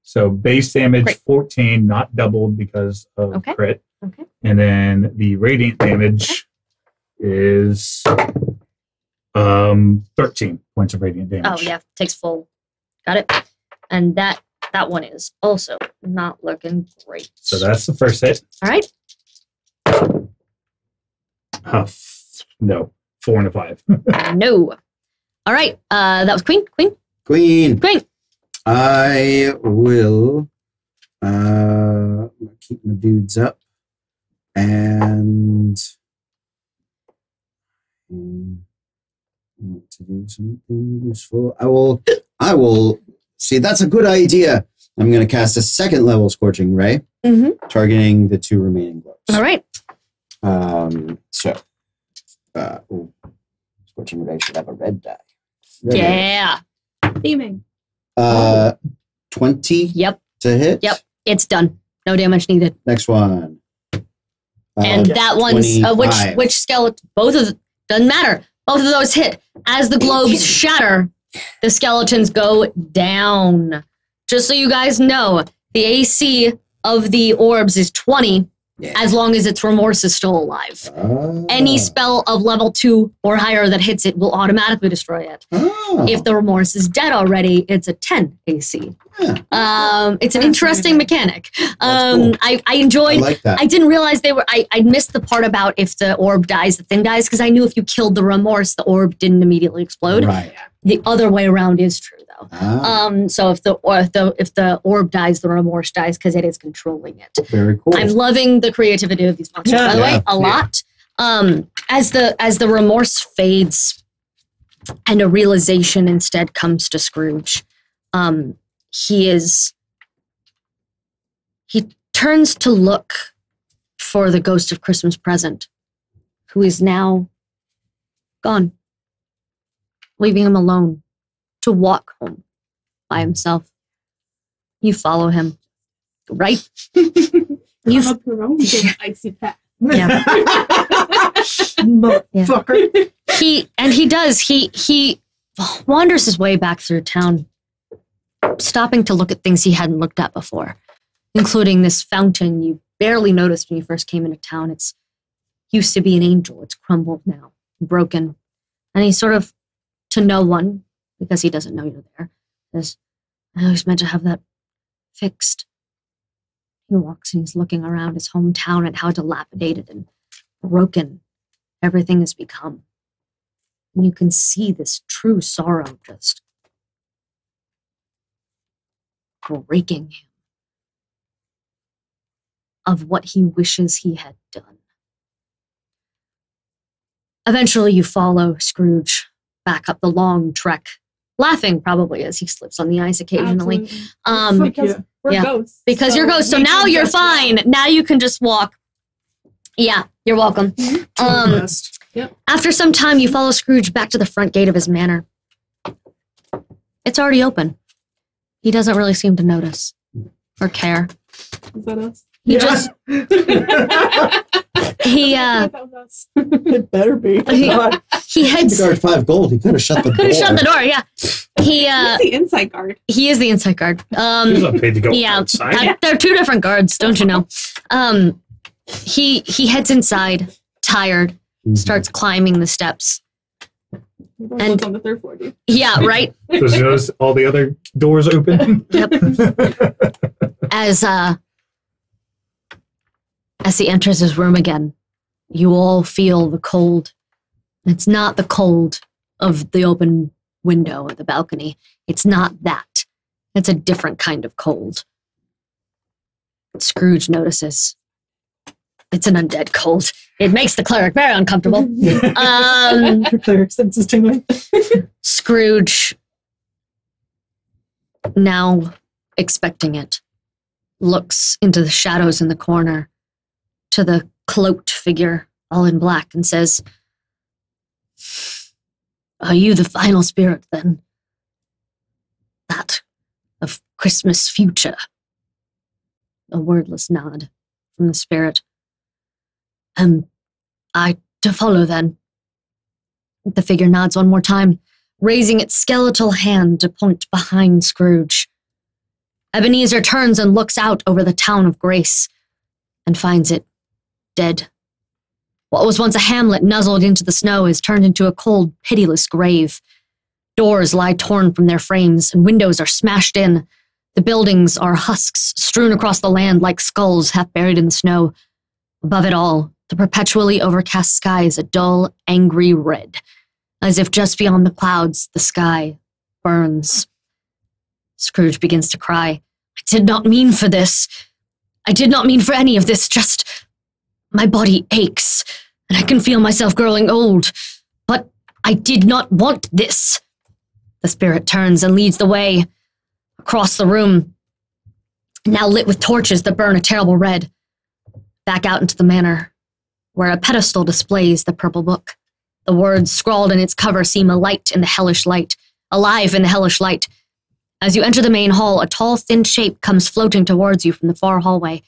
So base damage Great. 14, not doubled because of crit. Okay. And then the radiant damage is 13 points of radiant damage. Oh yeah, takes full. Got it. And that one is also not looking great. So that's the first hit. All right. No, 4 and a 5. No. All right. That was Queen. Queen. I will keep my dudes up and want to do something useful. I will see. That's a good idea. I'm going to cast a 2nd level Scorching Ray, targeting the 2 remaining globes. All right. Scorching Ray should have a red die. Yeah. Theming. 20 Yep. to hit. Yep. It's done. No damage needed. Next one. And that one's 25. which skeleton? Both of doesn't matter. Both of those hit. As the globes shatter, the skeletons go down. Just so you guys know, the AC of the orbs is 20, as long as its remorse is still alive. Any spell of level 2 or higher that hits it will automatically destroy it. If the remorse is dead already, it's a 10 AC. It's an interesting mechanic. Cool. I enjoyed. I like that. I didn't realize they were. I missed the part about if the orb dies, the thing dies, because I knew if you killed the remorse, the orb didn't immediately explode. Right. The other way around is true, though. So if the orb dies, the remorse dies because it is controlling it. Very cool. I'm loving the creativity of these monsters, by the way, a lot. As the remorse fades, and a realization instead comes to Scrooge, he turns to look for the ghost of Christmas Present, who is now gone, leaving him alone to walk home by himself. You follow him, right? You up your own big icy path. Yeah. Motherfucker. He wanders his way back through town, stopping to look at things he hadn't looked at before, including this fountain you barely noticed when you first came into town. It's used to be an angel. It's crumbled now, broken. And he sort of, to no one, because he doesn't know you're there, says, I was meant to have that fixed. He walks and he's looking around his hometown at how dilapidated and broken everything has become. And you can see this true sorrow just breaking him of what he wishes he had done. Eventually you follow Scrooge back up the long trek, laughing probably as he slips on the ice occasionally. Because we're ghosts. Because you're ghosts. So now you're fine. Now you can just walk. Yeah, you're welcome. After some time, you follow Scrooge back to the front gate of his manor. It's already open. He doesn't really seem to notice or care. Is that us? He just It better be. he heads. Guard 5 gold. He could have shut the door. Could have shut the door. Yeah. He's the inside guard. He is the inside guard. He's not paid to go outside. They're two different guards, don't you know? He heads inside, tired, starts climbing the steps. And on the 3rd floor, dude. Yeah, right. Does you notice all the other doors open? Yep. As he enters his room again, you all feel the cold. It's not the cold of the open window or the balcony. It's not that. It's a different kind of cold. Scrooge notices. It's an undead cold. It makes the cleric very uncomfortable. Your cleric senses tingling. Scrooge, now expecting it, looks into the shadows in the corner to the cloaked figure, all in black, and says, "Are you the final spirit, then? That of Christmas future?" A wordless nod from the spirit. "Am I to follow, then?" The figure nods one more time, raising its skeletal hand to point behind Scrooge. Ebenezer turns and looks out over the town of Grace and finds it dead. What was once a hamlet nuzzled into the snow is turned into a cold, pitiless grave. Doors lie torn from their frames, and windows are smashed in. The buildings are husks strewn across the land like skulls half buried in the snow. Above it all, the perpetually overcast sky is a dull, angry red, as if just beyond the clouds, the sky burns. Scrooge begins to cry. "I did not mean for this. I did not mean for any of this, just my body aches, and I can feel myself growing old. But I did not want this." The spirit turns and leads the way across the room, now lit with torches that burn a terrible red, back out into the manor, where a pedestal displays the purple book. The words scrawled in its cover seem alive in the hellish light. As you enter the main hall, a tall, thin shape comes floating towards you from the far hallway.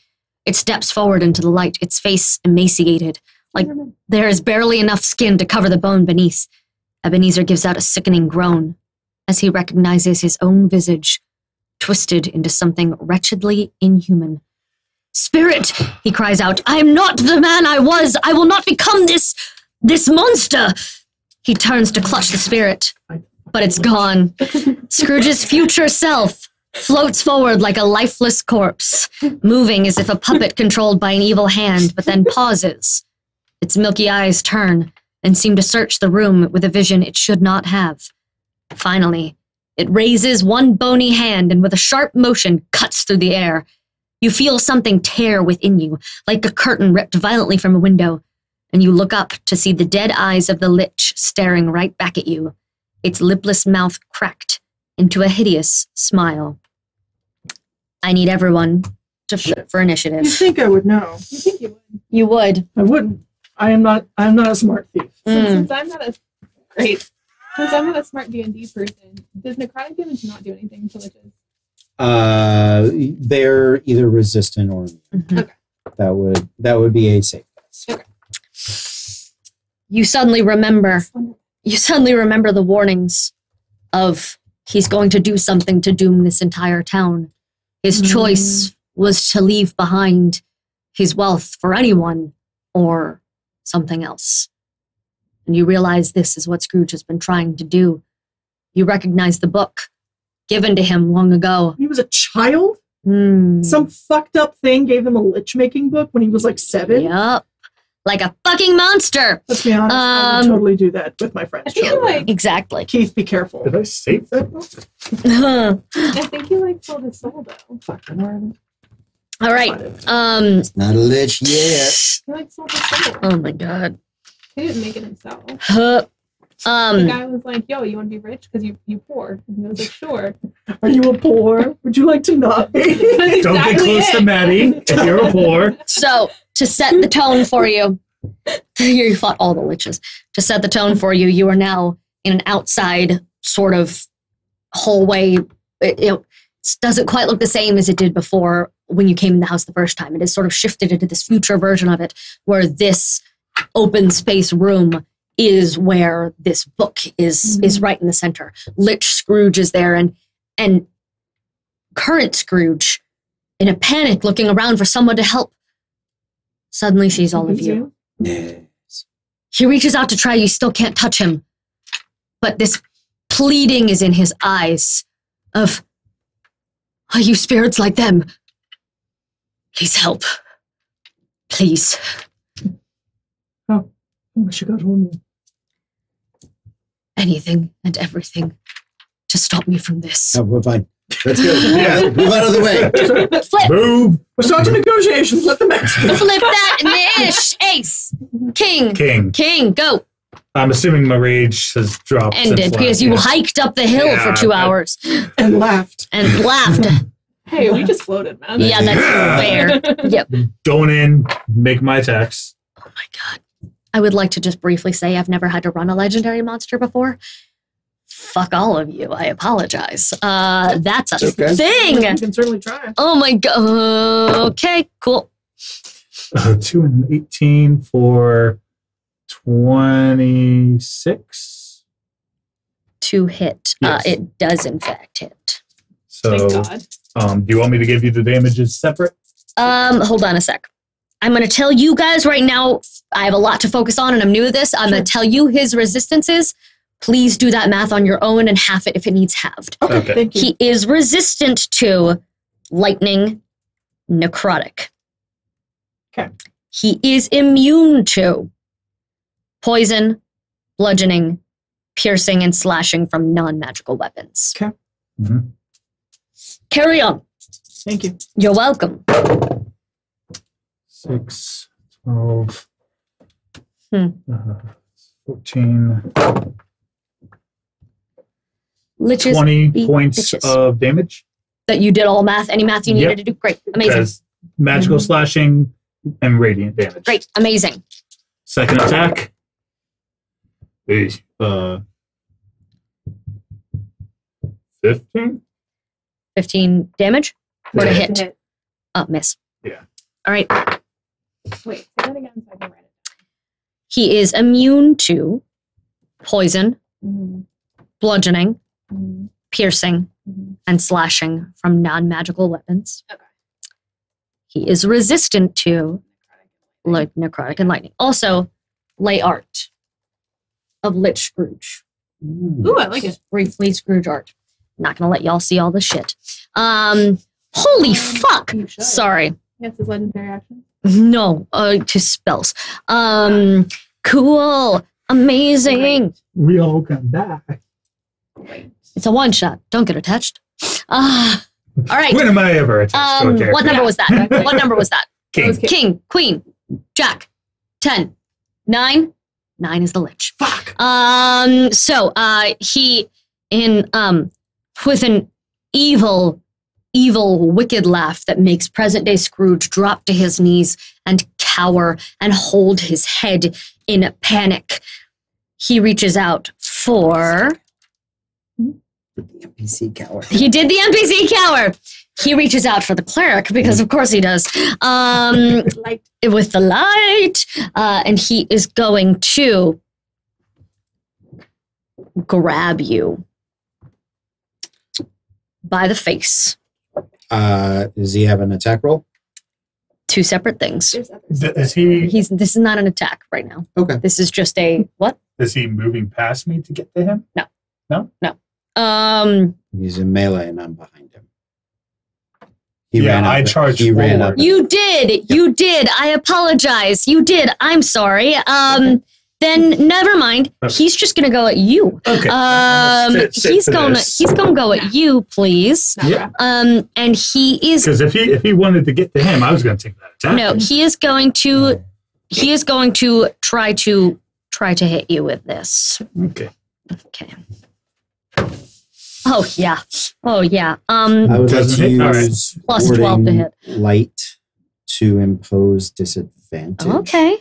It steps forward into the light, its face emaciated, like there is barely enough skin to cover the bone beneath. Ebenezer gives out a sickening groan as he recognizes his own visage, twisted into something wretchedly inhuman. "Spirit," he cries out, "I am not the man I was. I will not become this monster." He turns to clutch the spirit, but it's gone. Scrooge's future self floats forward like a lifeless corpse, moving as if a puppet controlled by an evil hand, but then pauses. Its milky eyes turn and seem to search the room with a vision it should not have. Finally, it raises one bony hand and with a sharp motion cuts through the air. You feel something tear within you, like a curtain ripped violently from a window, and you look up to see the dead eyes of the Lich staring right back at you, its lipless mouth cracked into a hideous smile. I need everyone to flip for initiative. You think I would know? You think you would? You would. I wouldn't. I'm not a smart thief. Since I'm not a smart D&D person, does necrotic damage not do anything to liches? They're either resistant or immune. Mhm. Okay. That would be a safe guess. Okay. You suddenly remember the warnings of he's going to do something to doom this entire town. His choice was to leave behind his wealth for anyone or something else. And you realize this is what Scrooge has been trying to do. You recognize the book given to him long ago. He was a child? Some fucked up thing gave him a lich-making book when he was like 7? Yep. Like a fucking monster. Let's be honest, I would totally do that with my friends. I think children. Exactly. Keith, be careful. Did I save that book? I think he like sold his soul though. Fucking word. All right. Not a lich yet. He like sold his soul. Oh my God. He didn't make it himself. Huh. The guy was like, "Yo, you want to be rich? Because you poor." And he was like, "Sure." Are you a poor? Would you like to not be? That's Don't get exactly close it. to Maddie if you're a poor. So, to set the tone for you, you fought all the liches. To set the tone for you, you are now in an outside sort of hallway. It doesn't quite look the same as it did before when you came in the house the first time. It has sort of shifted into this future version of it, where this open space room is where this book is right in the center. Lich Scrooge is there, and current Scrooge, in a panic, looking around for someone to help, suddenly sees all of you. Yes. He reaches out to try. You still can't touch him. But this pleading is in his eyes of, are you spirits like them? Please help. Please. Oh, I should go home. anything and everything to stop me from this. No, we're fine. Let's go. Yeah. Move out of the way. Flip. Move. We're starting negotiations. Let them ask. Flip that and ish. Ace. King. King. Go. I'm assuming my rage has dropped. Ended since because last- you hiked up the hill for 2 hours And laughed. and laughed. Hey, we just floated, man. Yeah, that's fair. Yep. Going in, make my attacks. Oh my god. I would like to just briefly say I've never had to run a legendary monster before. Fuck all of you. I apologize. That's a Okay. thing. You can certainly try. Oh my god. Okay, cool. 2 and 18 for 26. To hit. Yes. It does in fact hit. Thank So, God. do you want me to give you the damages separate? Hold on a sec. I'm gonna tell you guys right now, I have a lot to focus on and I'm new at this. I'm gonna tell you his resistances. Please do that math on your own and half it if it needs halved. Okay. Thank you. He is resistant to lightning, necrotic. Okay. He is immune to poison, bludgeoning, piercing, and slashing from non-magical weapons. Okay. Mhm. Carry on. Thank you. You're welcome. 6, 12, Hmm. 14, Liches 20 be points bitches. of damage. That you did all math, any math you needed Yep. to do. Great. Amazing. As magical slashing and radiant damage. Great. Amazing. Second attack. Is 15. 15 damage. Or to Yeah. hit. Miss. Yeah. All right. Wait, say that again so I can write it. He is immune to poison, bludgeoning, piercing, and slashing from non-magical weapons. Okay. He is resistant to like necrotic and lightning. Also, lay art of Lich Scrooge. Ooh, I like it. Briefly, Scrooge art. Not gonna let y'all see all the shit. Holy fuck! You should. Sorry. Yes, his legendary action. No, to spells. Cool. Amazing. We all can die. It's a one shot. Don't get attached. All right. When am I ever attached to a character? What number was that? What number was that? King. King, Queen, Jack, 10, 9. 9 is the Lich. Fuck. He with an evil, wicked laugh that makes present day Scrooge drop to his knees and cower and hold his head in panic. He reaches out for. The NPC cower. He did the NPC cower. He reaches out for the cleric because, of course, he does. Light. With the light, and he is going to grab you by the face. Does he have an attack roll? 2 separate things. There's others. Is he This is not an attack right now. Okay. This is just a what? is he moving past me to get to him? He's in melee and I'm behind him. I charged He ran up. forward. You did. I apologize. You did. I'm sorry. Then never mind. Okay. He's just gonna go at you. Okay. Sit He's for gonna this. go at you, please. Not Yeah. rough. And he is Because if he wanted to get to him, I was going to take that attack. no. He is going to try to hit you with this. Okay. Okay. Oh yeah. I would like Doesn't to hit? All right. use Plus 12 to warding hit. light to impose disadvantage. Okay.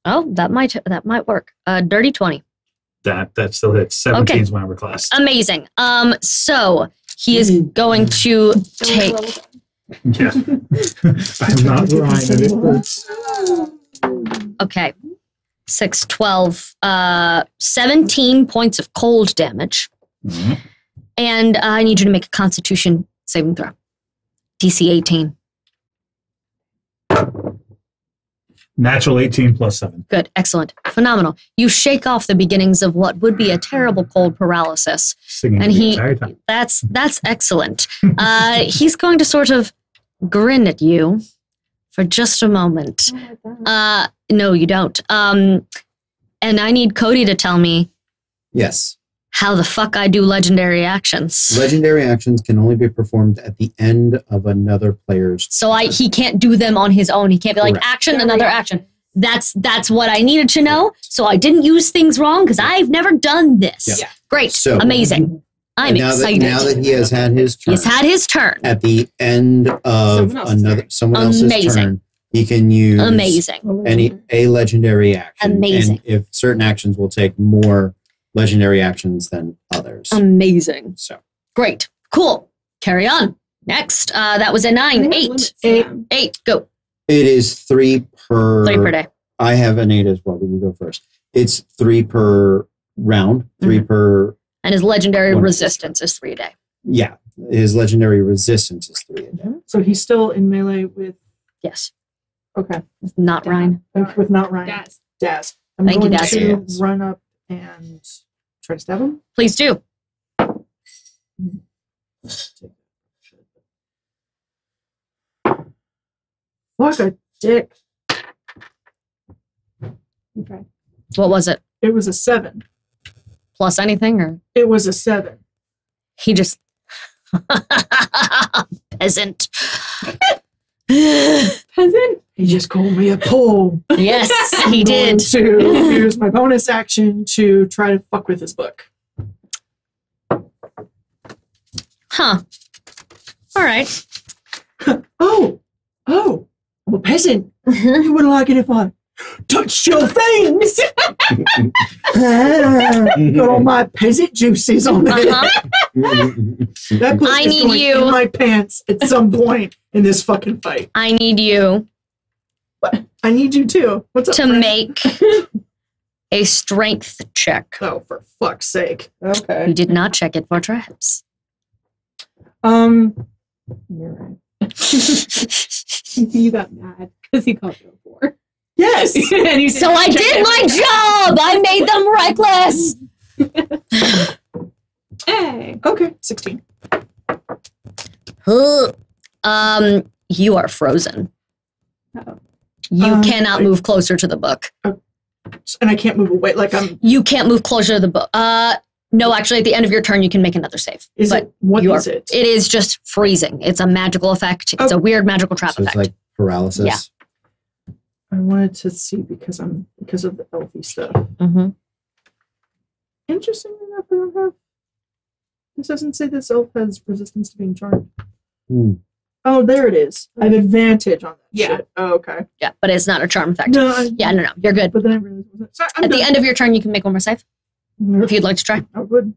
Oh, that might work. Dirty 20. That still hits. 17 is my armor class. Amazing. So he is going to take. Yeah. I'm not lying. It hurts. Okay. 6, 12, 17 points of cold damage. Mhm. And I need you to make a Constitution saving throw. DC 18. Natural 18 plus 7. Good. Excellent. Phenomenal. You shake off the beginnings of what would be a terrible cold paralysis. Singing And the he- entire time. That's excellent. He's going to sort of grin at you for just a moment. No, you don't. And I need Cody to tell me Yes. how the fuck I do legendary actions. Legendary actions can only be performed at the end of another player's. So he can't do them on his own. He can't be like, Correct. action, another action. That's what I needed to know. So I didn't use things wrong because I've never done this. Yeah. Great. So- Amazing. I'm excited. Now that he has had his turn. He's had his turn. At the end of someone else's Amazing. turn, he can use Amazing. a legendary action. Amazing. And if certain actions will take more legendary actions than others. Amazing. So Great. Cool. Carry on. Next. That was a 9. 8. 8. Go. it is 3 per 3 per day. I have an 8 as well, but you go first. It's 3 per round, 3 per. And his legendary One. resistance is 3 a day. Yeah, his legendary resistance is 3 a day. So he's still in melee with. Yes. Okay. Not Ryan. With not Ryan. Daz. Daz. I'm Thank you, going Daz. to Daz. run up and try to stab him. Please do. Fuck a dick. You try. What was it? It was a 7. Plus anything or It was a 7. he just peasant. Yes, Peasant. He just called me a pole. he I'm did. going to use my bonus action to try to fuck with his book. Huh. All right. Oh, I'm a peasant. You wouldn't like it if I touched your things. Got all my peasant juices on there. Uh-huh. That book I is need going you. in my pants at some point in this fucking fight. I need you I need you too. What's up, to friend? make a strength check. Oh, for fuck's sake. Okay. You did not check it for traps. You're right. You got mad because he called you a 4. Yes. And you So I did my job. I made them reckless. Hey. Okay. 16. You are frozen. Uh-oh. You cannot move closer to the book. And I can't move away. Like I'm. You can't move closer to the book. No, actually, at the end of your turn, you can make another save. Is But it? What you is are- it? It is just freezing. It's a magical effect. It's a weird magical trap So it's effect. like paralysis. Yeah. I wanted to see because of the elfy stuff. Mm-hmm. Interestingly enough, I don't have. This doesn't say this elf has resistance to being charmed. Hmm. Oh, there it is. I have advantage on that. Yeah. Shit. Oh, okay. Yeah, but it's not a charm effect. No. No. You're good. But then I realized. it wasn't. Sorry, I'm At the done. end of your turn, you can make one more save if you'd like to try. I would.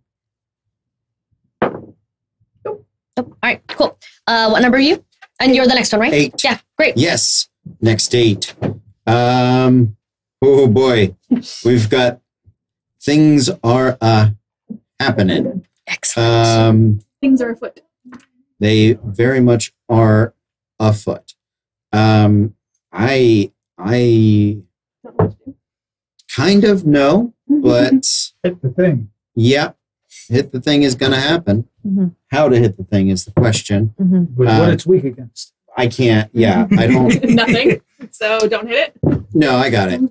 Oh, all right, cool. What number are you? And you're the next one, right? 8. Yeah, great. Yes. Next 8. Oh boy. We've got things are happening. Excellent. Things are afoot. They very much are afoot. I Don't know what to do. kind of know, but Hit the thing. yeah, hit the thing is going to happen. Mhm. How to hit the thing is the question. Mhm. With what it's weak against. I can't. Yeah, I don't. Nothing. So don't hit it. No, I got it.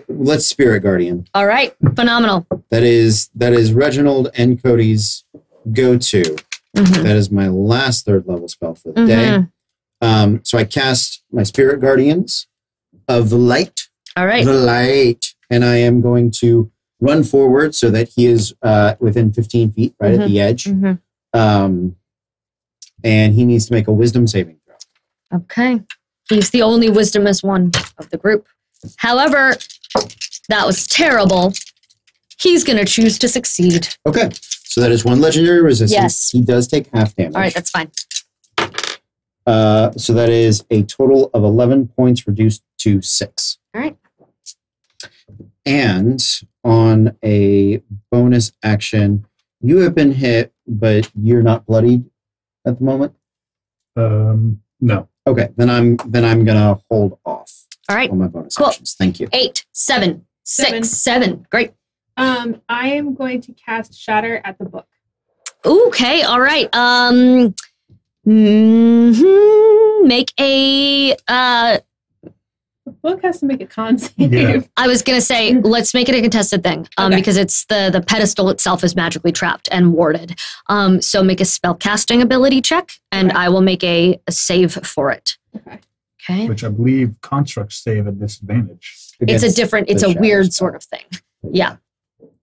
Let's Spirit Guardian. All right, phenomenal. That is Reginald and Cody's go-to. Mhm. That is my last 3rd level spell for the Mhm. day. So I cast my Spirit Guardians of the light. All right. The light. And I am going to run forward so that he is within 15 feet, right at the edge. Mhm. And he needs to make a wisdom saving throw. Okay. He's the only wisdomous one of the group. However, that was terrible. He's going to choose to succeed. Okay. So that is 1 legendary resistance. Yes. He does take half damage. All right, that's fine. So that is a total of 11 points reduced to 6. All right. And on a bonus action, you have been hit, but you're not bloodied at the moment. No. Okay, then I'm gonna hold off All right. on my bonus Cool. actions. Thank you. 8, 7, 6, 7. Great. I am going to cast Shatter at the book. Okay, all right. Make a Book has to make a con save. Yeah. I was gonna say let's make it a contested thing, Okay. because it's the pedestal itself is magically trapped and warded. So make a spell casting ability check, and Okay. I will make a save for it. Okay. Okay. Which I believe constructs save at disadvantage. It's a Against different. the It's a shadow weird spell. sort of thing. Yeah.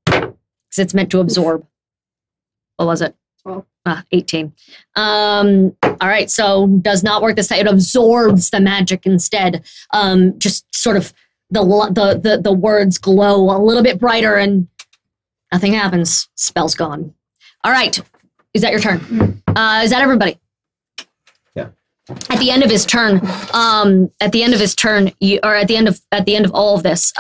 Because it's meant to absorb. What was it? 12. 18. All right. So does not work this time. It absorbs the magic instead. Just sort of the words glow a little bit brighter and nothing happens. Spell's gone. All right. Is that your turn? Is that everybody? Yeah. At the end of his turn, you, or at the end of all of this,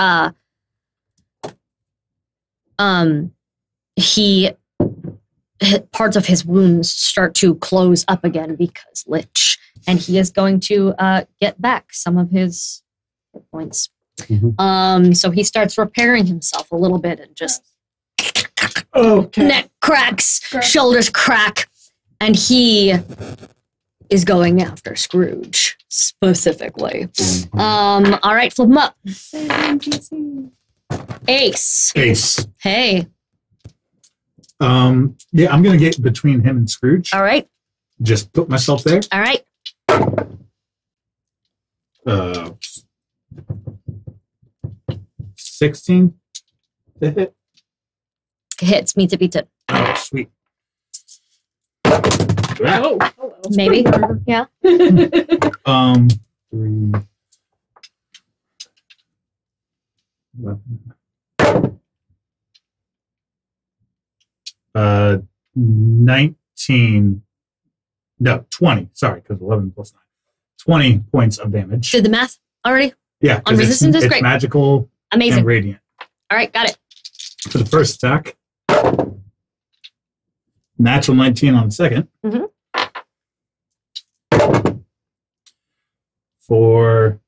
parts of his wounds start to close up again because Lich, and he is going to get back some of his hit points. Mhm. So he starts repairing himself a little bit and just Okay. neck cracks, Crack. shoulders crack, and he is going after Scrooge specifically. All right, flip him up. Ace. Ace. Hey. Yeah, I'm gonna get between him and Scrooge. All right. Just put myself there. All right. 16 to hit. Hits. Meets it. Beats it. Oh, sweet. Oh, hello. Maybe. Yeah. 3, 11. 19. No, 20. Sorry, because 11 plus 9. 20 points of damage. Did the math already? Yeah, on 'cause resistance is it's great. magical Amazing. and radiant. All right. Got it. For the first attack. Natural 19 on the second. Mhm. For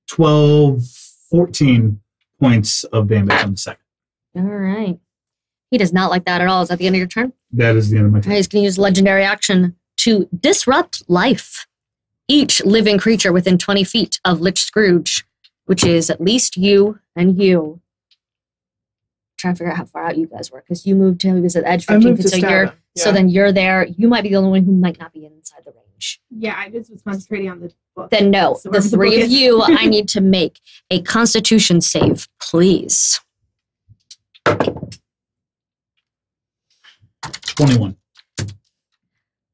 12, 14 points of damage on the second. All right. He does not like that at all. Is that the end of your turn? That is the end of my All turn. right, he's going to use legendary action to disrupt life. Each living creature within 20 feet of Lich Scrooge, which is at least you and you. Trying to figure out how far out you guys were, because you moved to him. He was at edge I 15 moved feet, to so you're stab him. so Yeah. then you're there. You might be the only one who might not be inside the range. Yeah, I just was concentrating on the book. Then no, So the wherever the three book of is. you, I need to make a Constitution save, please. 21.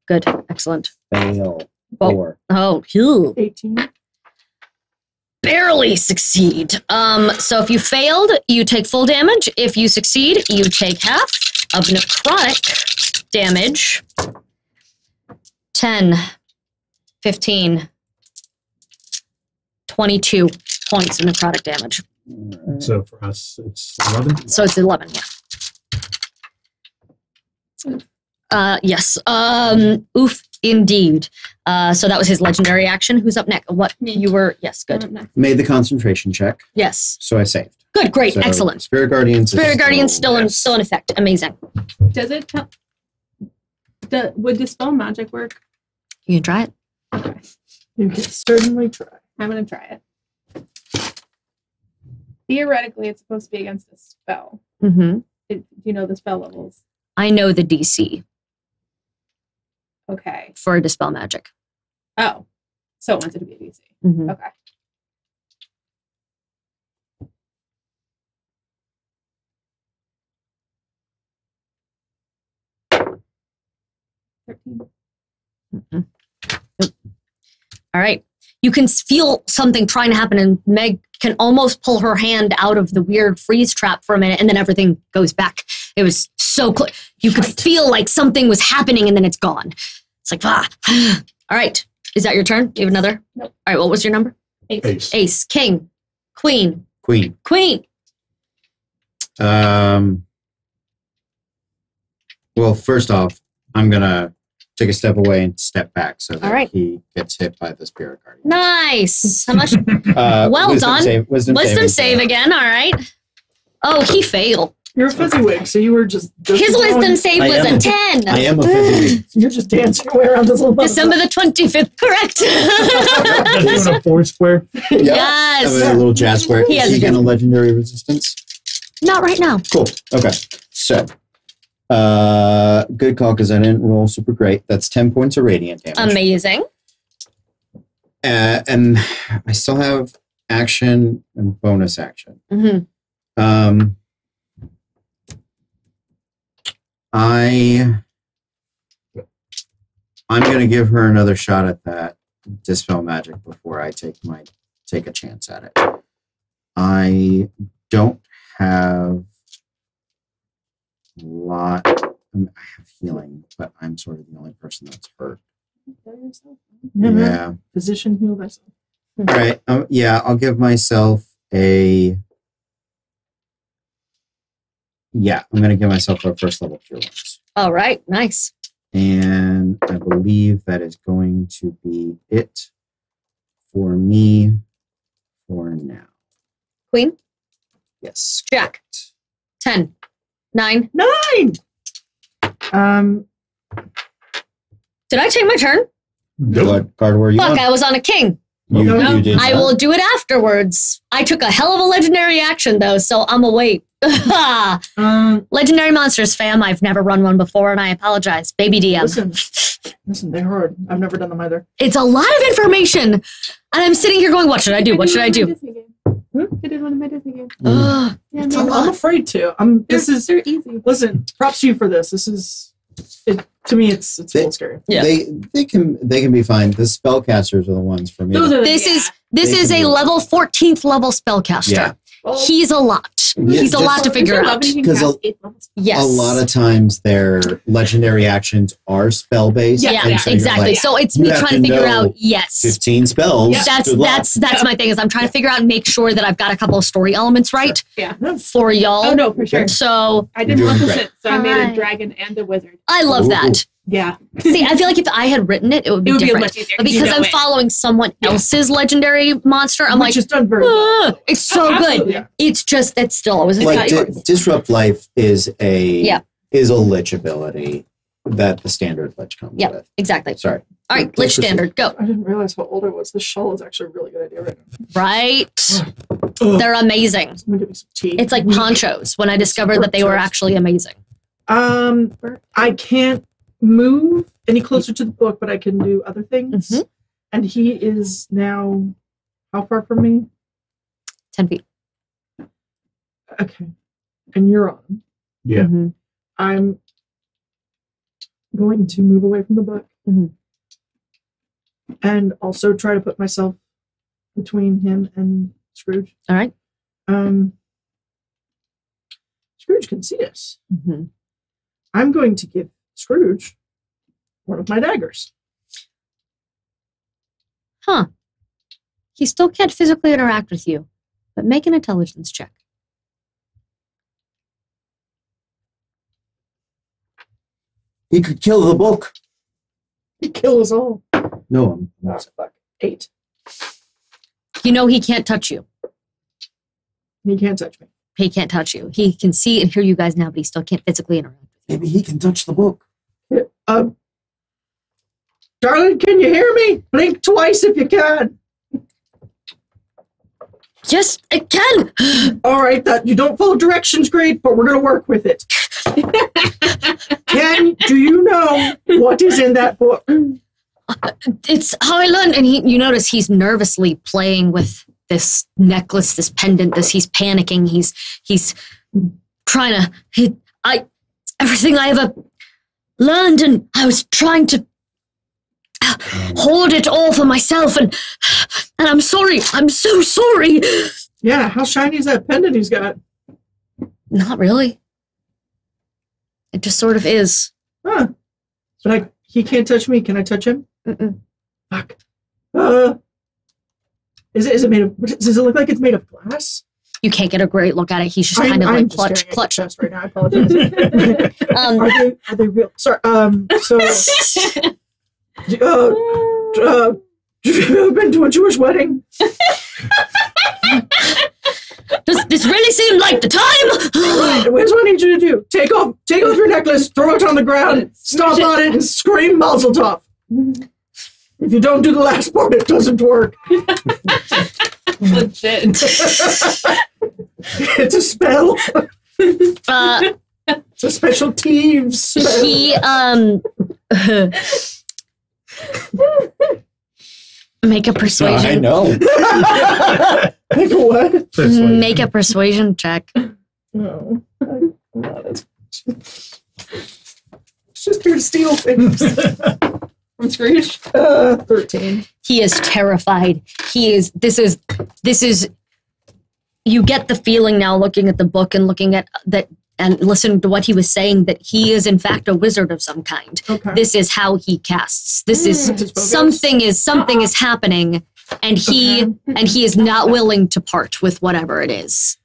Good, excellent. Fail. Well, 4. Oh, phew. 18. Barely succeed. So if you failed, you take full damage. If you succeed, you take half of necrotic damage. 10, 15, 22 points of necrotic damage. So for us, it's 11. So it's 11, yeah. Yes. Oof, indeed. So that was his legendary action. Who's up next? What Me. you were? Yes, good. Made the concentration check, Yes, so I saved. good, great, So excellent. Spirit Guardians. Spirit Guardian's still in yes. effect. Amazing. Does it tell? Would dispel magic work? You can try it. Okay, You can certainly try. I'm gonna try it. Theoretically, it's supposed to be against a spell. Mm-hmm. Do you know the spell levels? I know the DC Okay. for dispel magic. Oh, so it wants it to be a DC. Mm-hmm. Okay. Mm-mm. Nope. All right. You can feel something trying to happen, and Meg can almost pull her hand out of the weird freeze trap for a minute, and then everything goes back. It was so close. You could feel like something was happening, and then it's gone. It's like, ah. All right. Is that your turn? You have another? Nope. All right. What was your number? Ace. Ace, king, queen, Queen. queen. Well, first off, I'm gonna take a step away and step back so that All right. he gets hit by the Spirit Guardian. Nice. How much? Well done. Wisdom Wisdom save again. again. All right. Oh, he failed. You're a fezziwig, so you were just His wisdom save was a 10. I am a fezziwig. You're just dancing away around this little December the 25th, correct? That's doing a 4 square. Yes. A little jazz square. He Is has he a getting a legendary resistance? Not right now. Cool. Okay. So, good call because I didn't roll super great. That's 10 points of radiant damage. Amazing. And I still have action and bonus action. Mm-hmm. I'm going to give her another shot at that dispel magic before I take a chance at it. I don't have a lot. I have healing, but I'm sort of the only person that's hurt. Yeah. Physician heal thyself. All right. Yeah, I'll give myself a. Yeah, I'm going to give myself a first level cure wounds. All right. Nice. And I believe that is going to be it for me for now. Queen? Yes. Jack. 10. 9. 9! Did I take my turn? What card were you Fuck, on? I was on a king. You did I not. will do it afterwards. I took a hell of a legendary action, though, so I'm a wait. Legendary monsters, fam. I've never run one before, and I apologize. Baby DM. Listen, they're hard. I've never done them either. It's a lot of information, and I'm sitting here going, what should I do? What should I do? I did one of my Disney games. Ugh, Yeah, it's no, a lot. I'm afraid to. they're easy. Listen, props to you for this. This is to me it's a little scary. Yeah. They can be fine. The spellcasters are the ones for me. Those are This is They a can do it. level 14th level spellcaster. Yeah. He's a lot. Yeah, He's a lot to figure out. Because Yes. a lot of times their legendary actions are spell based. Yeah, and so you're exactly. like, So it's you me have trying to figure know out. Yes. 15 spells. Yeah. That's Good luck. that's my thing is I'm trying to figure out and make sure that I've got a couple of story elements right Yeah. for y'all. Oh no, for sure. So I did You're doing opposite, great. so I made Hi. a dragon and a wizard. I love Ooh. that. Yeah. See, I feel like if I had written it, it would be It would be different. much easier. But because you know I'm it. following someone else's legendary monster, I'm Which like, is done very well. "Ugh, it's so Absolutely. good. It's just that still always Like not yours. disrupt life is a Yeah. lich ability that the standard lich comes Yep. with. Exactly. Sorry. All right, Please Lich proceed. Standard, go. I didn't realize how old I was. This shawl is actually a really good idea right now. Right. Ugh. They're amazing. I'm gonna get me some tea. It's like ponchos when I discovered that they were actually amazing. I can't move any closer to the book, but I can do other things. Mhm. And he is now how far from me? 10 feet. Okay. And you're on. Yeah. Mhm. I'm going to move away from the book. Mhm. And also try to put myself between him and Scrooge. All right. Scrooge can see us. Mhm. I'm going to give Scrooge one of my daggers. Huh. He still can't physically interact with you, but make an intelligence check. He could kill the book. He kill us all. No, I'm Oh, fuck. 8. You know he can't touch you. He can't touch me. He can't touch you. He can see and hear you guys now, but he still can't physically interact. maybe he can touch the book. Darling, can you hear me? Blink twice if you can. Yes, it can. All right, that you don't follow directions, great, but we're gonna work with it. Do you know what is in that book? It's how I learned. And you notice he's nervously playing with this necklace, this pendant. He's panicking. He's trying to. Everything I ever learned, and I was trying to hold it all for myself. And I'm sorry. I'm so sorry. Yeah, how shiny is that pendant he's got? Not really. It just sort of is. Huh. But he can't touch me. Can I touch him? Mm-mm. Fuck. Is it made of? Does it look like it's made of glass? You can't get a great look at it. He's just kind of like just clutch. staring at the chest right now. I apologize. Are they real? Sorry. So. Have you ever been to a Jewish wedding? Does this really seem like the time? Right, here's what I need you to do. Take off your necklace, throw it on the ground, stomp on it, and scream Mazel Tov. If you don't do the last part, it doesn't work. Legit. It's a spell. It's a special Thieves spell. He make a I persuasion. know. Like what? Make a persuasion check. No. I'm not as... It's just here to steal things. From Scrooge. 13. He is terrified. This is you get the feeling now looking at the book and looking at that and listening to what he was saying that he is in fact a wizard of some kind. Okay. This is how he casts. This is something is happening and he is not willing to part with whatever it is.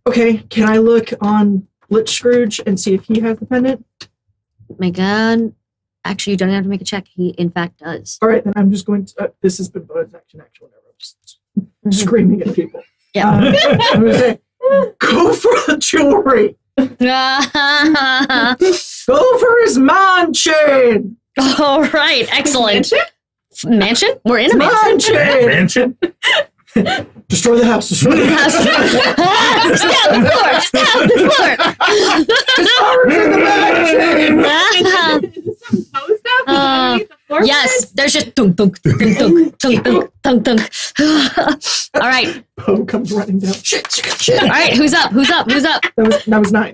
Okay, can I look on Lich Scrooge and see if he has the pendant? Actually, you don't have to make a check. He, in fact, does. All right, then I'm just going to... this has been bonus action, whatever. I'm just screaming at people. Yeah. I'm going to say, go for the jewelry. Go for his man chain. All right, excellent. Mansion? We're in a mansion. Mansion. Mansion? Destroy the house. Destroy the house. Stab the floor! Stab the floor! Yes, there's just dunk, dunk, dunk, dunk, dunk, dunk, dunk, dunk. All right. Poe comes running down. Shit. All right, who's up? That was 9.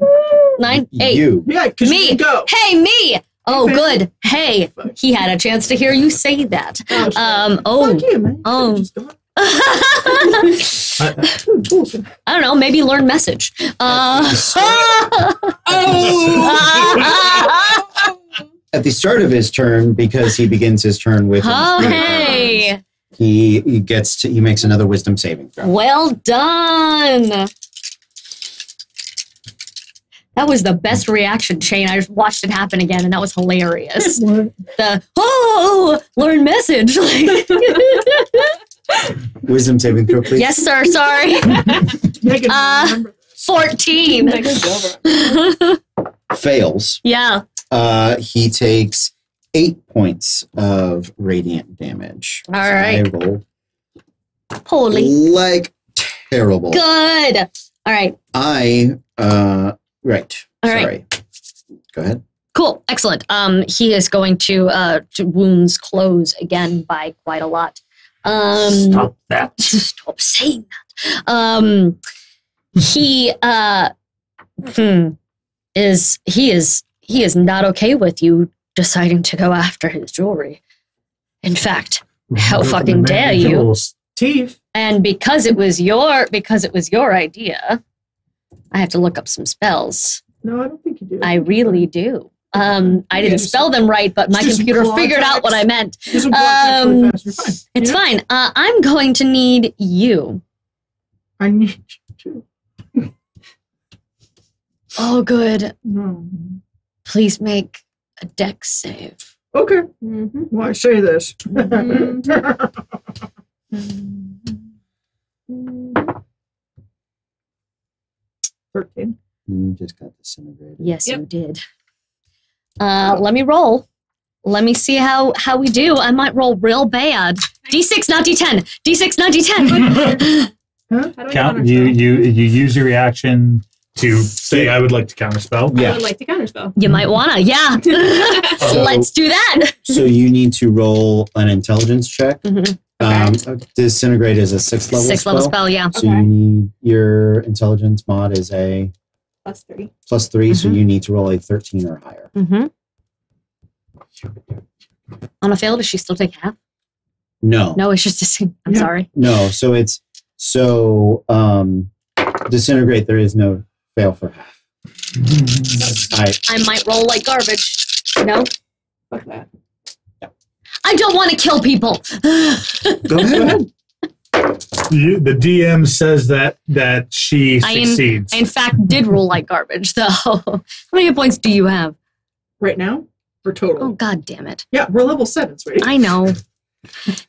9? 8. You. Yeah, because you Me. can go. Hey, me! Oh, Okay. good. Hey, he had a chance to hear you say that. Fuck you, man. Oh. Just go. I don't know, maybe learn message. At the start of his turn, because he begins his turn with Oh, his hey. he makes another wisdom saving throw. Well done. That was the best reaction chain. I just watched it happen again, and that was hilarious. Learn message. Wisdom saving throw, please. Yes, sir. Sorry. Megan, remember. 14. Fails. Yeah. He takes 8 points of radiant damage. All right. I rolled Holy. like terrible. Good. All right. Right. All Sorry. right. Go ahead. Cool. Excellent. He is going to wounds close again by quite a lot. Stop that. Stop saying that. He is not okay with you deciding to go after his jewelry. In fact, how fucking dare you? Teeth. And because it was your idea, I have to look up some spells. No, I don't think you do. I really do. I didn't spell them right, but my computer figured out what I meant. Just really fast. You're fine. It's fine. I'm going to need you. I need you to. Oh, good. No. Please make a dex save. Okay. Mm-hmm. Why say this? Mm-hmm. 13. You just got disintegrated. Yes, you did. Let me roll. Let me see how we do. I might roll real bad. D6, not D10. D6, not D10. Count. You use your reaction to say, "I would like to counterspell." I would like to counterspell. You might wanna, yeah. Let's do that. So you need to roll an intelligence check. Mhm. Disintegrate is a 6th level Sixth level spell, yeah. So you need your intelligence mod is a +3. +3, so you need to roll a 13 or higher. Mm-hmm. On a fail, does she still take half? No. No, it's just a sing. I'm sorry. No, so disintegrate, there is no fail for half. I might roll like garbage. No? Fuck that. I don't want to kill people. Go ahead. The DM says that she succeeds. I in fact did roll like garbage, though. How many hit points do you have? Right now? Or total? Oh, god damn it. Yeah, we're level 7, sweetie. I know.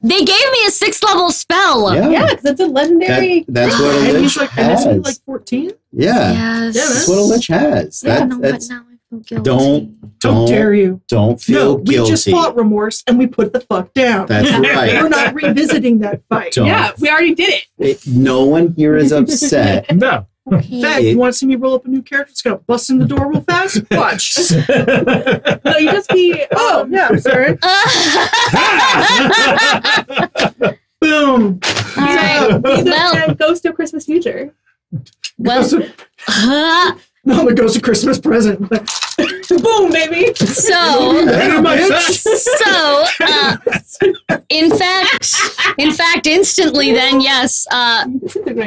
They gave me a 6th level spell. Yeah, because it's a legendary. That's what a And lich he's like, and has. isn't he like 14? Yeah. Yes. That's what a lich has. I know, That's but now I feel guilty. Don't dare you. Don't feel No, we guilty. just fought remorse and we put the fuck down. That's right. We're not revisiting that fight. Don't. Yeah, we already did it. No one here is upset. No. In fact, you want to see me roll up a new character? It's gonna bust in the door real fast. Watch. No, you just be. Oh yeah, I'm sorry. Boom. All right. Well, Ghost of Christmas Future. well, No, I'm a ghost of Christmas present. Boom, baby. so, in fact, instantly then, yes,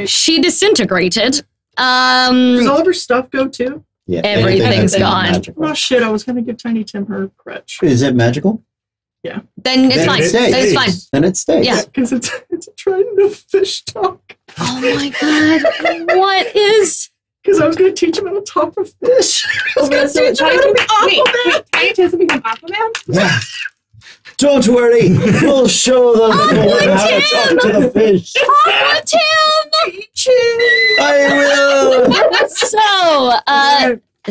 she disintegrated. Does all of her stuff go too? Yeah, Everything's anything that's gone. magical. Oh shit! I was gonna give Tiny Tim her crutch. Is it magical? Then it's Then fine. it Then it's fine. Then it stays. Yeah. Because it's a trident of fish talk. Oh my god. What is? Because I was gonna teach him how to talk a fish. I was gonna teach him how to be Aquaman. Tiny Tim's to become Aquaman? Yeah. Don't worry, we'll show them how to talk to the fish. Aqua Tim! I will. So,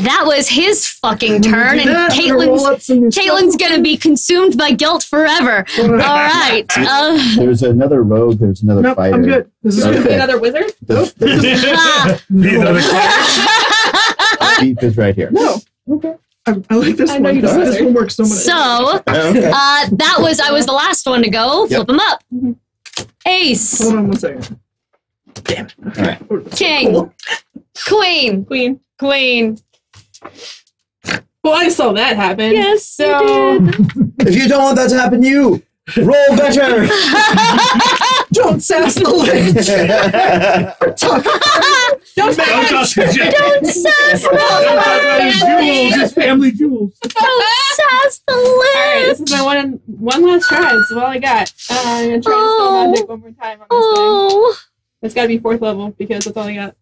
that was his fucking turn, and Caitlin's gonna be consumed by guilt forever. All right. There's another rogue. There's another Nope, fighter. I'm good. This is You want to be good. another wizard? Beef is right here. No. Okay. I like this I know one. you just This wizard. one works so much. So, Okay. I was the last one to go. Flip him up. Ace, Hold on one second. Damn it. All right. king, queen, Queen. queen. Well, I saw that happen. Yes, So, you did. If you don't want that to happen to you, roll better. Don't sass the ledge. don't Don't Don't sass the jewels, lid. it's family jewels. Don't sass the All right, lid. this is my one last try. This is all I got. I'm gonna try to spell magic one more time on this Oh. thing. It's got to be 4th level because that's all I got.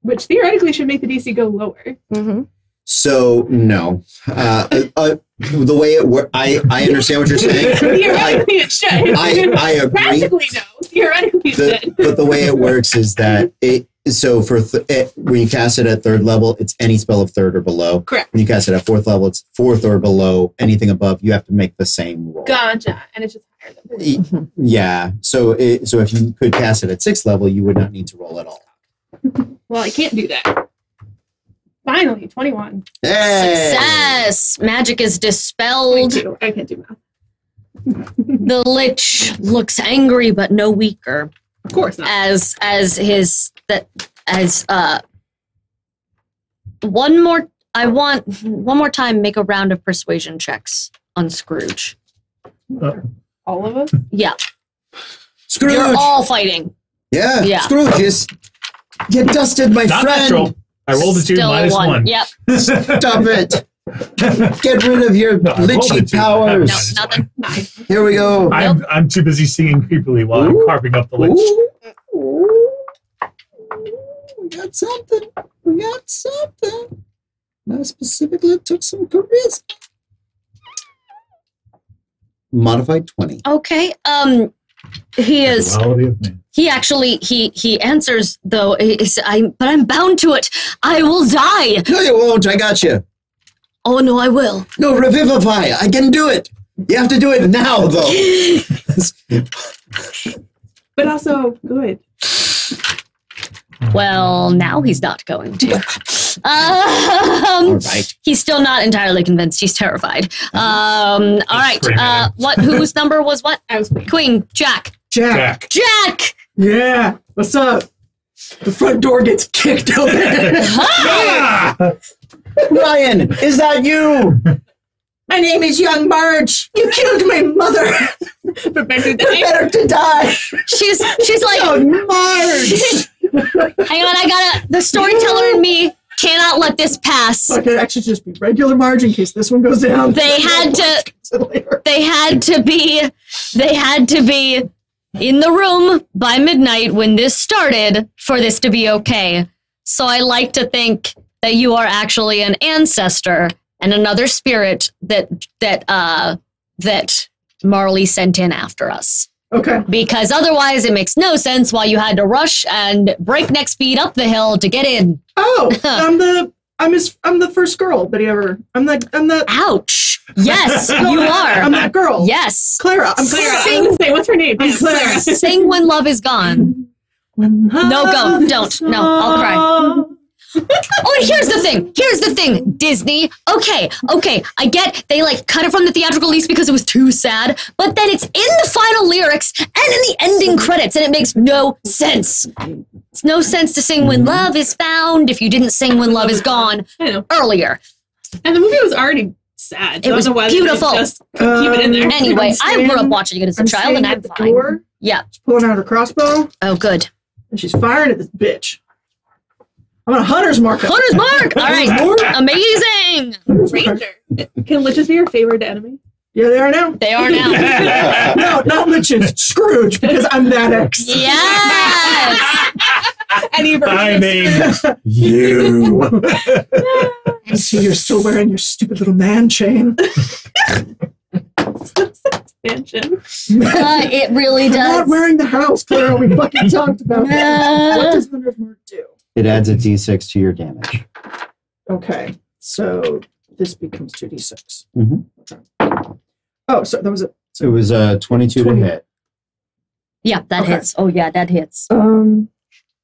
Which theoretically should make the DC go lower. Mm-hmm. So no, the way it works, I understand what you're saying. Theoretically, it should. I agree. Practically, no. Theoretically, it should. But the way it works is that when you cast it at 3rd level, it's any spell of 3rd or below. Correct. When you cast it at 4th level, it's 4th or below. Anything above, you have to make the same roll. Gotcha. And it's just higher than 4th. Yeah. So if you could cast it at 6th level, you would not need to roll at all. Well, I can't do that. Finally, 21. Hey! Success. Magic is dispelled. 22. I can't do math. The Lich looks angry but no weaker. Of course not. One more time make a round of persuasion checks on Scrooge. All of us? Yeah. Scrooge! You're all fighting. Yeah. Scrooge, you dusted my Not friend. natural. I rolled a 2 Still minus 1. Yep. Stop it. Get rid of your No, I rolled a glitchy 2. powers. No, nothing. Nice. Here we go. I'm too busy singing creepily while I'm carving up the lich. Ooh. We got something. Now specifically, it took some charisma. Modified 20. Okay. He is. Quality of man. He actually he answers though. But I'm bound to it. I will die. No, you won't. I got you. Oh no, I will. No, revivify. I can do it. You have to do it now, though. But also good. Well, now he's not going to. All right. He's still not entirely convinced. He's terrified. All right. Whose number was what? I was queen. Queen. Jack. Jack. Jack. Yeah. What's up? The front door gets kicked open. Ryan, is that you? My name is Young Marge. You killed my mother. Prepare to die. Better to die. She's like, Young Marge. hang on, the storyteller in me cannot let this pass. So I could actually just be regular Marge in case this one goes down. They had to be in the room by midnight when this started for this to be okay. So I like to think that you are actually an ancestor and another spirit that Marley sent in after us. Okay. Because otherwise it makes no sense why you had to rush and breakneck speed up the hill to get in. Oh, I'm the first girl that he ever. I'm the. Ouch. Yes, you are. I'm that girl. Yes. Clara. I'm Clara. I was gonna say, what's her name? I'm Clara. Sing When Love Is Gone. No, go. Don't. No, I'll cry. Oh, and here's the thing, Disney. Okay, I get they like cut it from the theatrical release because it was too sad, but then it's in the final lyrics and in the ending credits, and it makes no sense. It's no sense to sing When Love Is Found if you didn't sing When Love Is Gone earlier. And the movie was already sad. It was beautiful. Just keep it in there. Anyway, I grew up watching it as a child, and I'm fine. Door. Yeah. She's pulling out her crossbow. Oh, good. And she's firing at this bitch. I'm on a hunter's mark. Hunter's mark. All right. Amazing. Ranger. Can liches be your favorite enemy? Yeah, they are now. They are now. No, not liches. Scrooge, because I'm that ex. Yes. Any version I of mean, you. I see you're still wearing your stupid little man chain. expansion. It really I'm does. not wearing the house, Clara. We fucking talked about it. What does Hunter's Mark do? It adds a d6 to your damage. Okay, so this becomes 2d6. Mm-hmm. Okay. Oh, so that was it. It was 22 20. to hit. Yeah, that Okay. hits. Oh, yeah, that hits.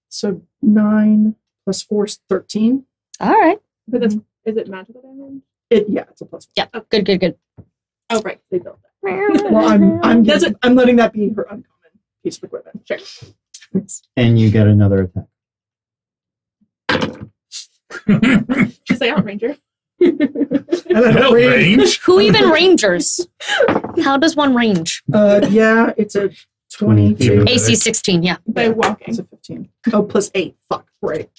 So 9 plus 4 is 13. All right. But that's, is it magical damage? Yeah, it's a plus 1. Yeah, good. Oh, right. They built that. Well, I'm letting that be her uncommon piece of equipment. Sure. And you get another attack. Just say out, Ranger. And then Help, range. Who even rangers? How does one range? Yeah, it's a 22. AC 16, yeah. By It's walking. a 15. Oh, plus 8. Fuck, right.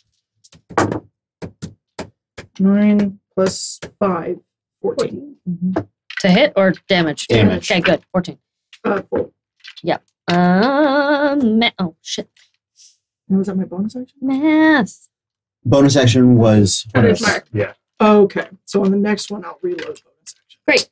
9 plus 5, 14. To hit or damage? Damage. Okay, good. 14. 4. Oh, shit. And was that my bonus action? Math. Bonus action was Hunter's Mark. Yeah. Okay, so on the next one, I'll reload bonus action. Great.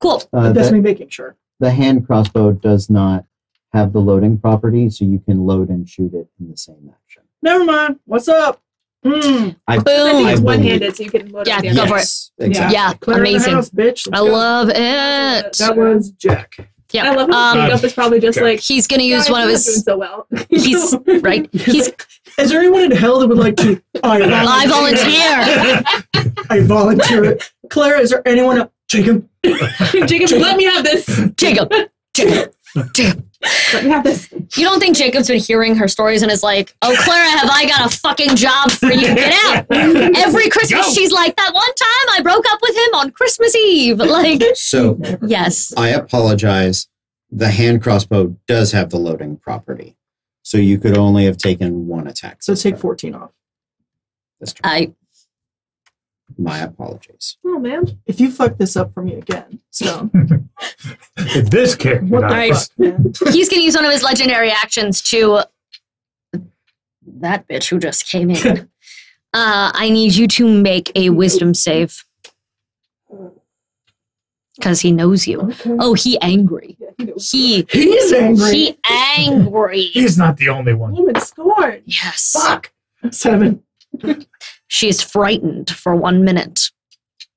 Cool. That's me making sure. the hand crossbow does not have the loading property, so you can load and shoot it in the same action. Never mind. What's up? Boom. I think I it's believe- one-handed, so you can load Yeah, it. go for it. Yes, exactly. Yeah, Clear the amazing. house, bitch. I Let's go. love it. That was Jack. Yeah. I love how Jacob is probably just like, He's going to use "Guys, one of you're not doing his. so well. He's right. He's. Is there anyone in hell that would like to? I volunteer. I volunteer it. Clara, is there anyone else? Jacob. Jacob, let me have this. Jacob. Let me have this. You don't think Jacob's been hearing her stories and is like, "Oh, Clara, have I got a fucking job for you? Get out!" Every Christmas, Go. she's like, "That one time I broke up with him on Christmas Eve." Like, So yes. I apologize. The hand crossbow does have the loading property, so you could only have taken one attack. So this take turn. 14 off. This turn. My apologies. Oh, man. If you fuck this up for me again, so If this character what the All right. fuck, man? He's going to use one of his legendary actions to that bitch who just came in. I need you to make a wisdom save. Because he knows you. Okay. Oh, he angry. He He's angry. he angry. He's not the only one. Woman scorned. Yes. Fuck. 7. She is frightened for 1 minute.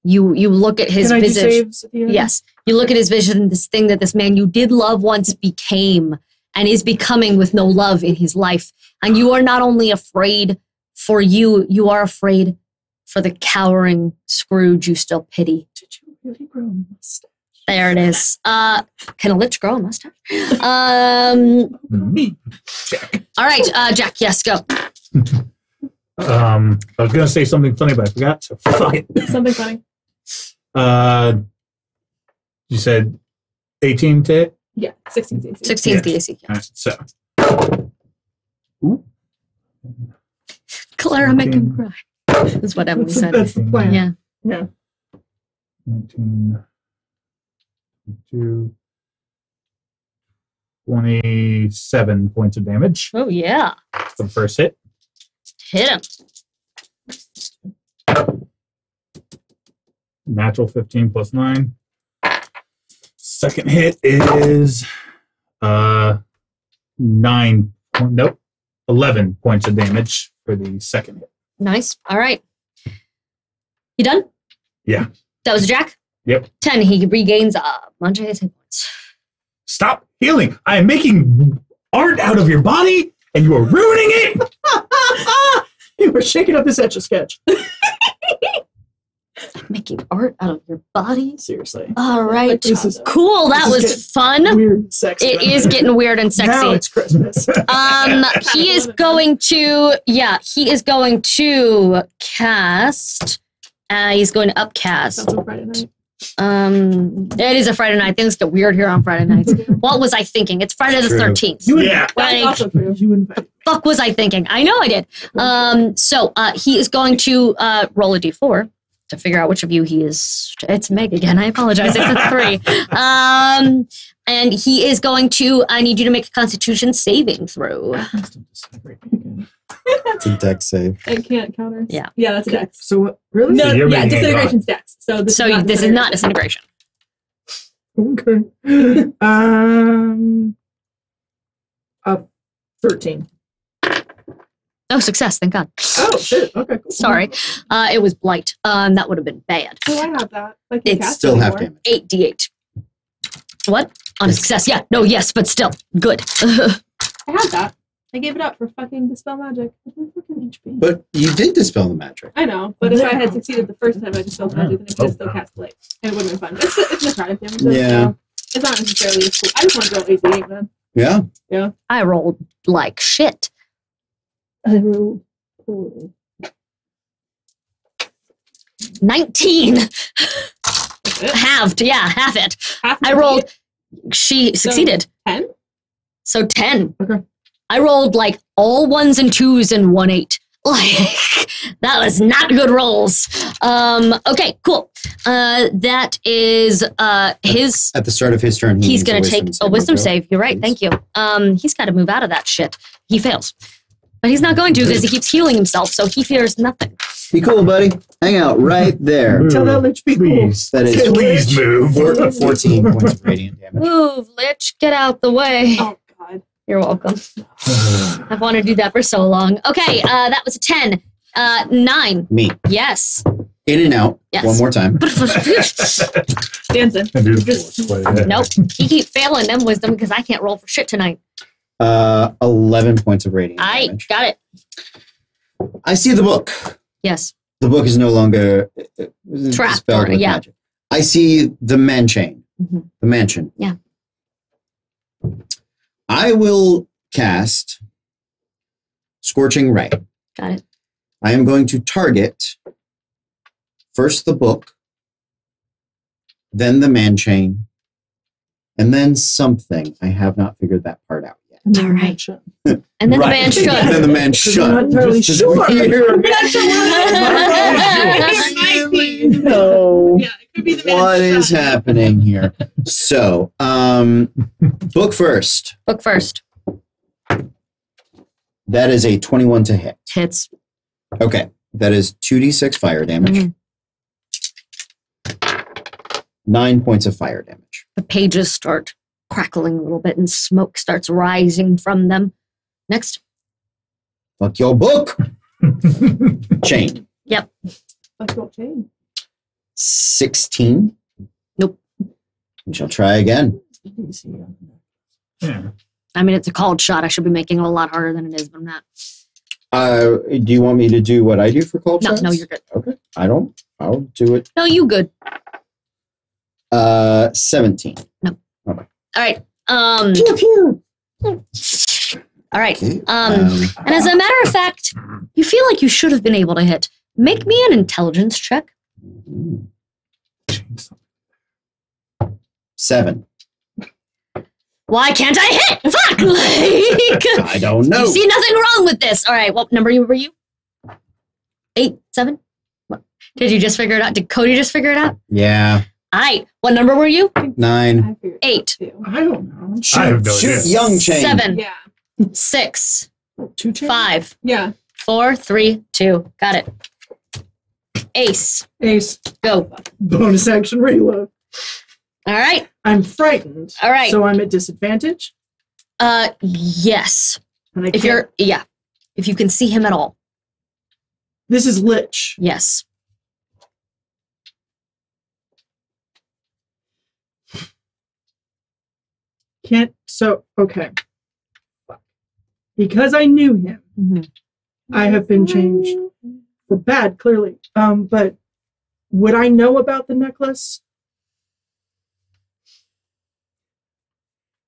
You look at his Can I do visage. saves at the end? Yes. You look at his vision, this thing that this man you did love once became and is becoming with no love in his life. And you are not only afraid for you are afraid for the cowering Scrooge you still pity. Did you really grow a mustache? There it is. Can a lich grow a mustache? All right, Jack, yes, go. I was gonna say something funny, but I forgot. So fuck it. Something funny. You said 18 to hit? Yeah, 16. 16 is the Yes. AC. All right, so Clara, make him cry. That's what Emily said. That's the plan. Yeah. Yeah. 19, 22, 27 points of damage Oh, yeah. for the first hit. Hit him. Natural 15 plus 9. Second hit is 11 points of damage for the second hit. Nice. All right. You done? Yeah. That was Jack? Yep. 10. He regains a bunch of his hit points. Stop healing. I am making art out of your body, and you are ruining it. You were shaking up this Etch-a-Sketch. Making art out of your body? Seriously. All right. This is cool. That was fun. weird and sexy. It is getting weird and sexy. Now it's Christmas. He is going to, cast, he's going to upcast. That's on Friday night. It is a Friday night. Things get weird here on Friday nights. What was I thinking? It's Friday the True. 13th. Yeah. Like, That's also true. You invited. fuck was I thinking? I know I did. So he is going to roll a d4 to figure out which of you he is. It's Meg again. I apologize. It's a 3. And he is going to, I need you to make a Constitution saving throw. It's a deck save. It can't counter. Yeah. Yeah, that's a dex. So what? Really? No, you're yeah, making it disintegration's dex. So this This is not disintegration. Okay. 13. Oh, success. Thank God. Oh shit. Okay. Cool. Sorry. It was blight. That would have been bad. Oh, I have that. Like It's cast Still it half anymore. damage. 8d8. What? On a success. Yeah. No, yes, but still. Good. I had that. I gave it up for fucking Dispel Magic. What's my fucking HP? But you did dispel the magic. I know, but if I had succeeded the first time I Dispelled Magic, then I could have still cast Blade. And it would have been fun. It's necrotic damage. Though, Yeah. so it's not necessarily as cool. I just want to go 8d8, man. Yeah. I rolled like shit. I rolled poorly. 19. That's it. Halved. Yeah, half it. Half I rolled. She succeeded. 10? So 10. Okay. I rolled like all 1s and 2s and 1 8. Like, that was not good rolls. Okay, cool. That is his. At the start of his turn, He's going to take a wisdom throw. save. You're right. Please. Thank you. He's got to move out of that shit. He fails. But he's not going to because he keeps healing himself, so he fears nothing. Be cool, buddy. Hang out right there. Tell that lich be cool. Please. That is Please move. 14 points of radiant damage. Move, Lich. Get out the way. Oh, God. You're welcome. I've wanted to do that for so long. Okay, that was a 10. 9. Me. Yes. In and out. Yes. One more time. Dancing. And do the force play. Nope. He keep failing them wisdom because I can't roll for shit tonight. 11 points of radiant I damage. got it. I see the book. Yes. The book is no longer Trapped, dispelled with yeah. magic. I see the man chain. Mhm. The mansion. Yeah. I will cast Scorching Ray. Got it. I am going to target first the book, then the man chain, and then something. I have not figured that part out yet. And then All right. mention. And then Right. the man And should. then the man Because I'm not shut. entirely Just sure. weird. It might be. No. Yeah, it could be the man What is shot. happening here? So, book first. Book first. That is a 21 to hit. Hits. Okay. That is 2d6 fire damage. Mhm. 9 points of fire damage. The pages start crackling a little bit and smoke starts rising from them. Next. Fuck your book. Chain. Let's go chain. 16. Nope. We shall try again. Yeah. I mean, it's a called shot. I should be making it a lot harder than it is, but I'm not. Do you want me to do what I do for cold No, shots? no, you're good. Okay. I'll do it. No, you good. 17. All right. All right. Okay. And as a matter of fact, you feel like you should have been able to hit. Make me an intelligence check. 7. Why can't I hit? Fuck! Like, I don't know. you see nothing wrong with this. All right. What number were you? 8, 7? What? Did you just figure it out? Did Cody just figure it out? Yeah. All right. What number were you? 9. I figured 8. it out, I don't know. I have no idea. Shoot, young chain. 7, too. Yeah. 6, 2 chains? 5, Yeah. 4, 3, 2. Got it. Ace. Ace. Go. Bonus action reload. All right. I'm frightened. All right. So I'm at disadvantage. Yes. And I If if you can see him at all. This is Lich. Yes. Okay. Because I knew him, I have been changed for bad, clearly. But would I know about the necklace?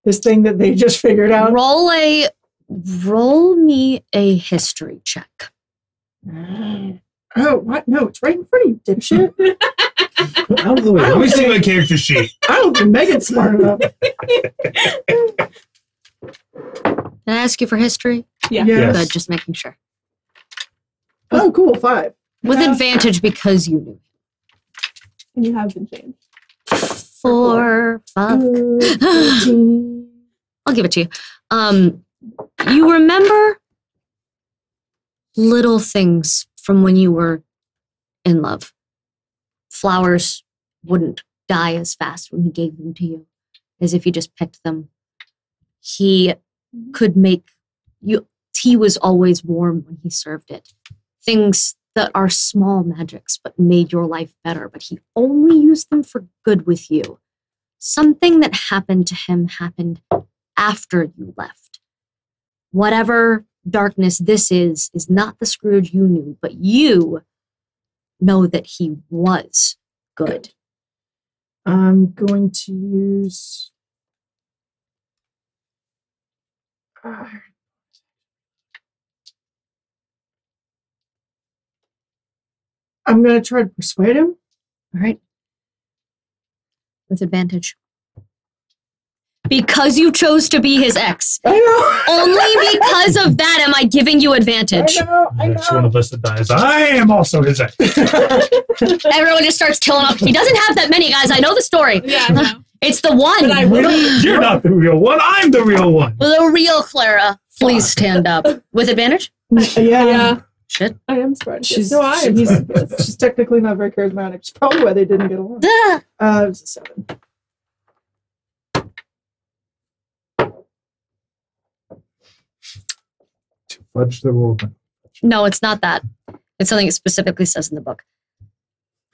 This thing that they just figured out? Roll me a history check. Oh, what? No, it's right in front of you, dipshit. Out of the way. Let me see my character sheet. I don't think Megan's smart enough. Can I ask you for history? Yeah. Yes. Good, just making sure. Oh, cool. 5. With advantage because you knew. And you have been changed. 4, 5. 13. I'll give it to you. You remember little things from when you were in love. Flowers wouldn't die as fast when he gave them to you, as if you just picked them. He could make you. Tea was always warm when he served it. Things that are small magics, but made your life better. But he only used them for good with you. Something that happened to him happened after you left. Whatever darkness this is not the Scrooge you knew, but you know that he was good. I'm going to use... I'm going to try to persuade him. All right. With advantage. Because you chose to be his ex. I know. Only because of that am I giving you advantage. I Which one of us that dies? I am also his ex. Everyone just starts killing up. He doesn't have that many, guys. I know the story. Yeah, I know. It's the one. But I will. You're not the real one. I'm the real one. The real Clara. Please stand up. With advantage? Yeah. Shit. I am smart. She's So she's technically not very charismatic. It's probably why they didn't get along. Ah. It was a 7. Fudge the roll. No, it's not that. It's something it specifically says in the book.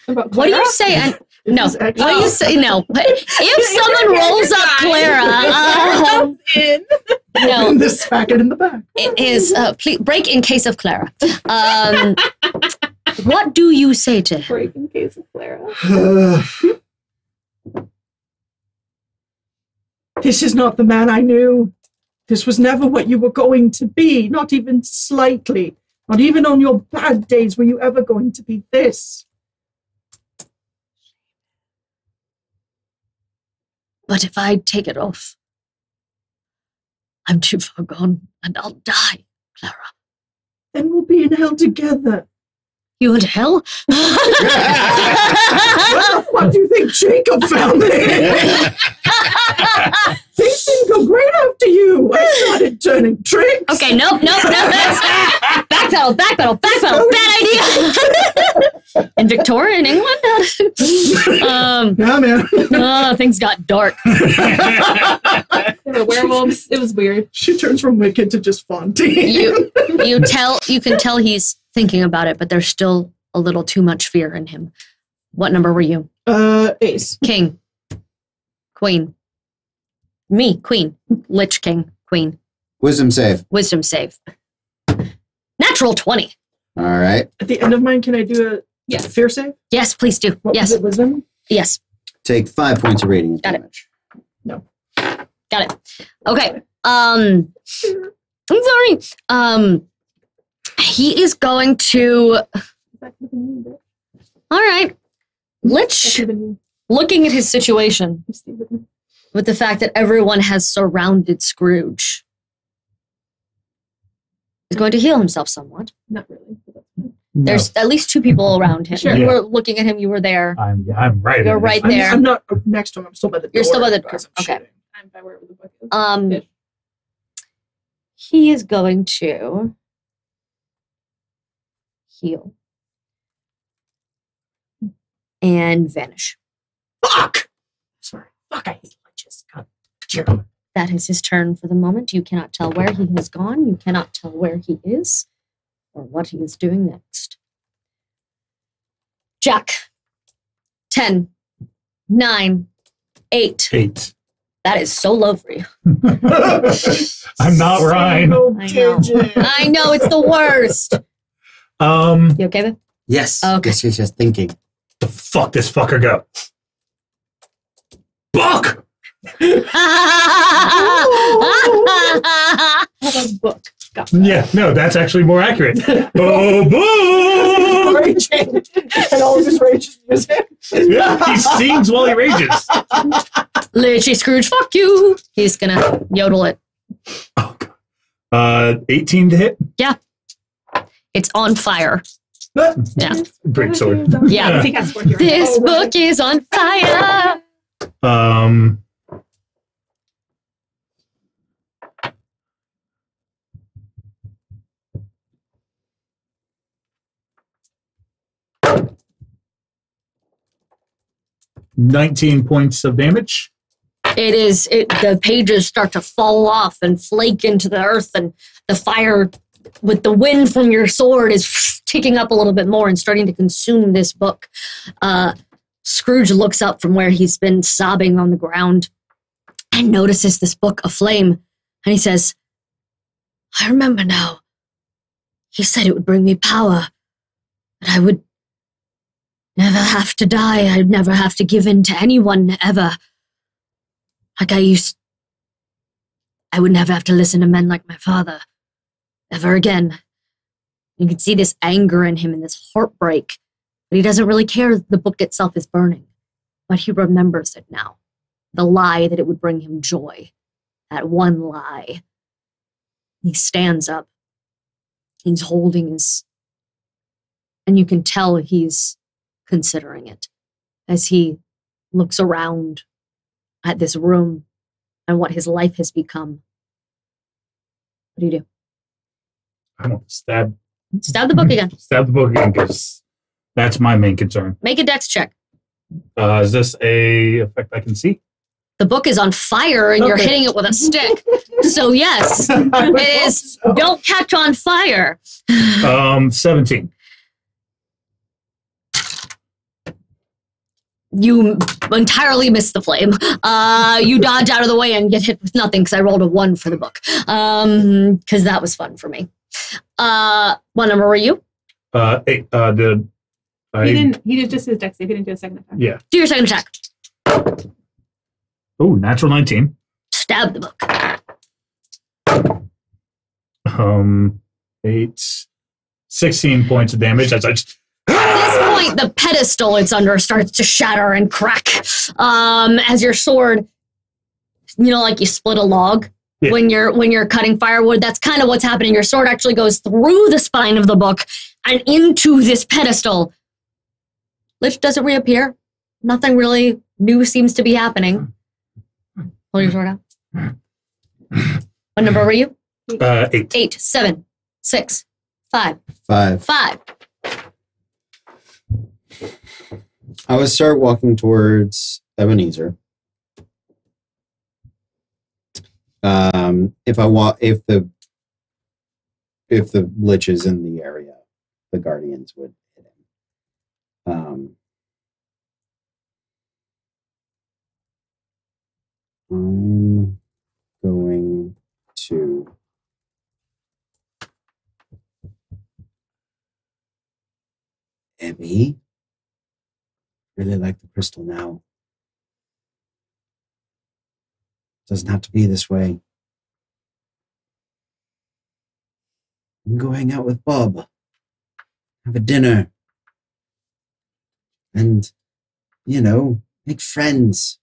About What do you say? No. What do you say? No. If someone rolls up Clara, no. This packet in the back. It is please break in case of Clara. What do you say to him? break in case of Clara? This is not the man I knew. This was never what you were going to be, not even slightly. Not even on your bad days were you ever going to be this. But if I take it off, I'm too far gone and I'll die, Clara. Then we'll be in hell together. You in hell? What do you think Jacob found me? Things didn't go great after you. I started turning tricks. Okay, nope. That's backpedal. Bad idea. In Victoria, in England, Yeah, man. things got dark. They were werewolves. It was weird. She turns from wicked to just Fontaine. You can tell he's thinking about it, but there's still a little too much fear in him. What number were you? Ace. King. Queen. Me, Queen. Lich King. Queen. Wisdom save. Wisdom save. Natural 20. All right. At the end of mine, can I do a fear save? Yes, please do. What Yes. was it, wisdom? Yes. Take 5 points of radiant Got it. damage. No. Got it. Okay. I'm sorry. He is going to. That could have been you, bitch. All right. That Lich, could have been you. looking at his situation You stupid. with the fact that everyone has surrounded Scrooge, is going to heal himself somewhat. Not really. But that's fine. There's at least 2 people around him. Sure. You Yeah. were looking at him. You were there. I'm right. You're in right this. there. I'm not next to him. I'm still by the door. You're still by the door. because I'm Okay. shooting. I'm by wherever the book is. Ish. He is going to heal and vanish. Fuck! Sorry. Fuck, I hate liches. God, dear. That is his turn for the moment. You cannot tell where he has gone. You cannot tell where he is or what he is doing next. Jack. 10, 9, 8. 8. That is so low for you. I'm not Ryan. I know, it's the worst. You okay, babe? Yes. Okay. Yes. Thinking. The fuck this fucker go? Book! Book. Yeah, no, that's actually more accurate. Oh, book! Raging. And all of his rage is music. Yeah, he sings while he rages. Literally, Scrooge, fuck you. He's gonna yodel it. Oh, God. 18 to hit? Yeah. It's on fire. Yeah. Great sword. Yeah. This book is on fire. 19 points of damage. The pages start to fall off and flake into the earth, and the fire with the wind from your sword is ticking up a little bit more and starting to consume this book. Scrooge looks up from where he's been sobbing on the ground and notices this book aflame, and he says, I remember now. He said it would bring me power, that I would never have to die. I'd never have to give in to anyone, ever. Like I would never have to listen to men like my father, ever again. You can see this anger in him and this heartbreak, but he doesn't really care the book itself is burning. But he remembers it now. The lie that it would bring him joy. That one lie. He stands up. He's holding his... And you can tell he's considering it as he looks around at this room and what his life has become. What do you do? I don't stab the book again. Stab the book again, because that's my main concern. Make a dex check. Is this a effect I can see? The book is on fire and you're hitting it with a stick. So yes, it is. Don't catch on fire. 17. You entirely miss the flame. You dodge out of the way and get hit with nothing because I rolled a 1 for the book. Because that was fun for me. What number were you? 8. He did just his dex save. He didn't do a second attack. Yeah. Do your second attack. Oh, natural 19. Stab the book. 8. 16 points of damage. That's like... At this point, the pedestal it's under starts to shatter and crack. As your sword, like you split a log when you're cutting firewood. That's kind of what's happening. Your sword actually goes through the spine of the book and into this pedestal. Lich doesn't reappear. Nothing really new seems to be happening. Pull your sword out. What number were you? 8. 8, 7, 6, 5. 5. I would start walking towards Ebenezer. If the lich is in the area, the guardians would hit him. I'm going to Ebby. Really like the crystal now. Doesn't have to be this way. I'm going to hang out with Bob. Have a dinner. And, make friends.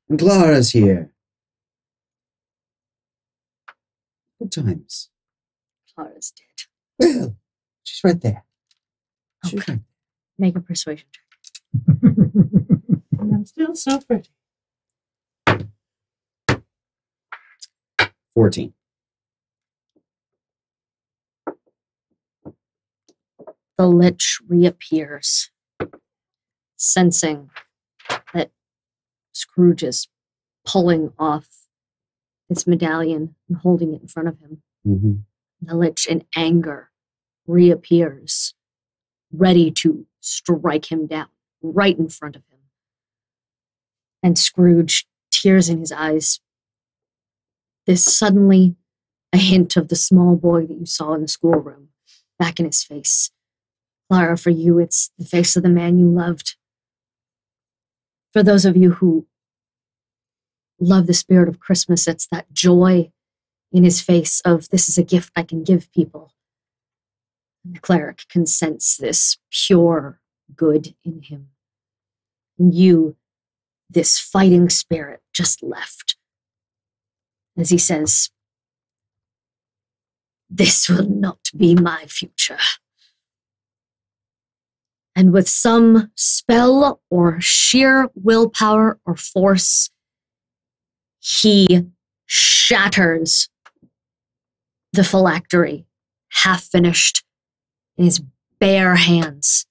And Clara's here. Good times. Clara's dead. Well, she's right there. Okay. Make a persuasion check. And I'm still so pretty. 14. The lich reappears, sensing that Scrooge is pulling off his medallion and holding it in front of him. Mm-hmm. The Lich, in anger, reappears, ready to strike him down right in front of him. And Scrooge, tears in his eyes, there's suddenly a hint of the small boy that you saw in the schoolroom back in his face. Clara, for you, it's the face of the man you loved. For those of you who love the spirit of Christmas, it's that joy in his face of, this is a gift I can give people. And the cleric can sense this pure good in him. And you, this fighting spirit, just left. As he says, this will not be my future. And with some spell or sheer willpower or force, he shatters the phylactery, half finished, in his bare hands,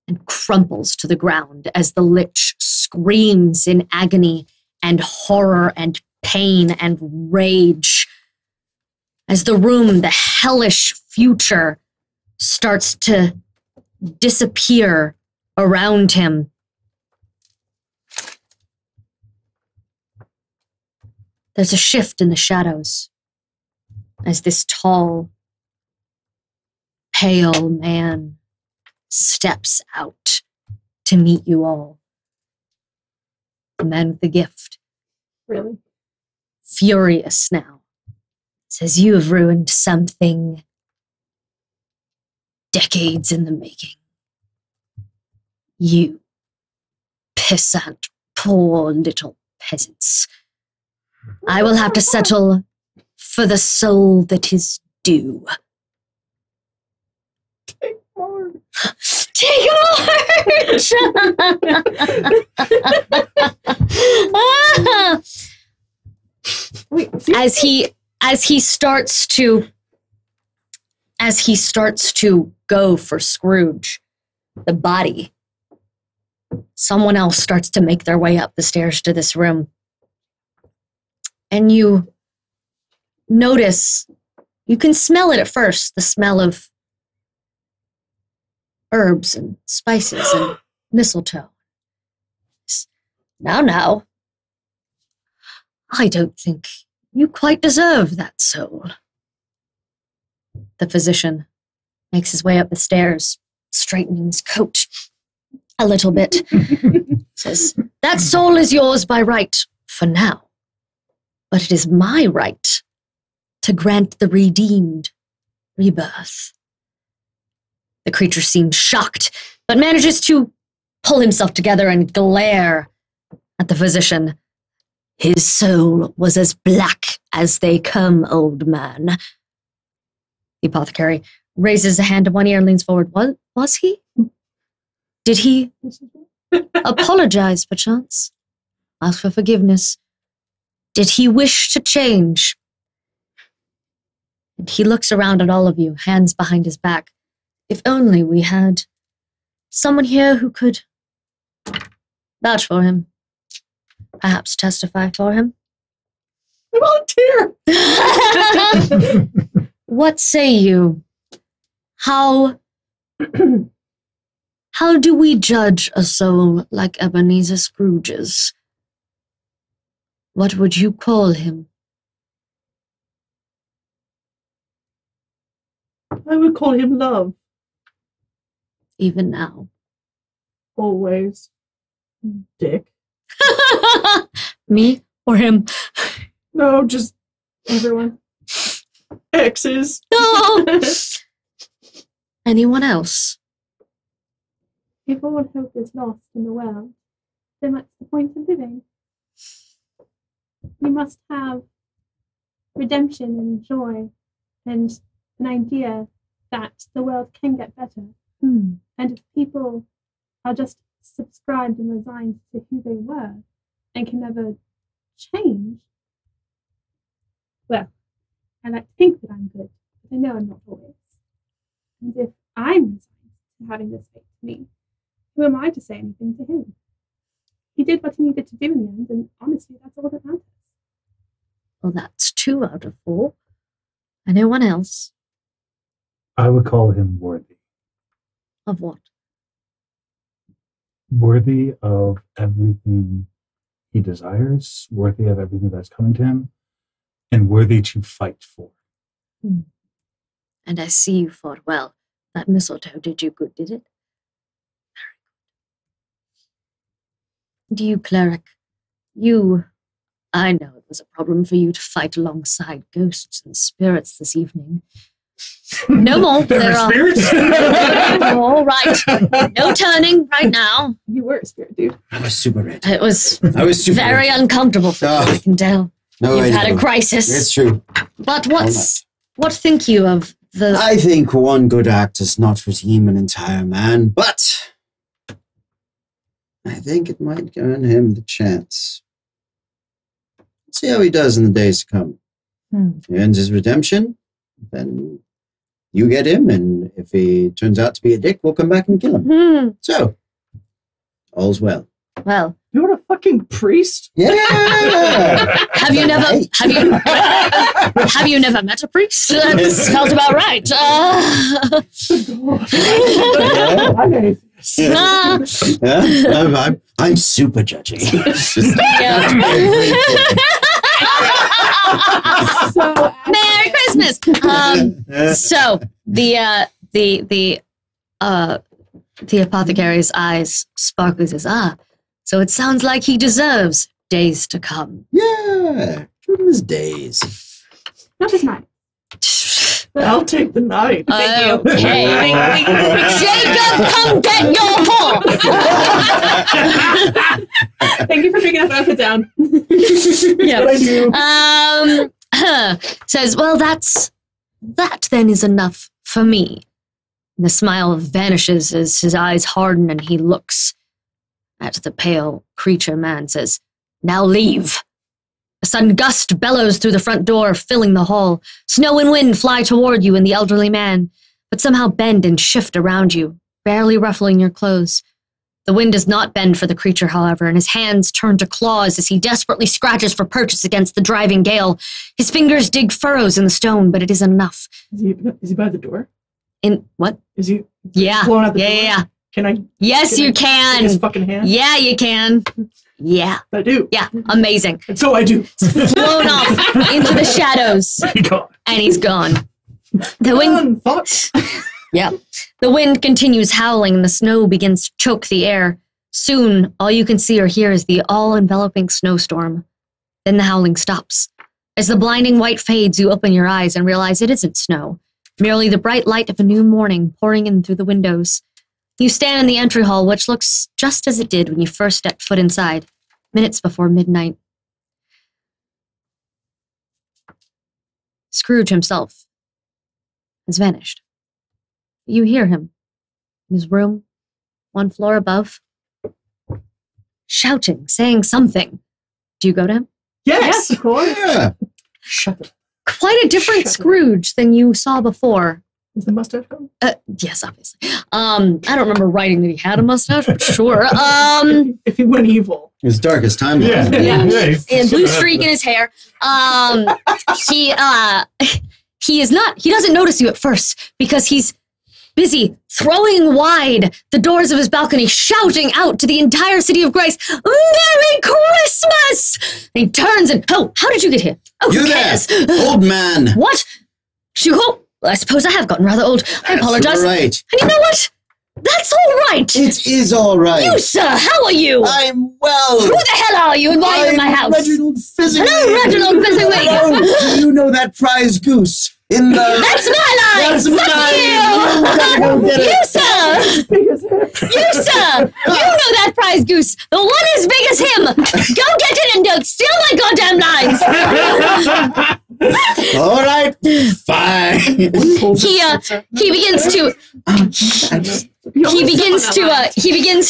and crumples to the ground as the Lich screams in agony and horror and pain and rage. As the room, the hellish future, starts to disappear around him. There's a shift in the shadows as this tall, pale man steps out to meet you all. The man with the gift. Really? Furious now. Says, you have ruined something decades in the making. You pissant, poor little peasants. I will have to settle for the soul that is due. Take more. Take more! Wait, see? As he starts to go for Scrooge, the body, someone else starts to make their way up the stairs to this room. And you notice, you can smell it at first, the smell of herbs and spices and mistletoe. Now, I don't think you quite deserve that soul. The physician makes his way up the stairs, straightening his coat a little bit. Says, that soul is yours by right for now, but it is my right to grant the redeemed rebirth. The creature seems shocked, but manages to pull himself together and glare at the physician. His soul was as black as they come, old man. The apothecary raises a hand to one ear and leans forward. Was he? Did he apologize, perchance? Ask for forgiveness? Did he wish to change? And he looks around at all of you, hands behind his back. If only we had someone here who could vouch for him. Perhaps testify for him. Volunteer! What say you? How do we judge a soul like Ebenezer Scrooge's? What would you call him? I would call him love. Even now. Always. Dick. Me or him? No, just Everyone. exes. No! Anyone else? If all hope is lost in the world, then what's the point of living? You must have redemption and joy and an idea that the world can get better. And if people are just subscribed and resigned to who they were and can never change, well, I like to think that I'm good, but I know I'm not always. And if I'm resigned to having this fate to me, who am I to say anything to him? he did what he needed to do in the end, and honestly, that's all that matters. Well, that's 2 out of 4. Anyone else? I would call him worthy. Of what? Worthy of everything he desires, worthy of everything that's coming to him, and worthy to fight for. And I see you fought well. That mistletoe did you good, did it? Very good. You, cleric, I know it was a problem for you to fight alongside ghosts and spirits this evening. No more. There are spirits? All right. No turning right now. You were a spirit, dude. I was super red. It was I was super very red. uncomfortable for you, I can tell. No, You've I had a know. crisis. It's true. But what think you of the... I think one good act does not redeem an entire man, but I think it might earn him the chance. See how he does in the days to come. If he earns his redemption, then you get him, and if he turns out to be a dick, we'll come back and kill him. So, all's well. Well, You're a fucking priest? Yeah! have you never met a priest? That sounds about right. Yeah, I'm super judgy. So, Merry Christmas. So the apothecary's eyes sparkle. Says, so it sounds like he deserves days to come. Yeah, give him his days. not his night. I'll take the knife. Okay. Jacob, come get your whore. Thank you for picking up and put down. Yeah. Says, well, that then is enough for me. And the smile vanishes as his eyes harden and he looks at the pale creature man. Says, now leave. A sudden gust bellows through the front door, filling the hall. Snow and wind fly toward you and the elderly man, but somehow bend and shift around you, barely ruffling your clothes. The wind does not bend for the creature, however, and his hands turn to claws as he desperately scratches for purchase against the driving gale. His fingers dig furrows in the stone, but it isn't enough. Is he by the door? In what? Is he Yeah. blowing out the door? Yeah. Can I? Yes, can you I take can. his fucking hand? Yeah, you can. Yeah. I do. Yeah. Amazing. And so I do. Flown off into the shadows, and he's gone. The wind. Thoughts? Yeah. The wind continues howling, and the snow begins to choke the air. Soon, all you can see or hear is the all-enveloping snowstorm. Then the howling stops. As the blinding white fades, you open your eyes and realize it isn't snow, merely the bright light of a new morning pouring in through the windows. You stand in the entry hall, which looks just as it did when you first stepped foot inside, minutes before midnight. Scrooge himself has vanished. You hear him in his room, 1 floor above, shouting, saying something. Do you go to him? Yes. Of course. Yeah. Shut up. Quite a different Scrooge than you saw before. Is the mustache gone? Yes, obviously. I don't remember writing that he had a mustache, but sure. If he went evil. His darkest time. Yeah. And blue streak in his hair. He doesn't notice you at first because he's busy throwing wide the doors of his balcony, shouting out to the entire city of Grace, Merry Christmas! And he turns and, how did you get here? Oh, You who there, cares? old man. What? Well, I suppose I have gotten rather old. I apologize. All right. And you know what? That's all right. It is all right. You, sir, how are you? I'm well. Who the hell are you and why are you in my house? Reginald Fizzingly. Hello, Reginald Fizzingly. Hello. Do you know that prize goose in the... That's my line. That's Fuck mine. you. You gotta go get it. You, sir. You, sir. You know that prize goose. The one as big as him. Go get it and don't steal my goddamn lines. All right. Fine. He begins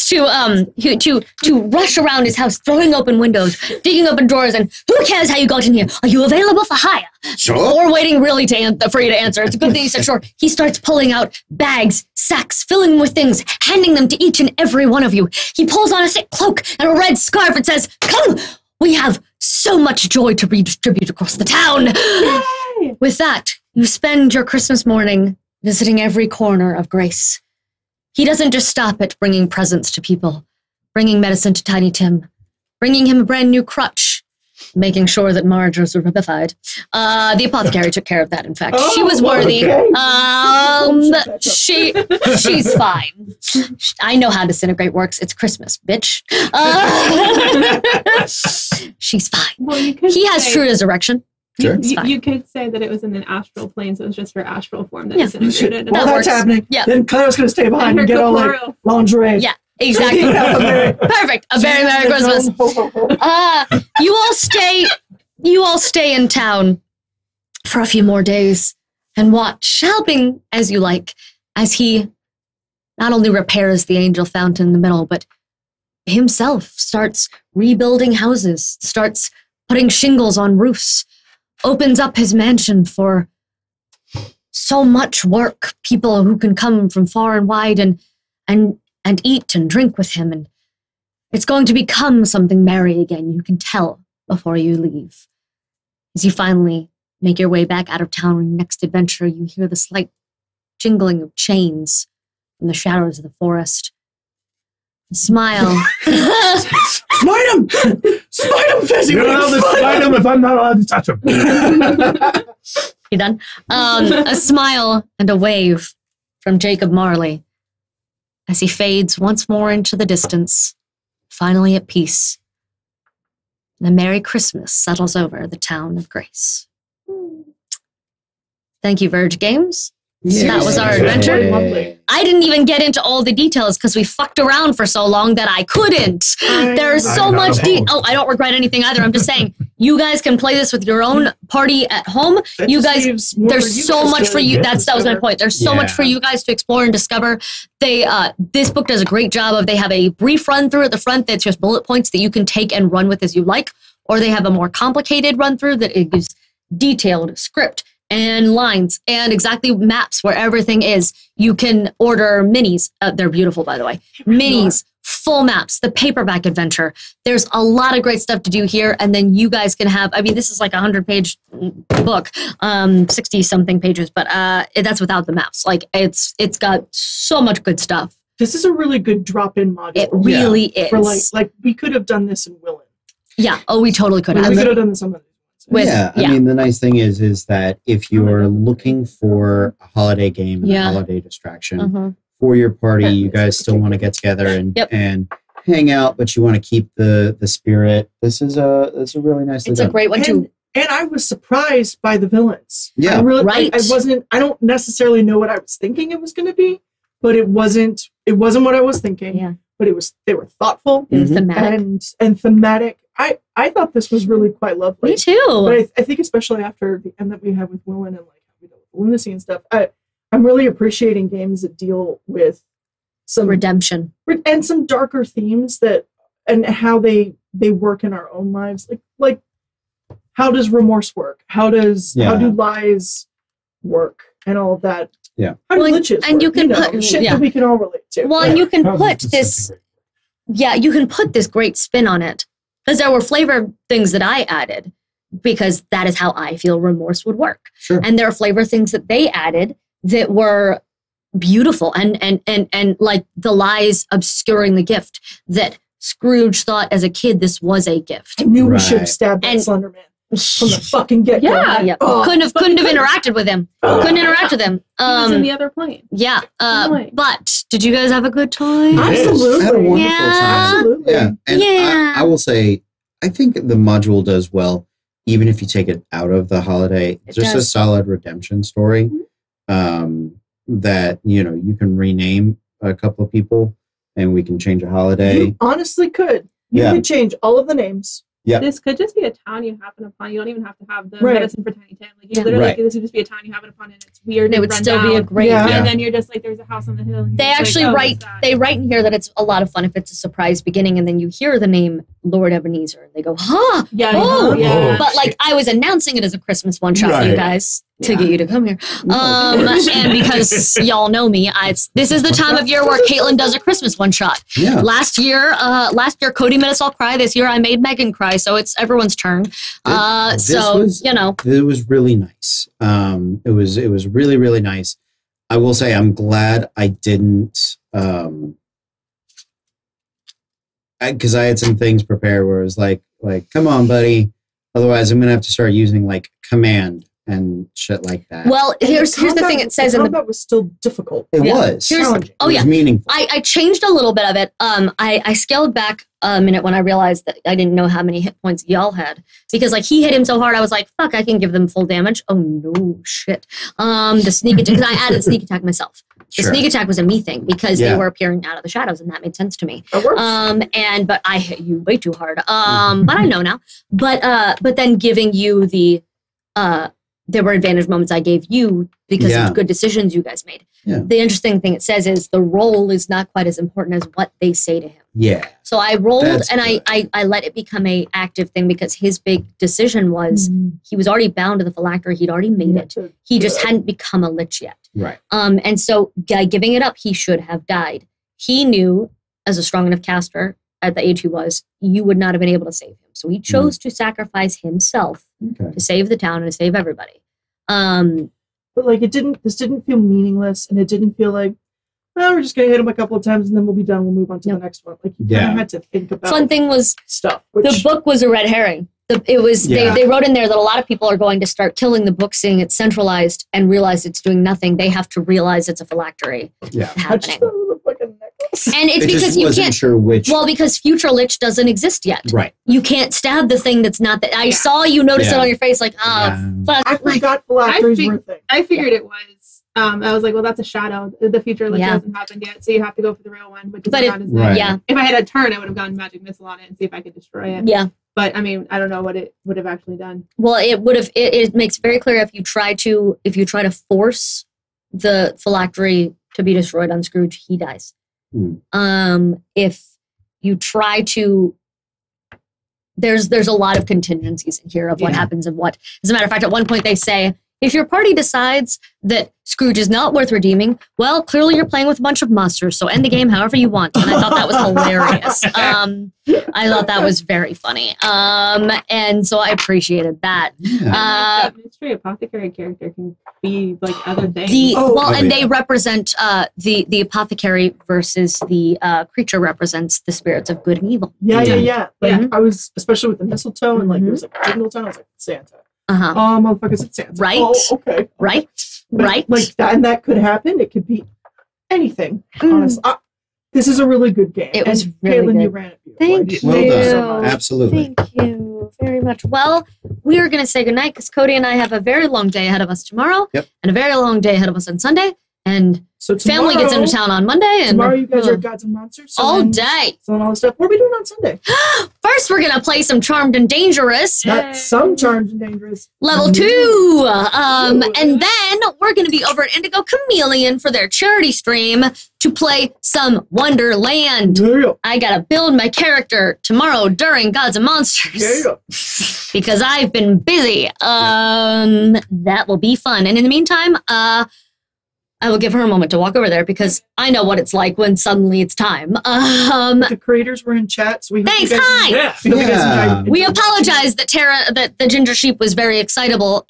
to rush around his house, throwing open windows, digging open drawers, and who cares how you got in here? Are you available for hire? Sure. Or waiting really for you to answer. It's a good thing you said sure. He starts pulling out bags, sacks, filling them with things, handing them to each and every one of you. He pulls on a thick cloak and a red scarf and says, "Come, we have so much joy to redistribute across the town." Yay! With that, you spend your Christmas morning visiting every corner of Grace. He doesn't just stop at bringing presents to people, bringing medicine to Tiny Tim, bringing him a brand new crutch, making sure that Marge was revivified. The apothecary took care of that, in fact. She was worthy. Okay. She's fine. I know how disintegrate works. It's Christmas, bitch. She's fine. Well, you could He has say- true resurrection. Sure. It's fine. You could say that it was in an astral plane, so it was just her astral form that Yeah. disintegrated. While That that's works. happening, Yeah. then Claire's going to stay behind And and her get all like corporeal- lingerie. Yeah, exactly. Perfect. A very Merry Christmas. You all stay in town for a few more days and watch, helping as you like, as he not only repairs the angel fountain in the middle, but himself starts rebuilding houses, starts putting shingles on roofs, opens up his mansion for so much work, people who can come from far and wide and eat and drink with him. And it's going to become something merry again. You can tell before you leave. As you finally make your way back out of town on your next adventure, you hear the slight jingling of chains from the shadows of the forest. A smile. Smite him! Smite him, Fizzy! You're allowed to fight him if I'm not allowed to touch him. You done? A smile and a wave from Jacob Marley as he fades once more into the distance, finally at peace. And a Merry Christmas settles over the town of Grace. Thank you, Verge Games. That was our adventure. Lovely. I didn't even get into all the details because we fucked around for so long that I couldn't. There's so I'm not much opposed. Oh, I don't regret anything either. I'm just saying, you guys can play this with your own party at home. That You just guys, leaves more there's you so guys much to for you. That was my discover. point. There's so much for you guys to explore and discover. This book does a great job of, they have a brief run through at the front that's just bullet points that you can take and run with as you like, or they have a more complicated run through that it gives detailed script and lines and exactly maps where everything is. You can order minis. They're beautiful, by the way. Minis, full maps, the paperback adventure. There's a lot of great stuff to do here. And then you guys can have, I mean, this is like a 100-page book, 60-something pages, but that's without the maps. Like, it's got so much good stuff. This is a really good drop-in module. It really is. For like we could have done this in Willen. Yeah. Oh, we totally could We have. could have done some of these. With- I yeah. mean, the nice thing is that if you are looking for a holiday game and Yeah. a holiday distraction Uh-huh. for your party, you guys still want to get together and Yep. and hang out, but you want to keep the spirit. This is a really nice. It's a great one, too. And I was surprised by the villains. Yeah. I really, Right. I don't necessarily know what I was thinking it was going to be, but it wasn't what I was thinking. Yeah. But they were thoughtful It was Mhm. thematic. and thematic. I thought this was really quite lovely. Me too. But I think especially after the end that we have with Willen and like lunacy and stuff, I'm really appreciating games that deal with some Redemption. and some darker themes that and how they work in our own lives. Like how does remorse work? How do lies work and all of that? Yeah. How do Well, glitches and work? you can put- shit yeah. that we can all relate to. Well, and you can How put does this, disintegrate? yeah, you can put this great spin on it. Because there were flavor things that I added, because that is how I feel remorse would work. Sure. And there are flavor things that they added that were beautiful and like the lies obscuring the gift that Scrooge thought as a kid this was a gift. I knew we should Right. have stabbed that And- Slender Man from the fucking get-go. Yeah. Oh, couldn't have interacted with him. Couldn't interact with him. He was in the other plane. Yeah. Right. But did you guys have a good time? absolutely. I had a wonderful Yeah. time. Absolutely. Yeah, and Yeah. I will say, I think the module does well, even if you take it out of the holiday. It Just a does. solid redemption story that you can rename a couple of people, and we can change a holiday. You honestly could. You Yeah. could change all of the names. Yep. This could just be a town you happen upon. You don't even have to have the Right. medicine for Tiny Tim. Like, you Yeah. literally, Right. this would just be a town you happen upon, and it's weird. And it and would run still be a down. great Yeah. And then you're just like, there's a house on the hill. And They you're just actually like, oh, write. what's that? They write in here that it's a lot of fun if it's a surprise beginning, and then you hear the name Lord Ebenezer, and they go, "Huh!" Yeah. Oh, yeah. But like I was announcing it as a Christmas one shot for you Right. guys. to get you to come here. And because y'all know me, this is the time of year where Caitlin does a Christmas one shot. Yeah. Last year, Cody made us all cry. This year, I made Megan cry. So it's everyone's turn. It was really nice. It was really, really nice. I will say I'm glad I didn't, because I had some things prepared where it was like, come on, buddy. Otherwise, I'm gonna have to start using like command and shit like that. Well, here's the thing. It says the in the combat was still difficult. It was. Challenging. Oh, it was meaningful. I changed a little bit of it. I scaled back a minute when I realized that I didn't know how many hit points y'all had, because like he hit him so hard, I was like, fuck, I can give them full damage. Oh no, shit. The sneak attack, because I added sneak attack myself. The sneak attack was a me thing because they were appearing out of the shadows, and that made sense to me. That works. But I hit you way too hard. But I know now. But then giving you the there were advantage moments I gave you because of good decisions you guys made. Yeah. The interesting thing it says is the role is not quite as important as what they say to him. Yeah. So I rolled That's and good. I let it become a active thing because his big decision was he was already bound to the phylactery. He'd already made it. He just hadn't become a lich yet. Right. And so by giving it up, he should have died. He knew, as a strong enough caster at the age he was, you would not have been able to save him. So he chose to sacrifice himself to save the town and to save everybody. But like this didn't feel meaningless, and it didn't feel like, well, we're just gonna hit him a couple of times and then we'll be done. We'll move on to the next one. Like you kind of had to think about. Fun thing was stuff. The book was a red herring. They wrote in there that a lot of people are going to start killing the book, seeing it's centralized, and realize it's doing nothing. They have to realize it's a phylactery happening. And it's because you can't. Sure which. Well, because future lich doesn't exist yet. Right. You can't stab the thing that's not that. I saw you notice it on your face, like, fuck. I forgot phylacteries were a thing. I figured it was. I was like, well, that's a shadow. The future lich hasn't happened yet, so you have to go for the real one, which is not as nice. Yeah. If I had a turn, I would have gone magic missile on it and see if I could destroy it. Yeah. But I mean, I don't know what it would have actually done. Well, it would have. It makes very clear if you try to force the phylactery to be destroyed on Scrooge, he dies. If you try to, there's a lot of contingencies in here of what happens and what. As a matter of fact, at one point they say, if your party decides that Scrooge is not worth redeeming, well, clearly you're playing with a bunch of monsters, so end the game however you want. And I thought that was hilarious. I thought that was very funny. And so I appreciated that. That mystery apothecary character can be like other things. They represent the apothecary versus the creature represents the spirits of good and evil. Yeah. Like I was, especially with the mistletoe and like it was like signal tone. I was like Santa. Motherfuckers, it's Santa. Right. Oh, okay. Right. Right. Like that, and that could happen. It could be anything. Honestly, this is a really good game. It was really Caitlin, good. you ran it. Thank you. Well done. Absolutely. Thank you very much. Well, we are going to say goodnight because Cody and I have a very long day ahead of us tomorrow, and a very long day ahead of us on Sunday, and so family gets into town on Monday. And tomorrow you guys are Gods and Monsters. All day. So all the stuff. What are we doing on Sunday? First, we're going to play some Charmed and Dangerous. Not some Charmed and Dangerous. Level 2. And then we're going to be over at Indigo Chameleon for their charity stream to play some Wonderland. Yeah. I got to build my character tomorrow during Gods and Monsters. Yeah. Because I've been busy. That will be fun. And in the meantime, I will give her a moment to walk over there because I know what it's like when suddenly it's time. The creators were in chat, so we thanks. Hi. We apologize that the ginger sheep was very excitable.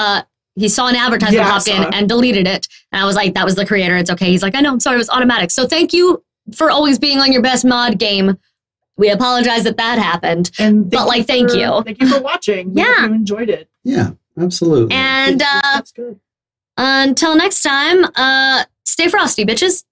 He saw an advertisement popped in and deleted it, and I was like, "That was the creator. It's okay." He's like, "I know. I'm sorry. It was automatic." So thank you for always being on your best mod game. We apologize that happened, thank you. Thank you for watching. We hope you enjoyed it. Yeah, absolutely. And that's good. Until next time, stay frosty, bitches.